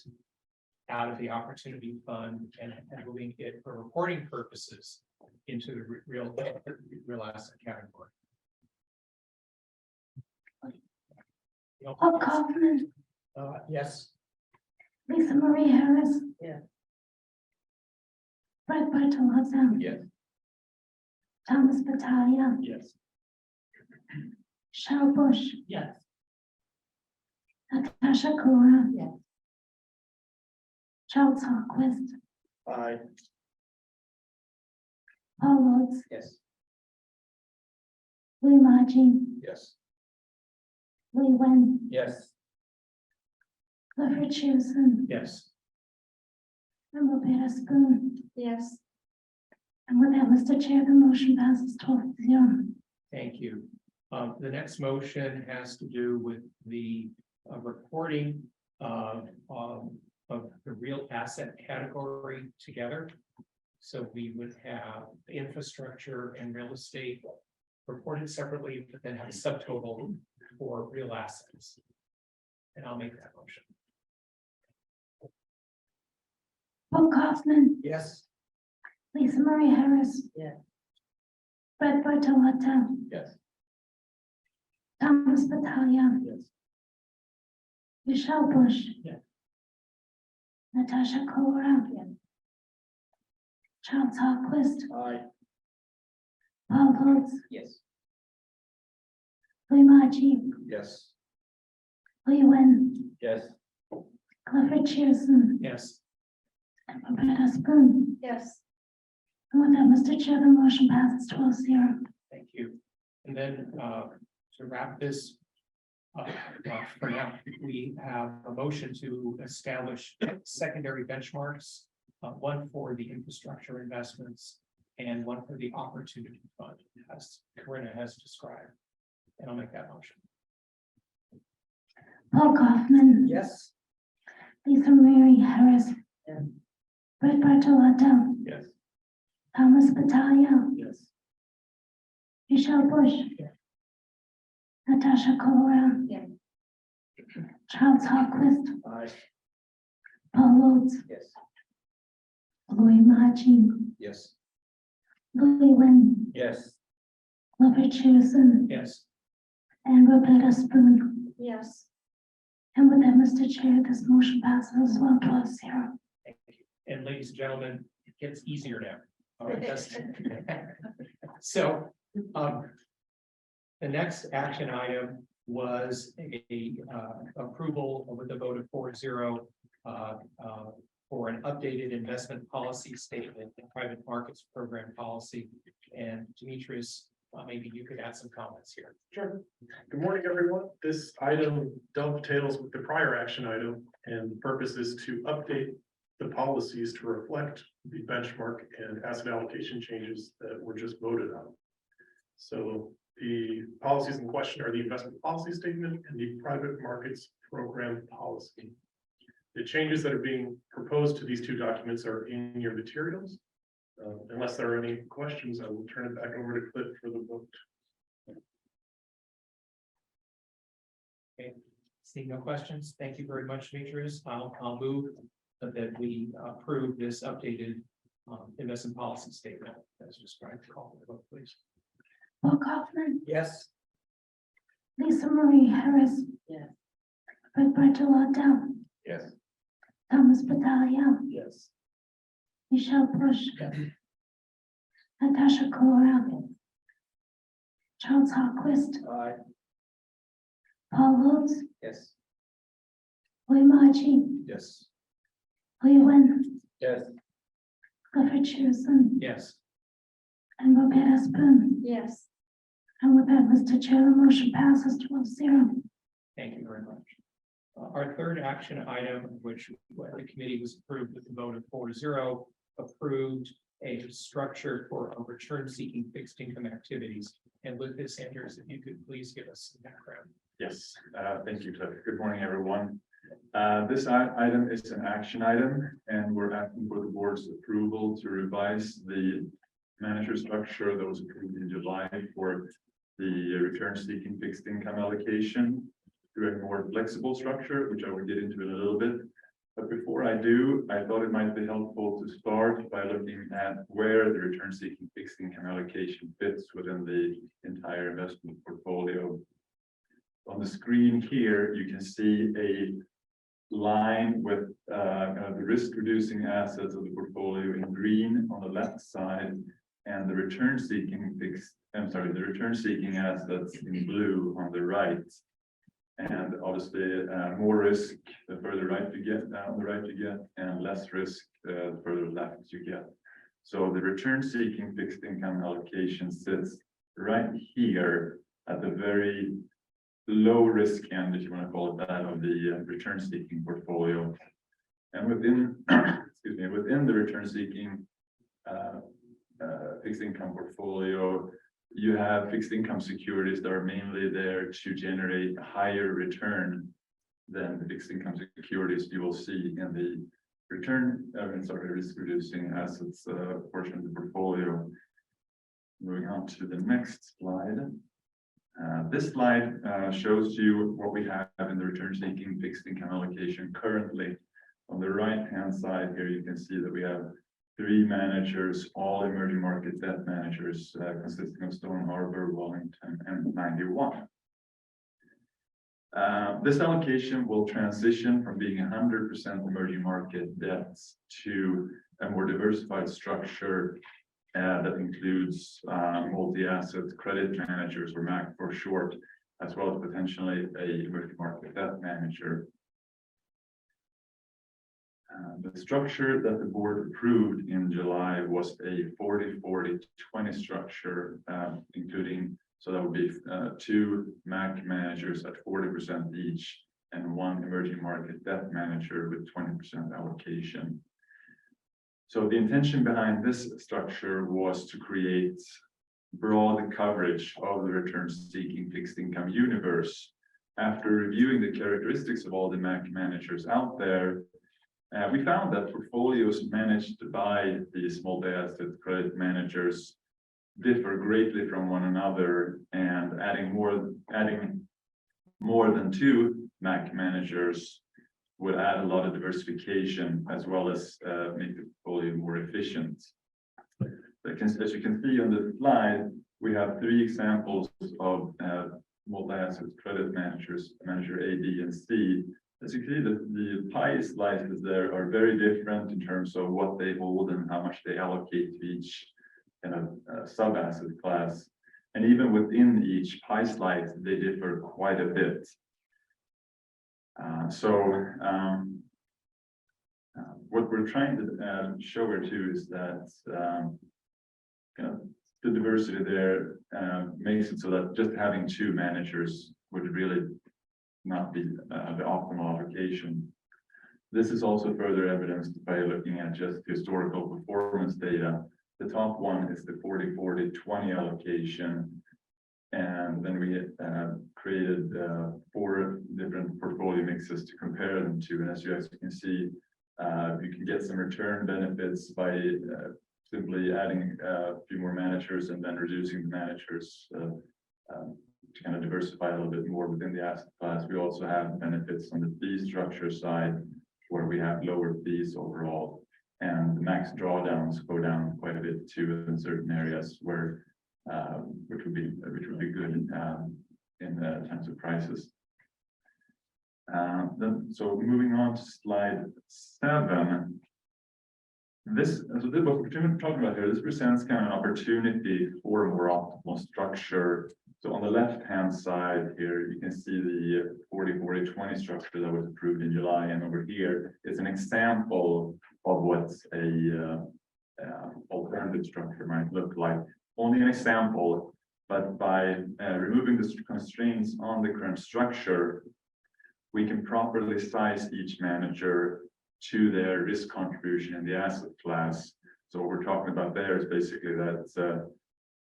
out of the opportunity fund and moving it for reporting purposes into the real asset category. Paul Kaufman, Yes. Lisa Marie Harris. Yeah. Fred Bartolozzi. Yes. Thomas Battaglia, Yes. Cheryl Bush, Yes. Natasha Kora. Yes. Charles Hallquist, Aye. Paul Lutz, Yes. Lee Maji, Yes. Lee Wen, Yes. Clifford Choosing, Yes. and Roberta Spoon. Yes, And with that, Mr. Chair, the motion passes 12-0. Thank you. The next motion has to do with the reporting of the real asset category together. So we would have infrastructure and real estate reported separately, but then have a subtotal for real assets. And I'll make that motion. Paul Kaufman, Yes. Lisa Marie Harris. Yeah. Fred Bartolozzi, Yes. Thomas Battaglia, Yes. Michelle Bush. Yeah. Natasha Kora. Charles Hallquist, Aye. Paul Lutz, Yes. Lee Maji, Yes. Lee Wen, Yes. Clifford Choosing, Yes. and Roberta Spoon. yes, And with that, Mr. Chair, the motion passes 12-0. Thank you. And then to wrap this up for now, we have a motion to establish secondary benchmarks. One for the infrastructure investments and one for the opportunity fund, as Corinna has described. And I'll make that motion. Paul Kaufman, Yes. Lisa Marie Harris. Yeah. Fred Bartolozzi, Yes. Thomas Battaglia, Yes. Michelle Bush. Yeah. Natasha Kora. Yeah. Charles Hallquist, Aye. Paul Lutz, Yes. Louis Maji, Yes. Louis Wen, Yes. Clifford Choosing, Yes. and Roberta Spoon. yes. And with that, Mr. Chair, this motion passes as well 12-0. Thank you. And ladies and gentlemen, it gets easier now. All right, so, the next action item was a approval with a vote of 4-0 for an updated investment policy statement and private markets program policy. And Demetrius, maybe you could add some comments here. Sure. Good morning, everyone. This item dovetails with the prior action item, and the purpose is to update the policies to reflect the benchmark and asset allocation changes that were just voted on. So the policies in question are the investment policy statement and the private markets program policy. The changes that are being proposed to these 2 documents are in your materials. Unless there are any questions, I will turn it back over to Cliff for the vote. Okay, seeing no questions, thank you very much, Demetrius. I'll move that we approve this updated investment policy statement as described. Call for the vote, please. Paul Kaufman, Yes. Lisa Marie Harris. Yeah. Fred Bartolozzi, Yes. Thomas Battaglia, Yes. Michelle Bush. Yes. Natasha Kora. Charles Hallquist, Aye. Paul Lutz, Yes. Louis Maji, Yes. Lee Wen, Yes. Clifford Choosing, Yes. and Bobette Espen. Yes. And with that, Mr. Chair, the motion passes 12-0. Thank you very much. Our third action item, which the committee was approved with a vote of 4-0, approved a structure for a return-seeking fixed income activities. And Lucas Sanders, if you could please give us some background. Yes, thank you, Cliff. Good morning, everyone. This item is an action item, and we're asking for the board's approval to revise the manager structure that was approved in July for the return-seeking fixed income allocation to a more flexible structure, which I will get into in a little bit. But before I do, I thought it might be helpful to start by looking at where the return-seeking fixed income allocation fits within the entire investment portfolio. On the screen here, you can see a line with kind of the risk-reducing assets of the portfolio in green on the left side, and the return-seeking assets in blue on the right. And obviously, more risk the further right you get, down the right you get, and less risk the further left you get. So the return-seeking fixed income allocation sits right here at the very low risk end, if you want to call it that, of the return-seeking portfolio. And within, excuse me, within the return-seeking fixed income portfolio, you have fixed income securities that are mainly there to generate a higher return than the fixed income securities you will see in the risk-reducing assets portion of the portfolio. Moving on to the next slide. This slide shows you what we have in the return-seeking fixed income allocation currently. On the right-hand side here, you can see that we have 3 managers, all emerging market debt managers, consisting of Stone Harbor, Wellington, and 91. This allocation will transition from being 100% emerging market debts to a more diversified structure that includes multi-asset credit managers, or MAC for short, as well as potentially a emerging market debt manager. The structure that the board approved in July was a 40-40-20 structure, including, so that would be 2 MAC managers at 40% each, and 1 emerging market debt manager with 20% allocation. So the intention behind this structure was to create broad coverage of the return-seeking fixed income universe. After reviewing the characteristics of all the MAC managers out there, we found that portfolios managed by these multi-asset credit managers differ greatly from one another, and adding more than 2 MAC managers would add a lot of diversification, as well as make the portfolio more efficient. As you can see on the slide, we have 3 examples of multi-asset credit managers, manager A, B, and C. As you can see, the pie slices there are very different in terms of what they hold and how much they allocate to each kind of sub-asset class. And even within each pie slice, they differ quite a bit. What we're trying to show here too is that the diversity there makes it so that just having 2 managers would really not be the optimal allocation. This is also further evidenced by looking at just historical performance data. The top one is the 40-40-20 allocation. And then we created 4 different portfolio mixes to compare them to. And as you guys can see, you can get some return benefits by simply adding a few more managers and then reducing the managers to kind of diversify a little bit more within the asset class. We also have benefits on the fee structure side, where we have lower fees overall, and the max drawdowns go down quite a bit too in certain areas where which would be good in times of crisis. So moving on to slide 7. What we're talking about here, this presents kind of an opportunity for a more optimal structure. So on the left-hand side here, you can see the 40-40-20 structure that was approved in July, and over here is an example of what a alternative structure might look like. Only an example, but by removing the constraints on the current structure, we can properly size each manager to their risk contribution in the asset class. So what we're talking about there is basically that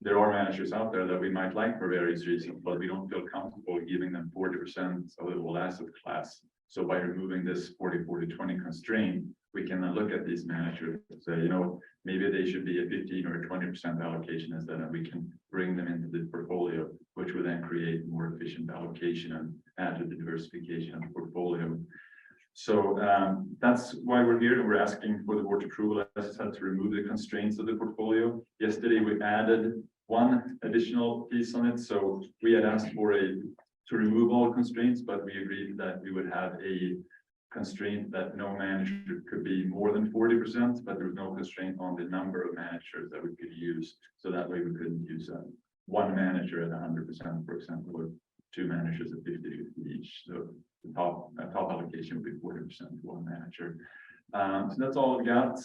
there are managers out there that we might like for various reasons, but we don't feel comfortable giving them 40% of the whole asset class. So by removing this 40-40-20 constraint, we can then look at these managers and say, you know, maybe they should be a 15 or a 20% allocation instead, and we can bring them into the portfolio, which would then create more efficient allocation and add to the diversification of the portfolio. So that's why we're here, and we're asking for the board's approval, as I said, to remove the constraints of the portfolio. Yesterday, we added one additional piece on it. So we had asked for to remove all constraints, but we agreed that we would have a constraint that no manager could be more than 40%, but there was no constraint on the number of managers that we could use. So that way we couldn't use one manager at 100%, for example, or two managers at 50-50 each. So the top allocation would be 40% to one manager. So that's all I've got.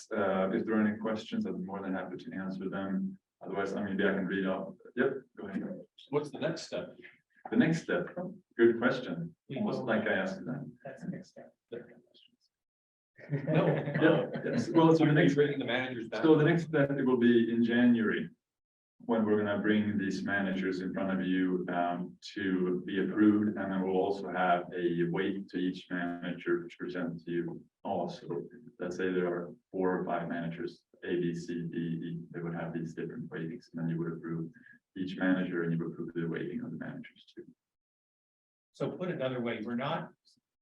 If there are any questions, I'd be more than happy to answer them. Otherwise, maybe I can read out. Yep, go ahead. What's the next step? The next step, good question. Almost like I asked them. That's the next step. No. Yes. Well, so the next, bringing the managers back. so the next step will be in January, when we're gonna bring these managers in front of you to be approved, and then we'll also have a weight to each manager to present to you also. Let's say there are 4 or 5 managers, A, B, C, D, E, they would have these different weightings, and then you would approve each manager and you would approve the weighting of the managers too. So put another way, we're not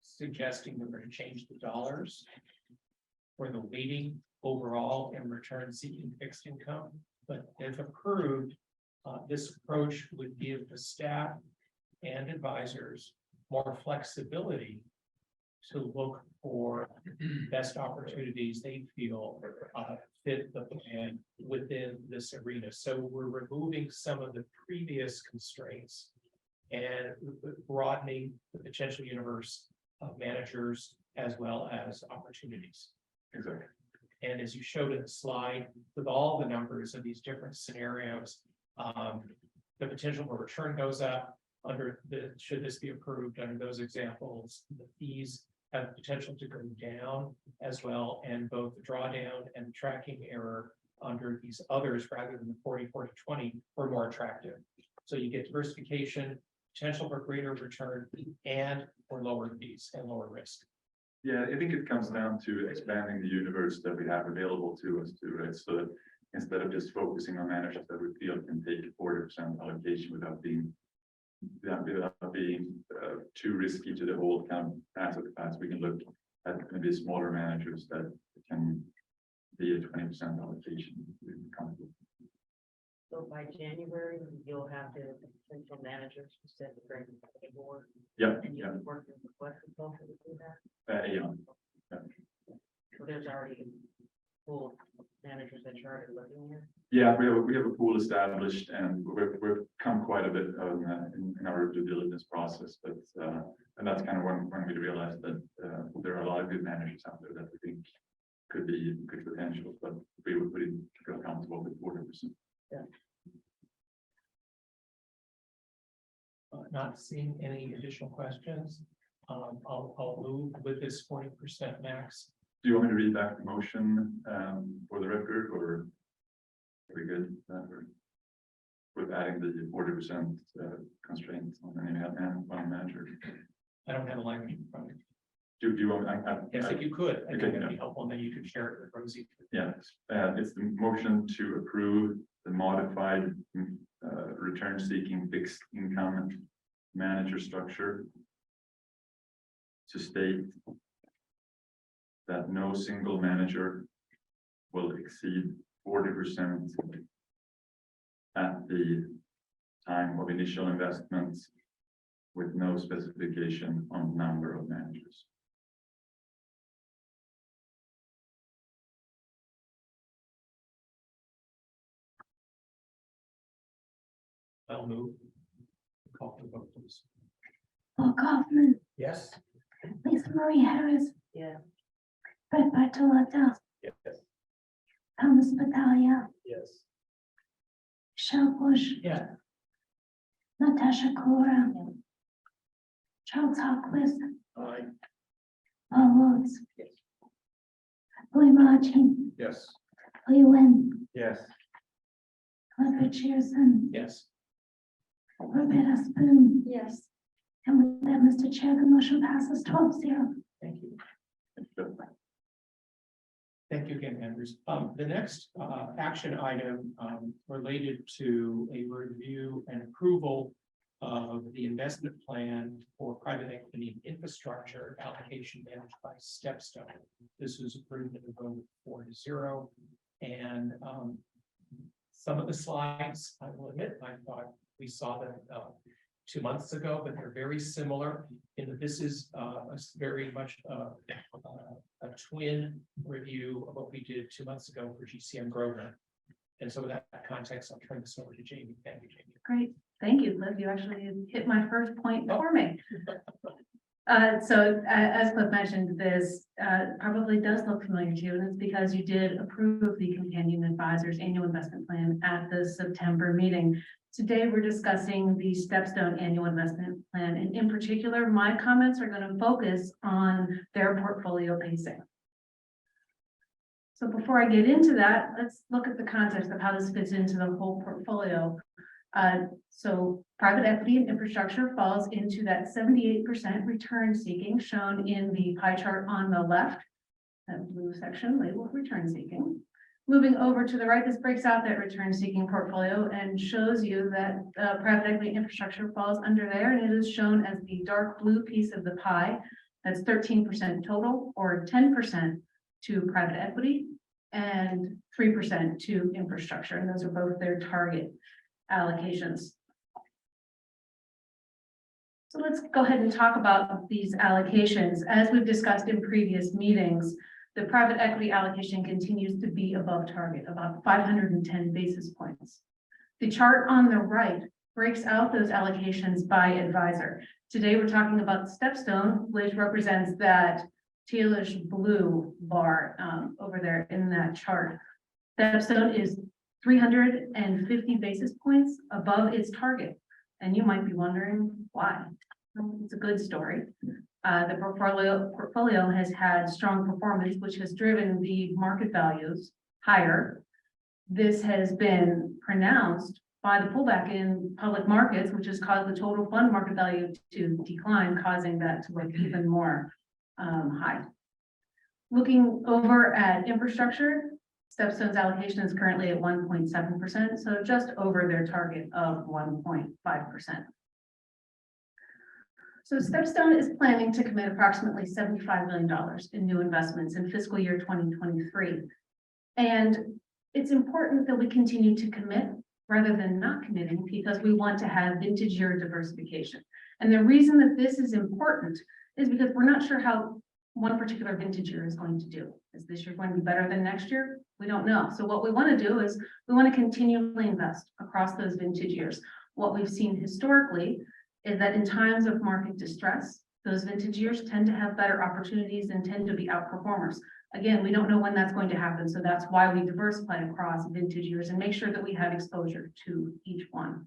suggesting that we're going to change the dollars for the weighting overall in return seeking fixed income, but if approved, this approach would give the staff and advisors more flexibility to look for best opportunities they feel fit the plan within this arena. So we're removing some of the previous constraints and broadening the potential universe of managers as well as opportunities. Exactly. And as you showed in the slide, with all the numbers of these different scenarios, the potential for return goes up should this be approved under those examples, the fees have potential to go down as well, and both the drawdown and the tracking error under these others rather than the 40-40-20 were more attractive. So you get diversification, potential for greater return, and for lower fees and lower risk. Yeah, I think it comes down to expanding the universe that we have available to us too, right? So that instead of just focusing on managers that we feel can take 40% allocation without being too risky to the whole kind of asset class, we can look at maybe smaller managers that can be a 20% allocation. So by January, you'll have the potential managers who set the bring to the board. Yep. And you'll be working with what consultant to do that? Yeah. So there's already full managers that you're already looking at? Yeah, we have a pool established, and we've come quite a bit in our due diligence process, but and that's kind of when we realized that there are a lot of good managers out there that we think could be good potential, but we didn't feel comfortable with 40%. Yeah. Not seeing any additional questions. I'll move with this 40% max. Do you want me to read back the motion for the record, or are we good with adding the 40% constraints on any manager? I don't have a language in front of me. Do you want? Yes, if you could, I think Okay, that'd be helpful, and then you could share it with Rosie. Yeah, it's the motion to approve the modified return-seeking fixed income manager structure to state that no single manager will exceed 40% at the time of initial investments, with no specification on number of managers. I'll move. Call for the vote, please. Paul Kaufman, Yes. Lisa Marie Harris, Yeah. Fred Bartolota, Yes. Thomas Battaglia, Yes. Michelle Bush, Yeah. Natasha Kora, Charles Hawkless, Aye. Paul Woods, Louis Martin, Yes. Lee Wen, Yes. Clifford Cheerson, Yes. Roberta Spoon. Yes. And with that, Mr. Chair, the motion passes 12-0. Thank you. Thank you again, Andrews. The next action item related to a review and approval of the investment plan for private equity infrastructure allocation managed by Stepstone. This was approved at a vote of 4-0. And some of the slides, I will admit, I thought we saw them 2 months ago, but they're very similar in that this is very much a twin review of what we did 2 months ago for GCM Grosvenor. And so with that context, I'll turn this over to Jamie. Thank you, Jamie. Great, thank you, Liv. You actually hit my first point for me. So as Cliff mentioned, this probably does look familiar to you, and it's because you did approve the Companion Advisors Annual Investment Plan at the September meeting. Today, we're discussing the Stepstone Annual Investment Plan, and in particular, my comments are going to focus on their portfolio pacing. So before I get into that, let's look at the context of how this fits into the whole portfolio. So private equity and infrastructure falls into that 78% return seeking shown in the pie chart on the left, that blue section labeled return seeking. Moving over to the right, this breaks out that return seeking portfolio and shows you that private equity infrastructure falls under there, and it is shown as the dark blue piece of the pie. That's 13% total, or 10% to private equity and 3% to infrastructure, and those are both their target allocations. So let's go ahead and talk about these allocations. As we've discussed in previous meetings, the private equity allocation continues to be above target, about 510 basis points. The chart on the right breaks out those allocations by advisor. Today, we're talking about Stepstone, which represents that tealish blue bar over there in that chart. Stepstone is 350 basis points above its target. And you might be wondering why. It's a good story. The portfolio has had strong performance, which has driven the market values higher. This has been pronounced by the pullback in public markets, which has caused the total fund market value to decline, causing that to look even more high. Looking over at infrastructure, Stepstone's allocation is currently at 1.7%, so just over their target of 1.5%. So Stepstone is planning to commit approximately $75 million in new investments in fiscal year 2023. And it's important that we continue to commit rather than not committing, because we want to have vintage year diversification. And the reason that this is important is because we're not sure how one particular vintage year is going to do. Is this year going to be better than next year? We don't know. So what we want to do is we want to continually invest across those vintage years. What we've seen historically is that in times of market distress, those vintage years tend to have better opportunities and tend to be outperformers. Again, we don't know when that's going to happen, so that's why we diversify across vintage years and make sure that we have exposure to each one.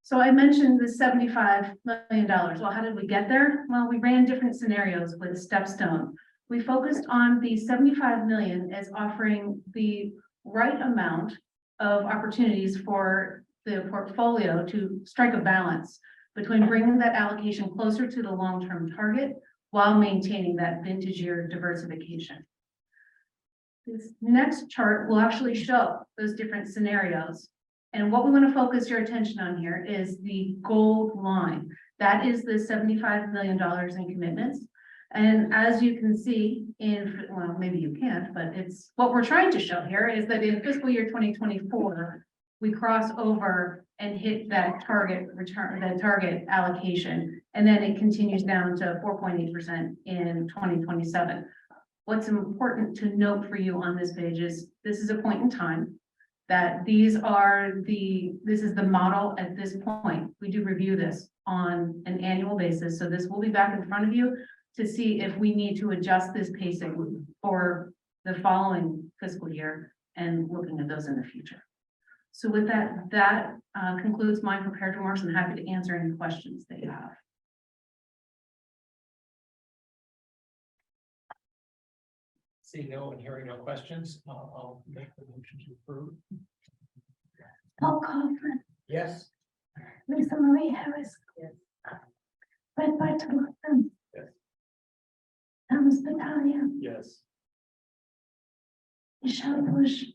So I mentioned the $75 million. Well, how did we get there? Well, we ran different scenarios with Stepstone. We focused on the $75 million as offering the right amount of opportunities for the portfolio to strike a balance between bringing that allocation closer to the long-term target while maintaining that vintage year diversification. This next chart will actually show those different scenarios. And what we want to focus your attention on here is the gold line. That is the $75 million in commitments. And as you can see in, well, maybe you can't, but it's what we're trying to show here is that in fiscal year 2024, we cross over and hit that target return, that target allocation, and then it continues down to 4.8% in 2027. What's important to note for you on this page is this is a point in time that this is the model at this point. We do review this on an annual basis, so this will be back in front of you to see if we need to adjust this pacing for the following fiscal year and looking at those in the future. So with that concludes my prepared remarks. I'm happy to answer any questions that you have. Seeing no and hearing no questions, I'll make the motion to approve. Paul Coughlin, Yes. Lisa Marie Harris. Yes. Fred Bartolome. Yes. Thomas Battaglia, Yes. Michelle Bush.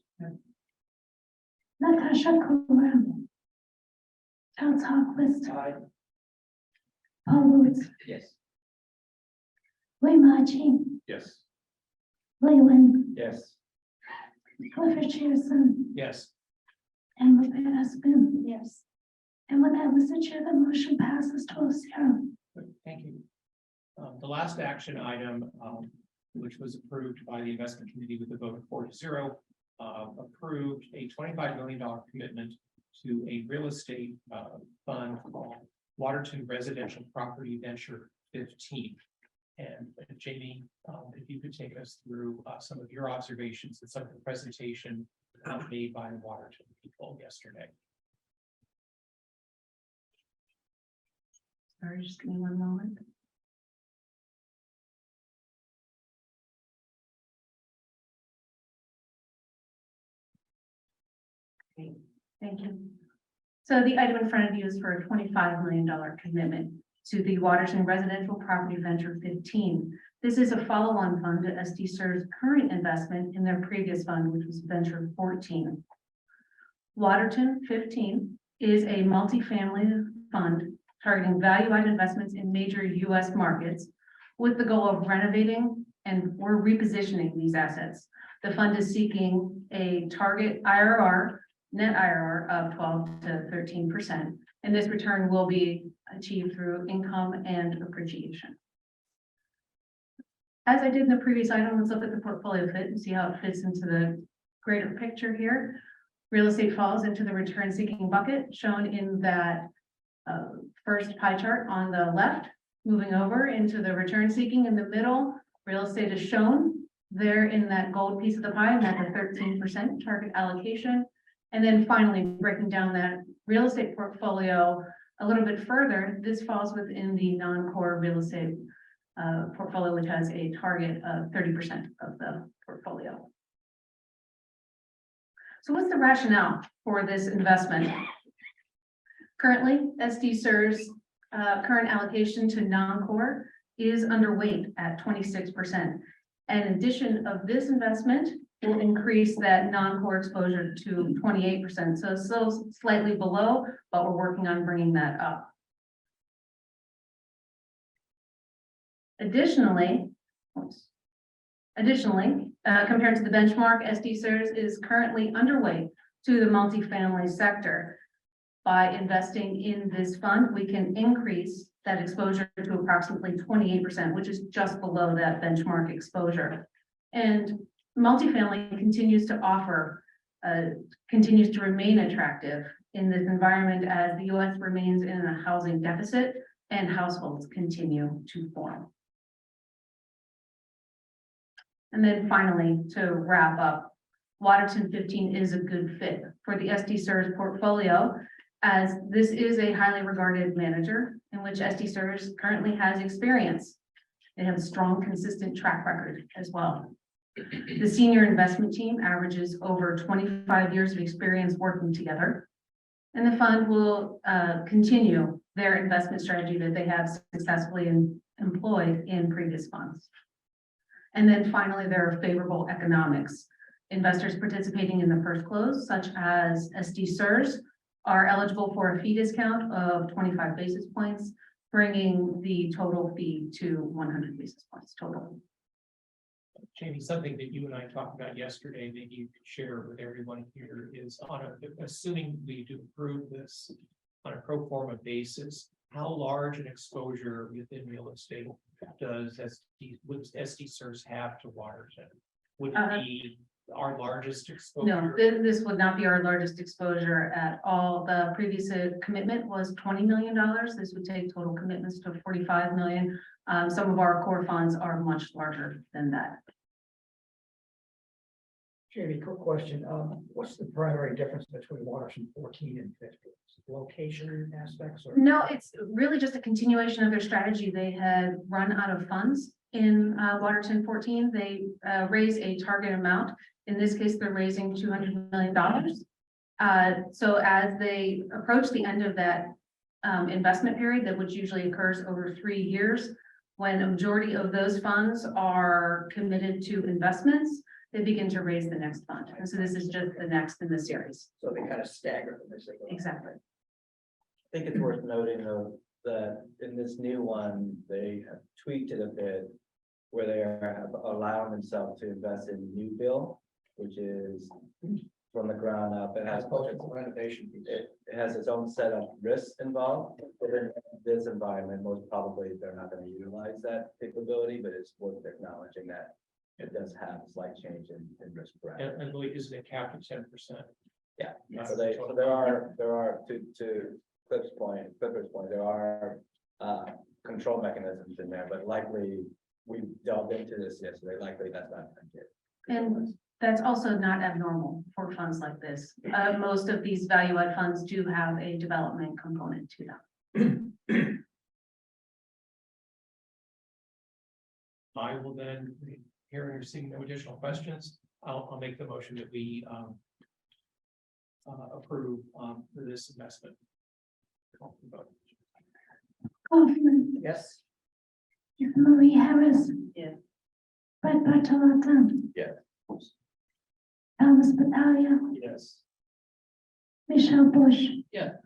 Natasha Kura. Charles Hawkins, Aye. Paul Lewis, Yes. Ray Machi, Yes. Leland, Yes. Clifford Cheerson, Yes. and Ruth Aspen. Yes. And with that, Mr. Chair, the motion passes 12-0. Thank you. The last action item, which was approved by the investment committee with a vote of 4-0, approved a $25 million commitment to a real estate fund called Waterton Residential Property Venture 15. And Jamie, if you could take us through some of your observations and some of the presentation made by the Waterton people yesterday. Sorry, just give me one moment. Okay, thank you. So the item in front of you is for a $25 million commitment to the Waterton Residential Property Venture 15. This is a follow-on fund to SDCERS' current investment in their previous fund, which was Venture 14. Waterton 15 is a multifamily fund targeting value-added investments in major U.S. markets with the goal of renovating and or repositioning these assets. The fund is seeking a target IRR, net IRR of 12 to 13%, and this return will be achieved through income and appreciation. As I did in the previous item, let's look at the portfolio fit and see how it fits into the greater picture here. Real estate falls into the return seeking bucket shown in that first pie chart on the left, moving over into the return seeking in the middle. Real estate is shown there in that gold piece of the pie, and that's a 13% target allocation. And then finally breaking down that real estate portfolio a little bit further, this falls within the non-core real estate portfolio, which has a target of 30% of the portfolio. So what's the rationale for this investment? Currently, SDCERS current allocation to non-core is underweight at 26%. And addition of this investment will increase that non-core exposure to 28%. So still slightly below, but we're working on bringing that up. Additionally, compared to the benchmark, SDCERS is currently underweight to the multifamily sector. By investing in this fund, we can increase that exposure to approximately 28%, which is just below that benchmark exposure. And multifamily continues to remain attractive in this environment as the U.S. remains in a housing deficit and households continue to form. And then finally, to wrap up, Waterton 15 is a good fit for the SDCERS portfolio, as this is a highly regarded manager in which SDCERS currently has experience. They have a strong, consistent track record as well. The senior investment team averages over 25 years of experience working together, and the fund will continue their investment strategy that they have successfully employed in previous funds. And then finally, there are favorable economics. Investors participating in the first close, such as SDCERS, are eligible for a fee discount of 25 basis points, bringing the total fee to 100 basis points total. Jamie, something that you and I talked about yesterday that you could share with everyone here is assuming we do approve this on a pro forma basis, how large an exposure within real estate does SDCERS have to Waterton? Would it be our largest exposure? No, this would not be our largest exposure at all. The previous commitment was $20 million. This would take total commitments to $45 million. Some of our core funds are much larger than that. Jamie, quick question. What's the primary difference between Waterson 14 and 15? Location aspects or? No, it's really just a continuation of their strategy. They had run out of funds in Waterton 14. They raised a target amount. In this case, they're raising $200 million. So as they approach the end of that investment period, that which usually occurs over 3 years, when a majority of those funds are committed to investments, they begin to raise the next fund. And so this is just the next in the series. So they kind of stagger them as they go. Exactly. I think it's worth noting though, that in this new one, they have tweaked it a bit. Where they have allowed themselves to invest in new build, which is from the ground up. It has As opposed to the renovation piece. it has its own set of risks involved. But in this environment, most probably they're not going to utilize that capability, but it's worth acknowledging that it does have a slight change in risk parameters. And I believe isn't it capped at 10%? Yeah, so there are to Cliff's point, there are control mechanisms in there, but likely we delved into this yesterday, likely that's not. And that's also not abnormal for funds like this. Most of these value add funds do have a development component to them. I will then, hearing or seeing no additional questions, I'll make the motion that we approve for this investment. Kaufman, Yes. Marie Harris. Yeah. Fred Bartolotta. Yeah. Thomas Battaglia, Yes. Michelle Bush. Yeah.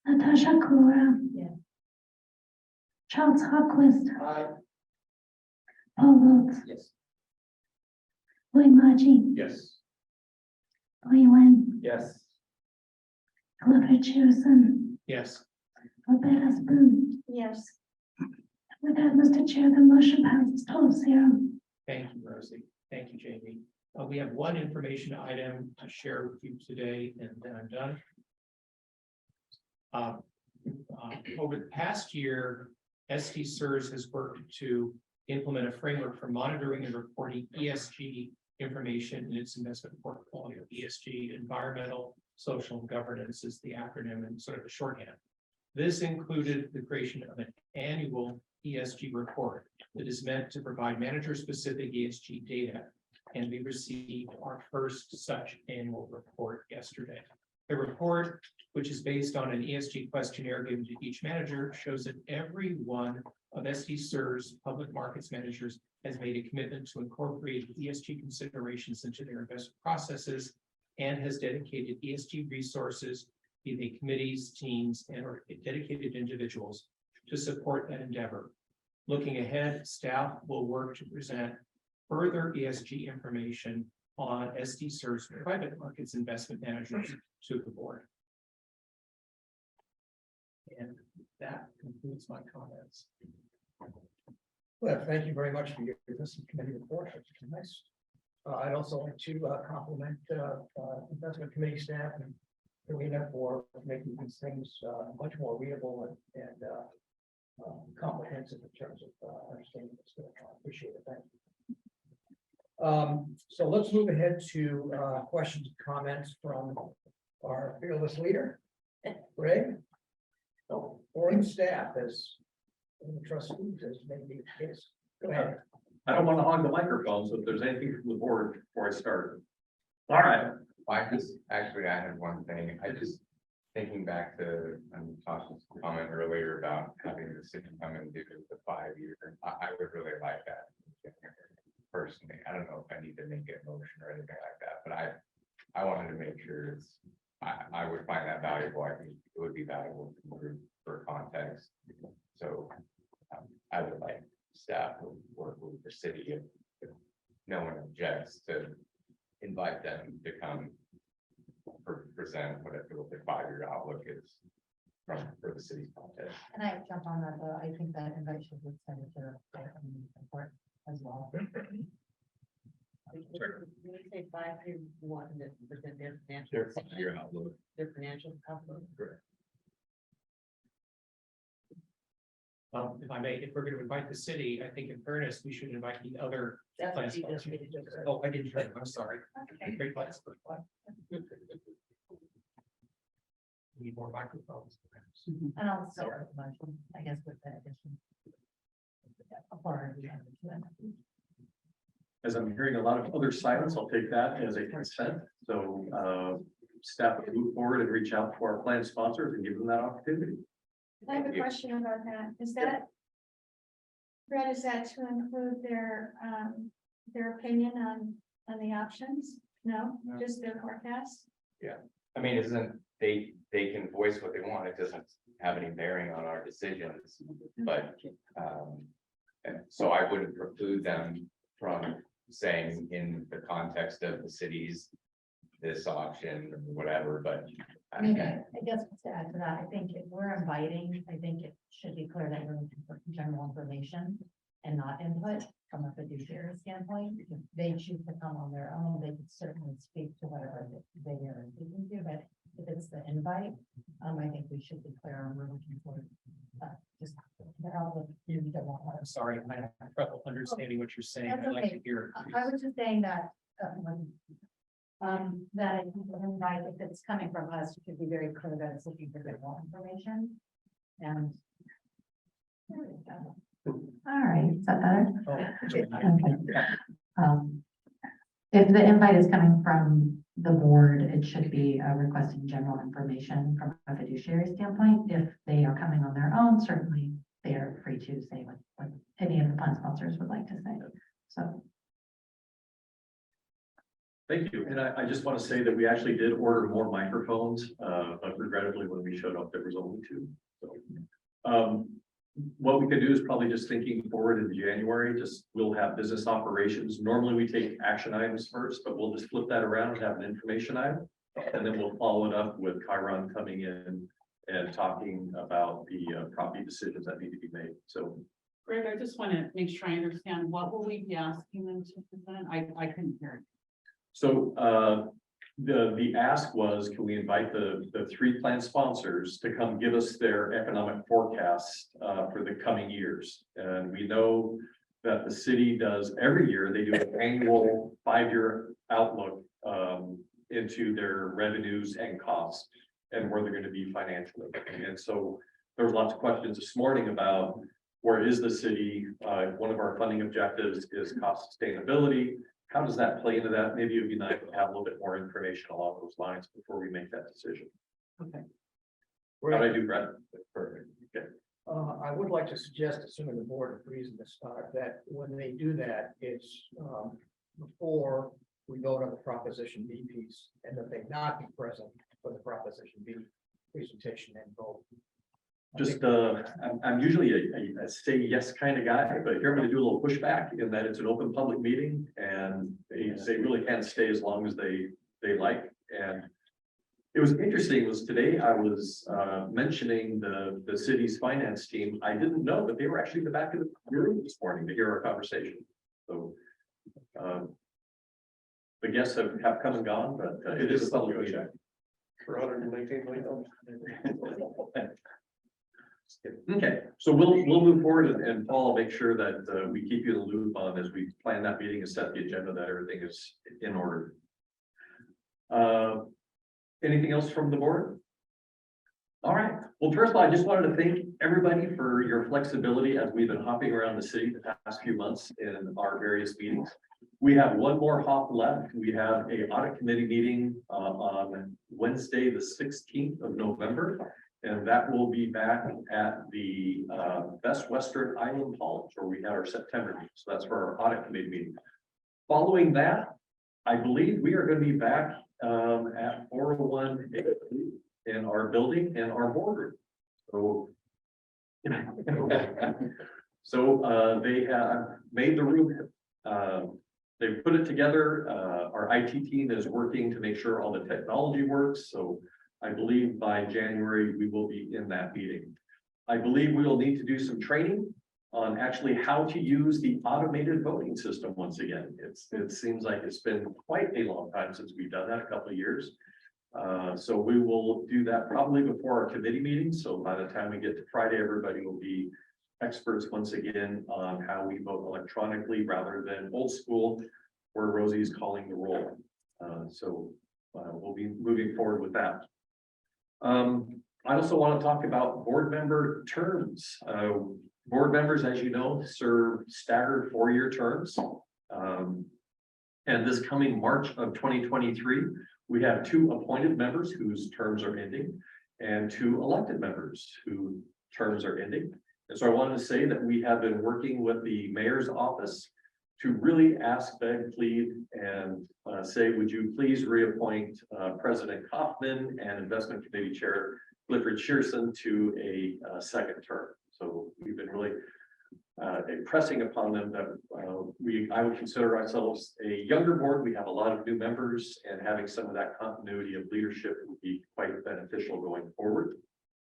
Natasha Kura. Yeah. Charles Hawquist, Aye. Paul Wiltz, Yes. William Maji, Yes. Lee Wen, Yes. Clifford Cheerson, Yes. Roberta Spoon. Yes. With that, Mr. Chair, the motion passes 12-0. Thank you, Rosie. Thank you, Jamie. We have one information item to share with you today, and then I'm done. Over the past year, SDCERS has worked to implement a framework for monitoring and reporting ESG information in its investment portfolio. ESG, environmental, social, and governance is the acronym and sort of the shorthand. This included the creation of an annual ESG report that is meant to provide manager-specific ESG data, and we received our first such annual report yesterday. The report, which is based on an ESG questionnaire given to each manager, shows that every one of SDCERS public markets managers has made a commitment to incorporate ESG considerations into their investment processes and has dedicated ESG resources, be they committees, teams, and or dedicated individuals to support that endeavor. Looking ahead, staff will work to present further ESG information on SDCERS private markets investment managers to the board. And that concludes my comments. Well, thank you very much for your business committee report. It's nice. I'd also like to compliment investment committee staff and Karina for making these things much more readable and comprehensive in terms of understanding this. I appreciate it. Thank you. So let's move ahead to questions and comments from our fearless leader, Greg. So, boring staff as the trustees as maybe the case. Go ahead. I don't want to hog the microphone, so if there's anything from the board before I start. All right. I had one thing, thinking back to Tasha's comment earlier about having the city come and do the 5 year, I would really like that. Personally, I don't know if I need to make a motion or anything like that, but I wanted to make sure I would find that valuable. I think it would be valuable for context. So I would like staff to work with the city if no one objects to invite them to come present what I feel the 5 year outlook is for the city's context. And I jump on that, though. I think that invitation would send it to the report as well. When you say 5 year, you want them to present their financial. Their 5 year outlook. Their financial outlook. Correct. If I may, if we're gonna invite the city, I think in fairness, we should invite the other. That's plan what you just sponsors. did. Oh, I didn't, I'm sorry. Great place. Need more microphones. And I'll start the motion, I guess, with that addition. As I'm hearing a lot of other silence, I'll take that as a consent. So staff will move forward and reach out to our plan sponsors and give them that opportunity. I have a question about that. Is that? Brett, is that to include their opinion on the options? No, No. just their forecast? I mean, they can voice what they want. It doesn't have any bearing on our decisions, but, and so I wouldn't preclude them from saying in the context of the city's this option or whatever, but. I mean, I guess to add to that, I think if we're inviting, I think it should be clear that we're looking for general information and not input from a fiduciary standpoint. If they choose to come on their own, they could certainly speak to whatever they are speaking to, but if it's the invite, I think we should be clear on we're looking for. Just the outlook. I'm sorry, I have trouble understanding what you're saying. That's I'd like to okay. hear. I was just saying that, that if you invite, if it's coming from us, you should be very clear that it's looking for general information. And. There we go. All right, is that better? Okay. If the invite is coming from the board, it should be requesting general information from a fiduciary standpoint. If they are coming on their own, certainly they are free to say what any of the fund sponsors would like to say. So. Thank you. And I just want to say that we actually did order more microphones, but regrettably, when we showed up, there was only 2. So, what we could do is probably just thinking forward in January, we'll have business operations. Normally we take action items first, but we'll just flip that around and have an information item. And then we'll follow it up with Chiron coming in and talking about the property decisions that need to be made. So. Greg, I just want to make sure I understand, what will we be asking them to present? I couldn't hear it. So the ask was, can we invite the 3 plan sponsors to come give us their economic forecast for the coming years? And we know that the city does every year, they do an annual 5-year outlook into their revenues and costs and where they're going to be financially. And so there was lots of questions this morning about where is the city? One of our funding objectives is cost sustainability. How does that play into that? Maybe it would be nice to have a little bit more information along those lines before we make that decision. Okay. How do I do, Brett? Perfect. Okay. I would like to suggest, assuming the board agrees in this, that when they do that, it's before we vote on the Proposition B piece, and that they not be present for the Proposition B presentation and vote. Just, I'm usually a say yes kind of guy, but here I'm going to do a little pushback in that it's an open public meeting and they really can't stay as long as they like. And it was interesting was today I was mentioning the city's finance team. I didn't know that they were actually in the back of the room this morning to hear our conversation. So the guests have come and gone, but it is a public meeting. For $119 million. Okay, so we'll move forward and Paul, make sure that we keep you in the loop on as we plan that meeting and set the agenda, that everything is in order. Anything else from the board? All right, well, first of all, I just wanted to thank everybody for your flexibility as we've been hopping around the city the past few months in our various meetings. We have one more hop left. We have a audit committee meeting on Wednesday, the 16th of November. And that will be back at the Best Western Island Hall, where we had our September meeting. So that's for our audit committee meeting. Following that, I believe we are going to be back at 401 in our building and our boardroom. So, they have made the room. They've put it together. Our IT team is working to make sure all the technology works. So I believe by January, we will be in that meeting. I believe we will need to do some training on actually how to use the automated voting system once again. It seems like it's been quite a long time since we've done that, a couple of years. So we will do that probably before our committee meeting. So by the time we get to Friday, everybody will be experts once again on how we vote electronically rather than old school, where Rosie's calling the roll. We'll be moving forward with that. I also want to talk about board member terms. Board members, as you know, serve staggered 4-year terms. And this coming March of 2023, we have 2 appointed members whose terms are ending and 2 elected members whose terms are ending. And so I wanted to say that we have been working with the mayor's office to really ask, beg, plead, and say, would you please reappoint President Kaufman and Investment Committee Chair Clifford Shearson to a second term. So we've been really impressing upon them that I would consider ourselves a younger board. We have a lot of new members, and having some of that continuity of leadership would be quite beneficial going forward.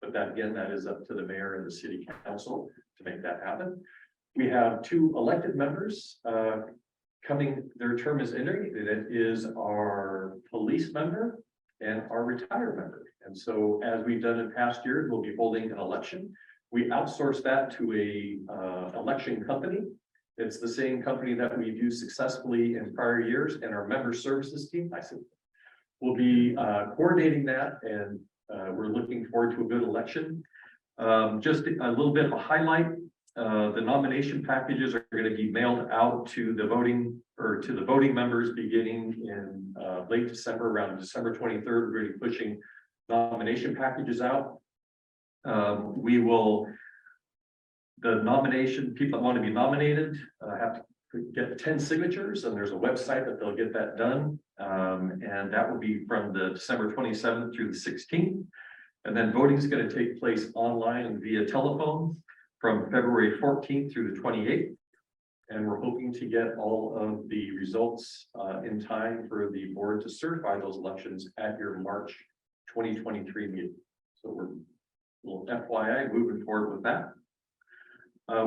But that again, that is up to the mayor and the city council to make that happen. We have 2 elected members coming, their term is ending. It is our police member and our retired member. And so as we've done in past years, we'll be holding an election. We outsource that to a election company. It's the same company that we've used successfully in prior years, and our member services team, I said, will be coordinating that, and we're looking forward to a good election. Just a little bit of a highlight. The nomination packages are going to be mailed out to the voting members beginning in late December, around December 23rd. We're going to be pushing nomination packages out. The nomination, people that want to be nominated have to get 10 signatures, and there's a website that they'll get that done. And that will be from the December 27th through the 16th. And then voting is going to take place online and via telephone from February 14th through the 28th. And we're hoping to get all of the results in time for the board to certify those elections at your March 2023 meeting. So we're a little FYI moving forward with that.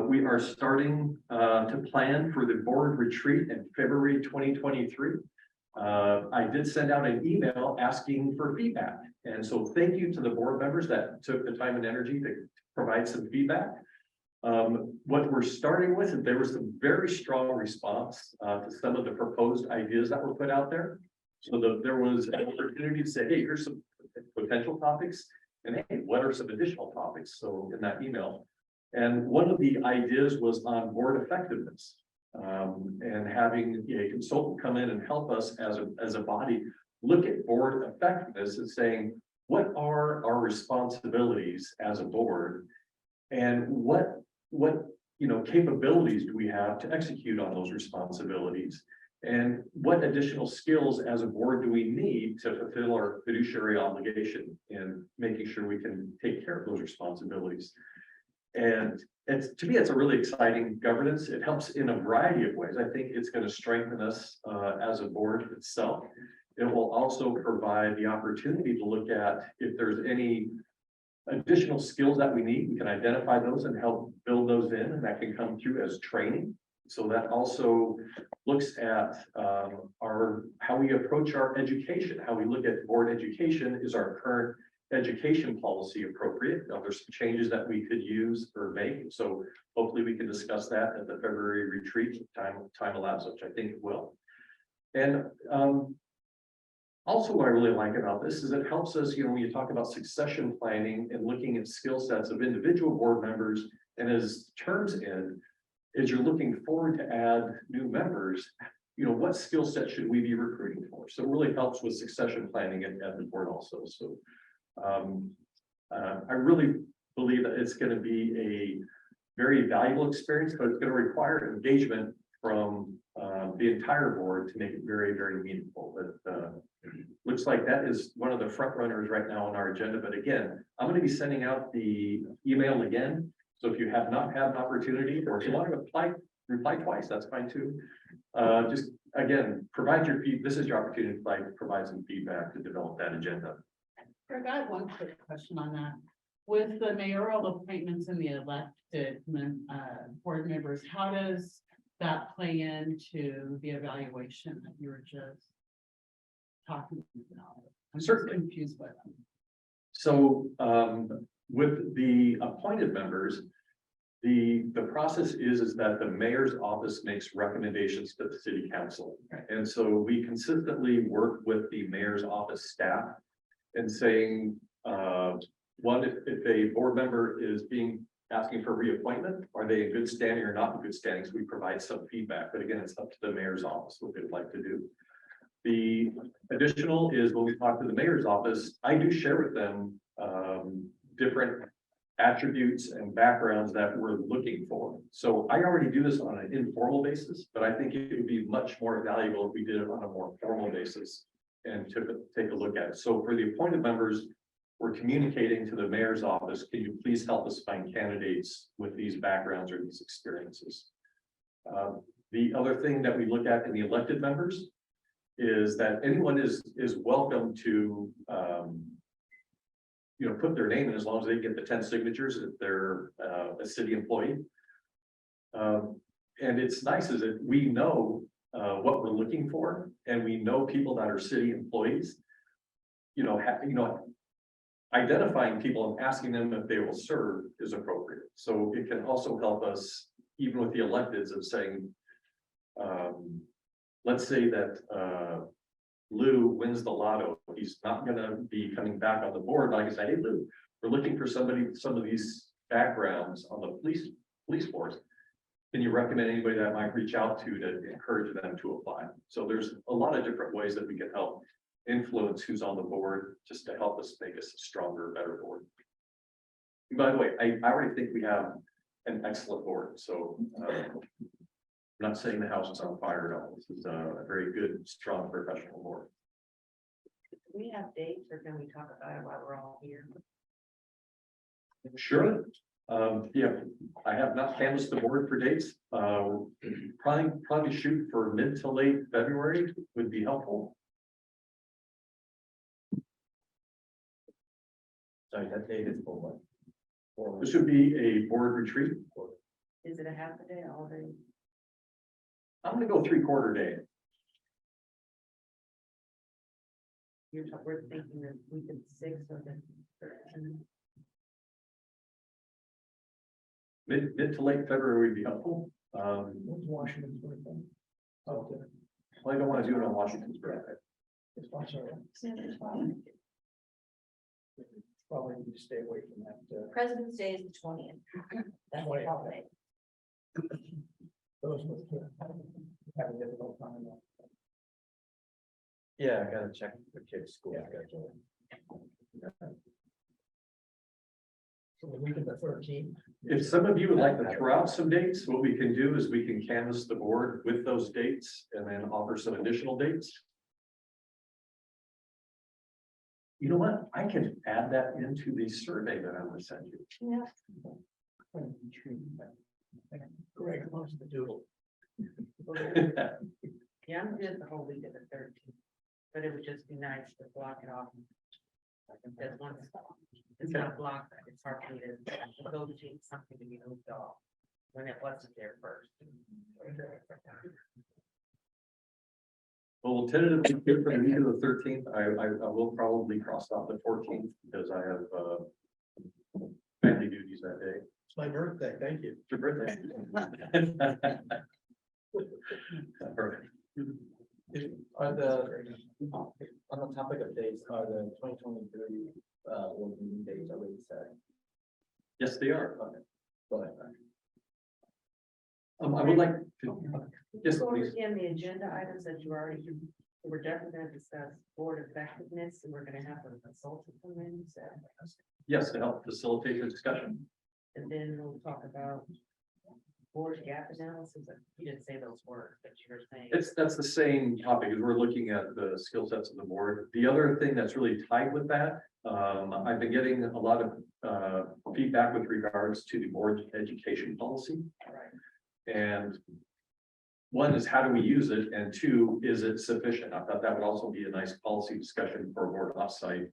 We are starting to plan for the board retreat in February 2023. I did send out an email asking for feedback. And so thank you to the board members that took the time and energy to provide some feedback. What we're starting with, and there was some very strong response to some of the proposed ideas that were put out there. So there was an opportunity to say, hey, here's some potential topics, and hey, what are some additional topics? So in that email, and one of the ideas was on board effectiveness, and having a consultant come in and help us as a body look at board effectiveness and saying, what are our responsibilities as a board, and what capabilities do we have to execute on those responsibilities, and what additional skills as a board do we need to fulfill our fiduciary obligation in making sure we can take care of those responsibilities. And to me, it's a really exciting governance. It helps in a variety of ways. I think it's going to strengthen us as a board itself. It will also provide the opportunity to look at if there's any additional skills that we need. We can identify those and help build those in, and that can come through as training. So that also looks at how we approach our education, how we look at board education. Is our current education policy appropriate? There's some changes that we could use or make. So hopefully we can discuss that at the February retreat. Time allows, which I think it will. And also what I really like about this is it helps us, when you talk about succession planning and looking at skill sets of individual board members, and as terms end, as you're looking forward to add new members, what skill set should we be recruiting for? So it really helps with succession planning at the board also. So I really believe that it's going to be a very valuable experience, but it's going to require engagement from the entire board to make it very, very meaningful. But looks like that is one of the front runners right now on our agenda. But again, I'm going to be sending out the email again. So if you have not had an opportunity, or if you want to reply twice, that's fine too. Just again, provide your feedback. This is your opportunity to provide some feedback to develop that agenda. Greg, I have one quick question on that. With the mayoral appointments and the elected board members, how does that play into the evaluation that you were just talking about? I'm certainly confused by that. So with the appointed members, The process is that the mayor's office makes recommendations to the city council. And so we consistently work with the mayor's office staff and saying, one, if a board member is asking for reappointment, are they in good standing or not in good standing? So we provide some feedback, but again, it's up to the mayor's office what they'd like to do. The additional is when we talk to the mayor's office, I do share with them different attributes and backgrounds that we're looking for. So I already do this on an informal basis, but I think it would be much more valuable if we did it on a more formal basis and take a look at it. So for the appointed members, we're communicating to the mayor's office, can you please help us find candidates with these backgrounds or these experiences? The other thing that we look at in the elected members is that anyone is welcome to put their name in as long as they get the 10 signatures if they're a city employee. And it's nice is that we know what we're looking for, and we know people that are city employees. Identifying people and asking them if they will serve is appropriate. So it can also help us, even with the electeds, of saying, let's say that Lou wins the lotto. He's not going to be coming back on the board. Like I say, hey Lou, we're looking for somebody with some of these backgrounds on the police force. Can you recommend anybody that I might reach out to encourage them to apply? So there's a lot of different ways that we can help influence who's on the board, just to help us make us a stronger, better board. And by the way, I already think we have an excellent board. So I'm not saying the house is on fire at all. This is a very good, strong, professional board. Do we have dates, or can we talk about it while we're all here? Sure. Yeah, I have not canvassed the board for dates. Probably shoot for mid to late February would be helpful. Sorry, that date is for what? This would be a board retreat. Is it a half a day, all day? I'm gonna go 3/4 day. We're thinking that we could 6 or the 13. Mid to late February would be helpful. Washington's birthday. Okay. Well, I don't want to do it on Washington's birthday. It's probably need to stay away from that. President's Day is the 20th. That's the holiday. Those with have a difficult time. Yeah, I gotta check the kids' school schedule. So the week of the 13th. If some of you would like to throw out some dates, what we can do is we can canvass the board with those dates and then offer some additional dates. You know what? I can add that into the survey that I'm gonna send you. Yeah. Greg loves the doodle. Yeah, I'm good the whole week of the 13th, but it would just be nice to block it off. Because once it's not blocked, it's hard for me to negotiate something to be moved off when it wasn't there first. Well, we'll tentatively shoot for the week of the 13th. I will probably cross off the 14th because I have family duties that day. It's my birthday, thank you. It's your birthday. Perfect. Are on the topic of dates, are the 2023 working dates already set? Yes, they are. Okay. Go ahead. I would like to, yes, So please. again, the agenda items that you already, we're definitely going to discuss board effectiveness, and we're going to have a consultant come in, so. Yes, to help facilitate the discussion. And then we'll talk about board gap analysis. You didn't say those words, but you were saying. That's the same topic as we're looking at the skill sets of the board. The other thing that's really tied with that, I've been getting a lot of feedback with regards to the board education policy. And one is how do we use it? And two, is it sufficient? I thought that would also be a nice policy discussion for a board offsite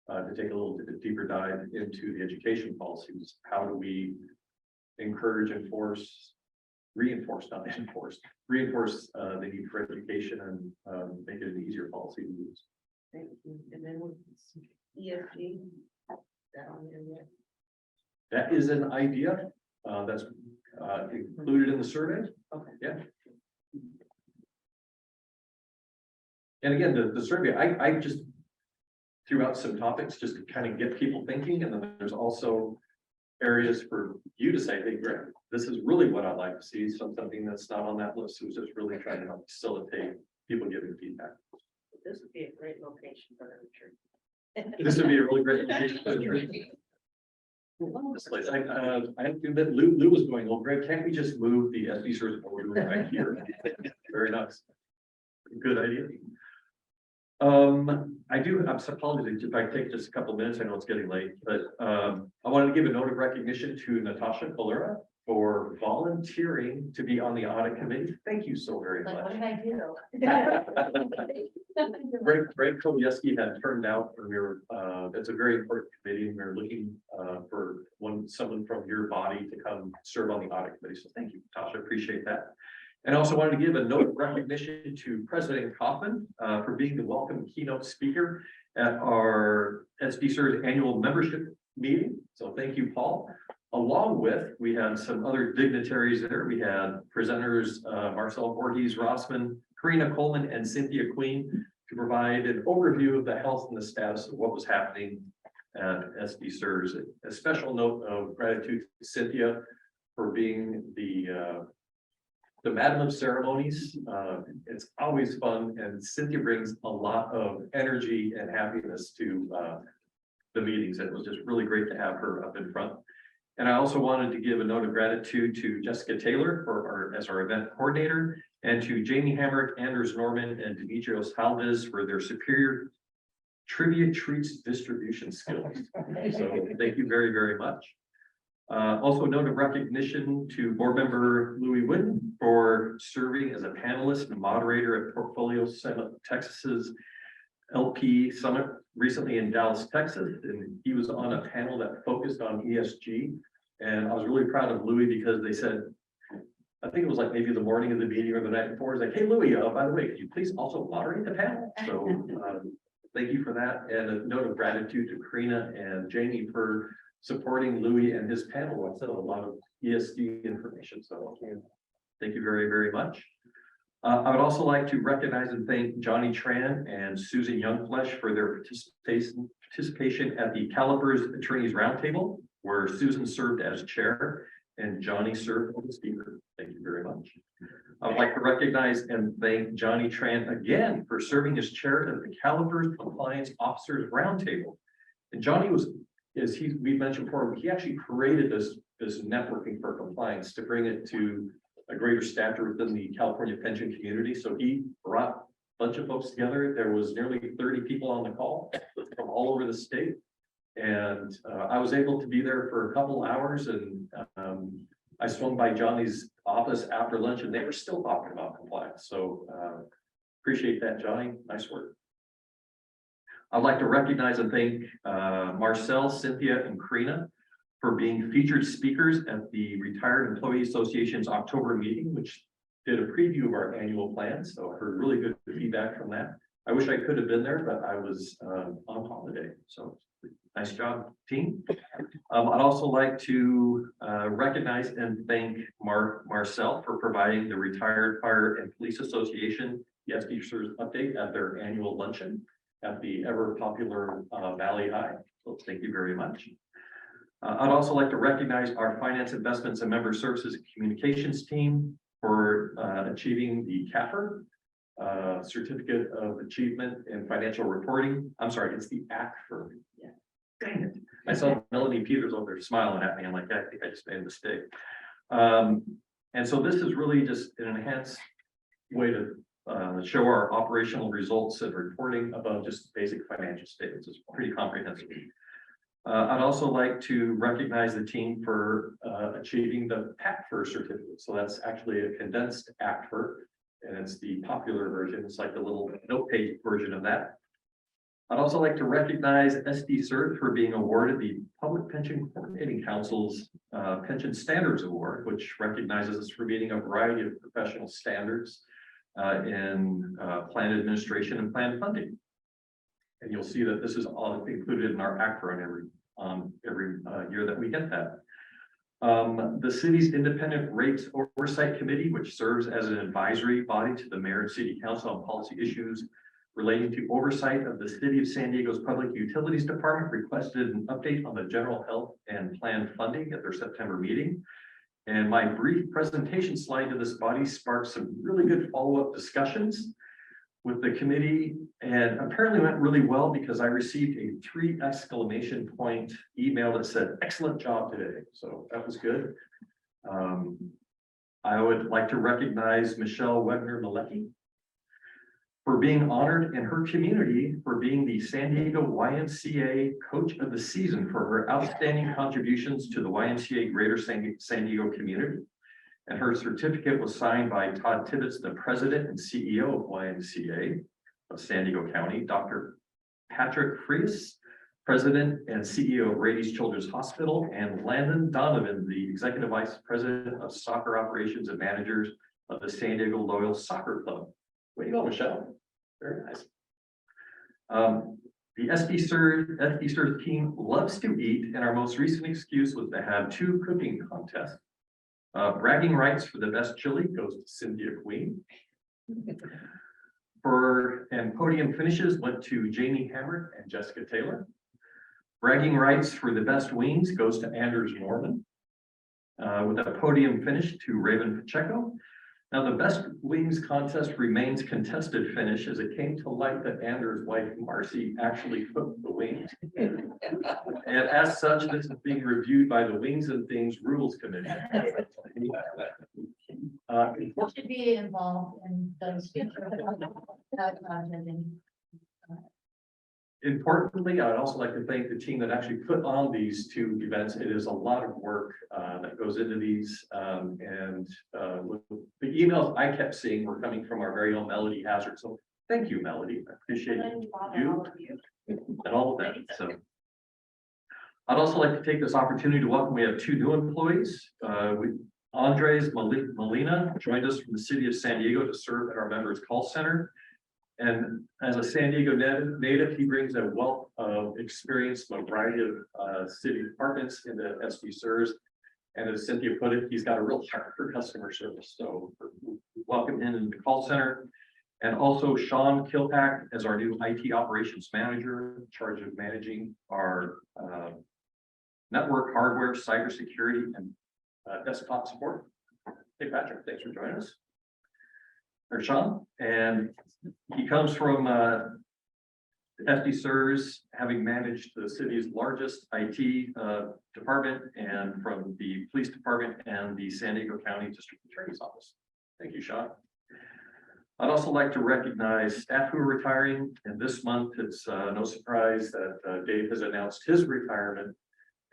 to take a little bit deeper dive into the education policies. How do we encourage, reinforce the need for education and make it an easier policy to use. Thank you. And then with ESG, that on there yet? That is an idea. that's included in the survey. Okay, yeah. And again, the survey, I just threw out some topics just to kind of get people thinking, and then there's also areas for you to say, hey, Greg, this is really what I'd like to see, something that's not on that list, who's just really trying to help facilitate people giving feedback. This would be a great location for the retreat. This would be a really great location for the retreat. This place, I have to admit, Lou was going, well, Greg, can't we just move the SDCERS board right here? Very nice. Good idea. I'm apologies if I take just a couple of minutes. I know it's getting late, but I wanted to give a note of recognition to Natasha Colera for volunteering to be on the audit committee. Thank you so very Like, what much. did I do? Greg Kowalski had turned out, and we were, it's a very important committee, and we we're looking for someone from your body to come serve on the audit committee. So thank you, Natasha, appreciate that. And I also wanted to give a note of recognition to President Kaufman for being the welcome keynote speaker at our SDCERS annual membership meeting. So thank you, Paul. Along with, we had some other dignitaries there. We had presenters Marcel Voorhees, Rossman, Karina Coleman, and Cynthia Queen to provide an overview of the health and the status of what was happening at SDCERS. A special note of gratitude to Cynthia for being the Madam of Ceremonies. It's always fun, and Cynthia brings a lot of energy and happiness to the meetings. It was just really great to have her up in front. And I also wanted to give a note of gratitude to Jessica Taylor as our event coordinator, and to Jamie Hamrick, Anders Norman, and Dimitrios Halvis for their superior trivia treats distribution skills. So thank you very, very much. Also a note of recognition to board member Louis Wooden for serving as a panelist and moderator at Portfolio Summit Texas's LP Summit recently in Dallas, Texas. And he was on a panel that focused on ESG. And I was really proud of Louis because they said, I think it was like maybe the morning of the meeting or the night before, it's like, hey, Louis, by the way, could you please also moderate the panel? So thank you for that. And a note of gratitude to Karina and Jamie for supporting Louis and his panel with a lot of ESG information. So thank you very, very much. I would also like to recognize and thank Johnny Tran and Susan Youngflesh for their participation at the Calipers Attorneys Roundtable, where Susan served as chair and Johnny served as speaker. Thank you very much. I would like to recognize and thank Johnny Tran again for serving as chair of the Calipers Compliance Officers Roundtable. And Johnny was, as we mentioned before, he actually created this networking for compliance to bring it to a greater stature within the California pension community. So he brought a bunch of folks together. There was nearly 30 people on the call from all over the state. And I was able to be there for a couple hours, and I swung by Johnny's office after lunch and they were still talking about compliance. So appreciate that, Johnny. Nice work. I'd like to recognize and thank Marcel, Cynthia, and Karina for being featured speakers at the Retired Employee Association's October meeting, which did a preview of our annual plan. So I heard really good feedback from that. I wish I could have been there, but I was on holiday. So nice job, team. I'd also like to recognize and thank Marcel for providing the Retired Fire and Police Association the SDCERS update at their annual luncheon at the ever popular Valley High. So thank you very much. I'd also like to recognize our Finance, Investments, and Member Services and Communications team for achieving the CAFR, Certificate of Achievement in Financial Reporting. I'm sorry, it's the ACFR. Yeah. Dang it. I saw Melanie Peters over there smiling at me. I'm like, I think I just made a mistake. And so this is really just an enhanced way to show our operational results and reporting above just basic financial statements. It's pretty comprehensive. I'd also like to recognize the team for achieving the PACFR certificate. So that's actually a condensed ACFR, and it's the popular version. It's like the little note page version of that. I'd also like to recognize SDCERS for being awarded the Public Pension Coordinating Council's Pension Standards Award, which recognizes us for meeting a variety of professional standards in plan administration and plan funding. And you'll see that this is all included in our ACFR on every year that we get that. The city's Independent Rates Oversight Committee, which serves as an advisory body to the mayor and city council on policy issues relating to oversight of the city of San Diego's Public Utilities Department, requested an update on the general health and plan funding at their September meeting. And my brief presentation slide to this body sparked some really good follow-up discussions with the committee, and apparently went really well because I received a 3 exclamation point email that said, "Excellent job today." So that was good. I would like to recognize Michelle Wegner-Malecki for being honored in her community for being the San Diego YMCA Coach of the Season for her outstanding contributions to the YMCA Greater San Diego community. And her certificate was signed by Todd Tibbetts, the president and CEO of YMCA of San Diego County, Dr. Patrick Frias, president and CEO of Rady's Children's Hospital, and Landon Donovan, the executive vice president of soccer operations and managers of the San Diego Loyal Soccer Club. Way to go, Michelle. Very nice. The SDCERS team loves to eat, and our most recent excuse was to have 2 cooking contests. Bragging rights for the best chili goes to Cynthia Queen. And podium finishes went to Jamie Hammer and Jessica Taylor. Bragging rights for the best wings goes to Anders Norman. With a podium finish to Raven Pacheco. Now, the best wings contest remains contested finish as it came to light that Anders' wife Marcy actually cooked the wings. And as such, this is being reviewed by the Wings and Things Rules Committee. What should be involved in those future? Importantly, I'd also like to thank the team that actually put on these 2 events. It is a lot of work that goes into these. The emails I kept seeing were coming from our very own Melody Hazard. So thank you, Melody. I appreciate you and all of that. So I'd also like to take this opportunity to welcome. We have 2 new employees. Andres Molina joined us from the city of San Diego to serve at our members call center. And as a San Diego native, he brings a wealth of experience from a variety of city departments in the SDCERS. And as Cynthia put it, he's got a real heart for customer service. So welcome him in the call center. And also Sean Kilpack as our new IT operations manager, in charge of managing our network hardware, cybersecurity, and desktop support. Hey, Patrick, thanks for joining us. Or Sean, and he comes from SDCERS, having managed the city's largest IT department, and from the police department and the San Diego County District Attorney's Office. Thank you, Sean. I'd also like to recognize staff who are retiring, and this month it's no surprise that Dave has announced his retirement.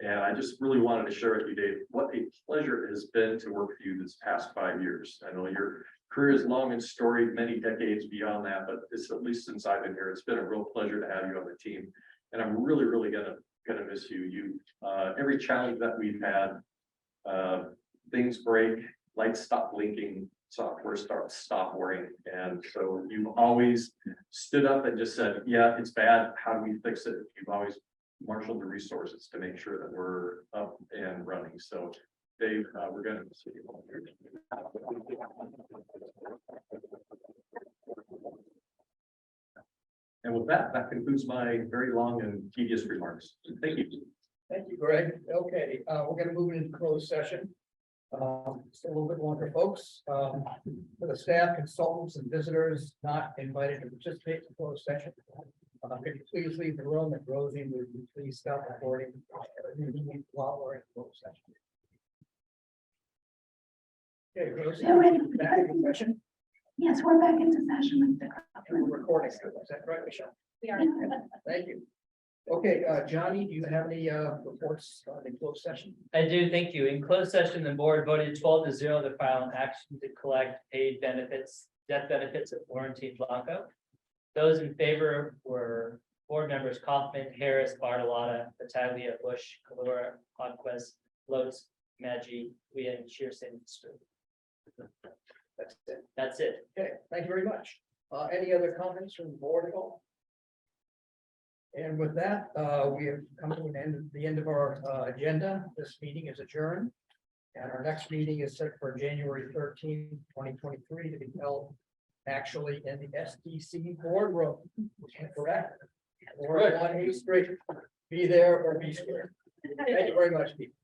And I just really wanted to share with you, Dave, what a pleasure it has been to work with you this past 5 years. I know your career is long and storied, many decades beyond that, but it's at least since I've been here, it's been a real pleasure to have you on the team. And I'm really, really gonna miss you. Every challenge that we've had, things break, lights stop blinking, software starts stop worrying. And so you've always stood up and just said, yeah, it's bad. How do we fix it? You've always marshaled the resources to make sure that we're up and running. So Dave, we're going to see you all here. And with that, that concludes my very long and tedious remarks. Thank you. Thank you, Greg. Okay, we're going to move into closed session. Just a little bit longer, folks. For the staff, consultants, and visitors not invited to participate in closed session, could you please leave the room, and Rosie, would you please stop recording while we're in closed session? Okay, Rosie, Yeah, ready. back in session. Yes, we're back into session with the. We're recording. Is that right, Michelle? We are. Thank you. Okay, Johnny, do you have any reports in closed session? I do, thank you. In closed session, the board voted 12-0 to file an action to collect paid benefits, death benefits of Florentine Blanco. Those in favor were board members Kaufman, Harris, Bartolotta, Battaglia, Bush, Calora, Conquest, Lotes, Maggi, Wien, Shearson, Stewart. That's it. Okay, thank you very much. Any other comments from the board at all? And with that, we have come to the end of our agenda. This meeting is adjourned. And our next meeting is set for January 13th, 2023, to be held actually in the SDC boardroom. Correct? Or on A Street. Be there or be square. Thank you very much, people.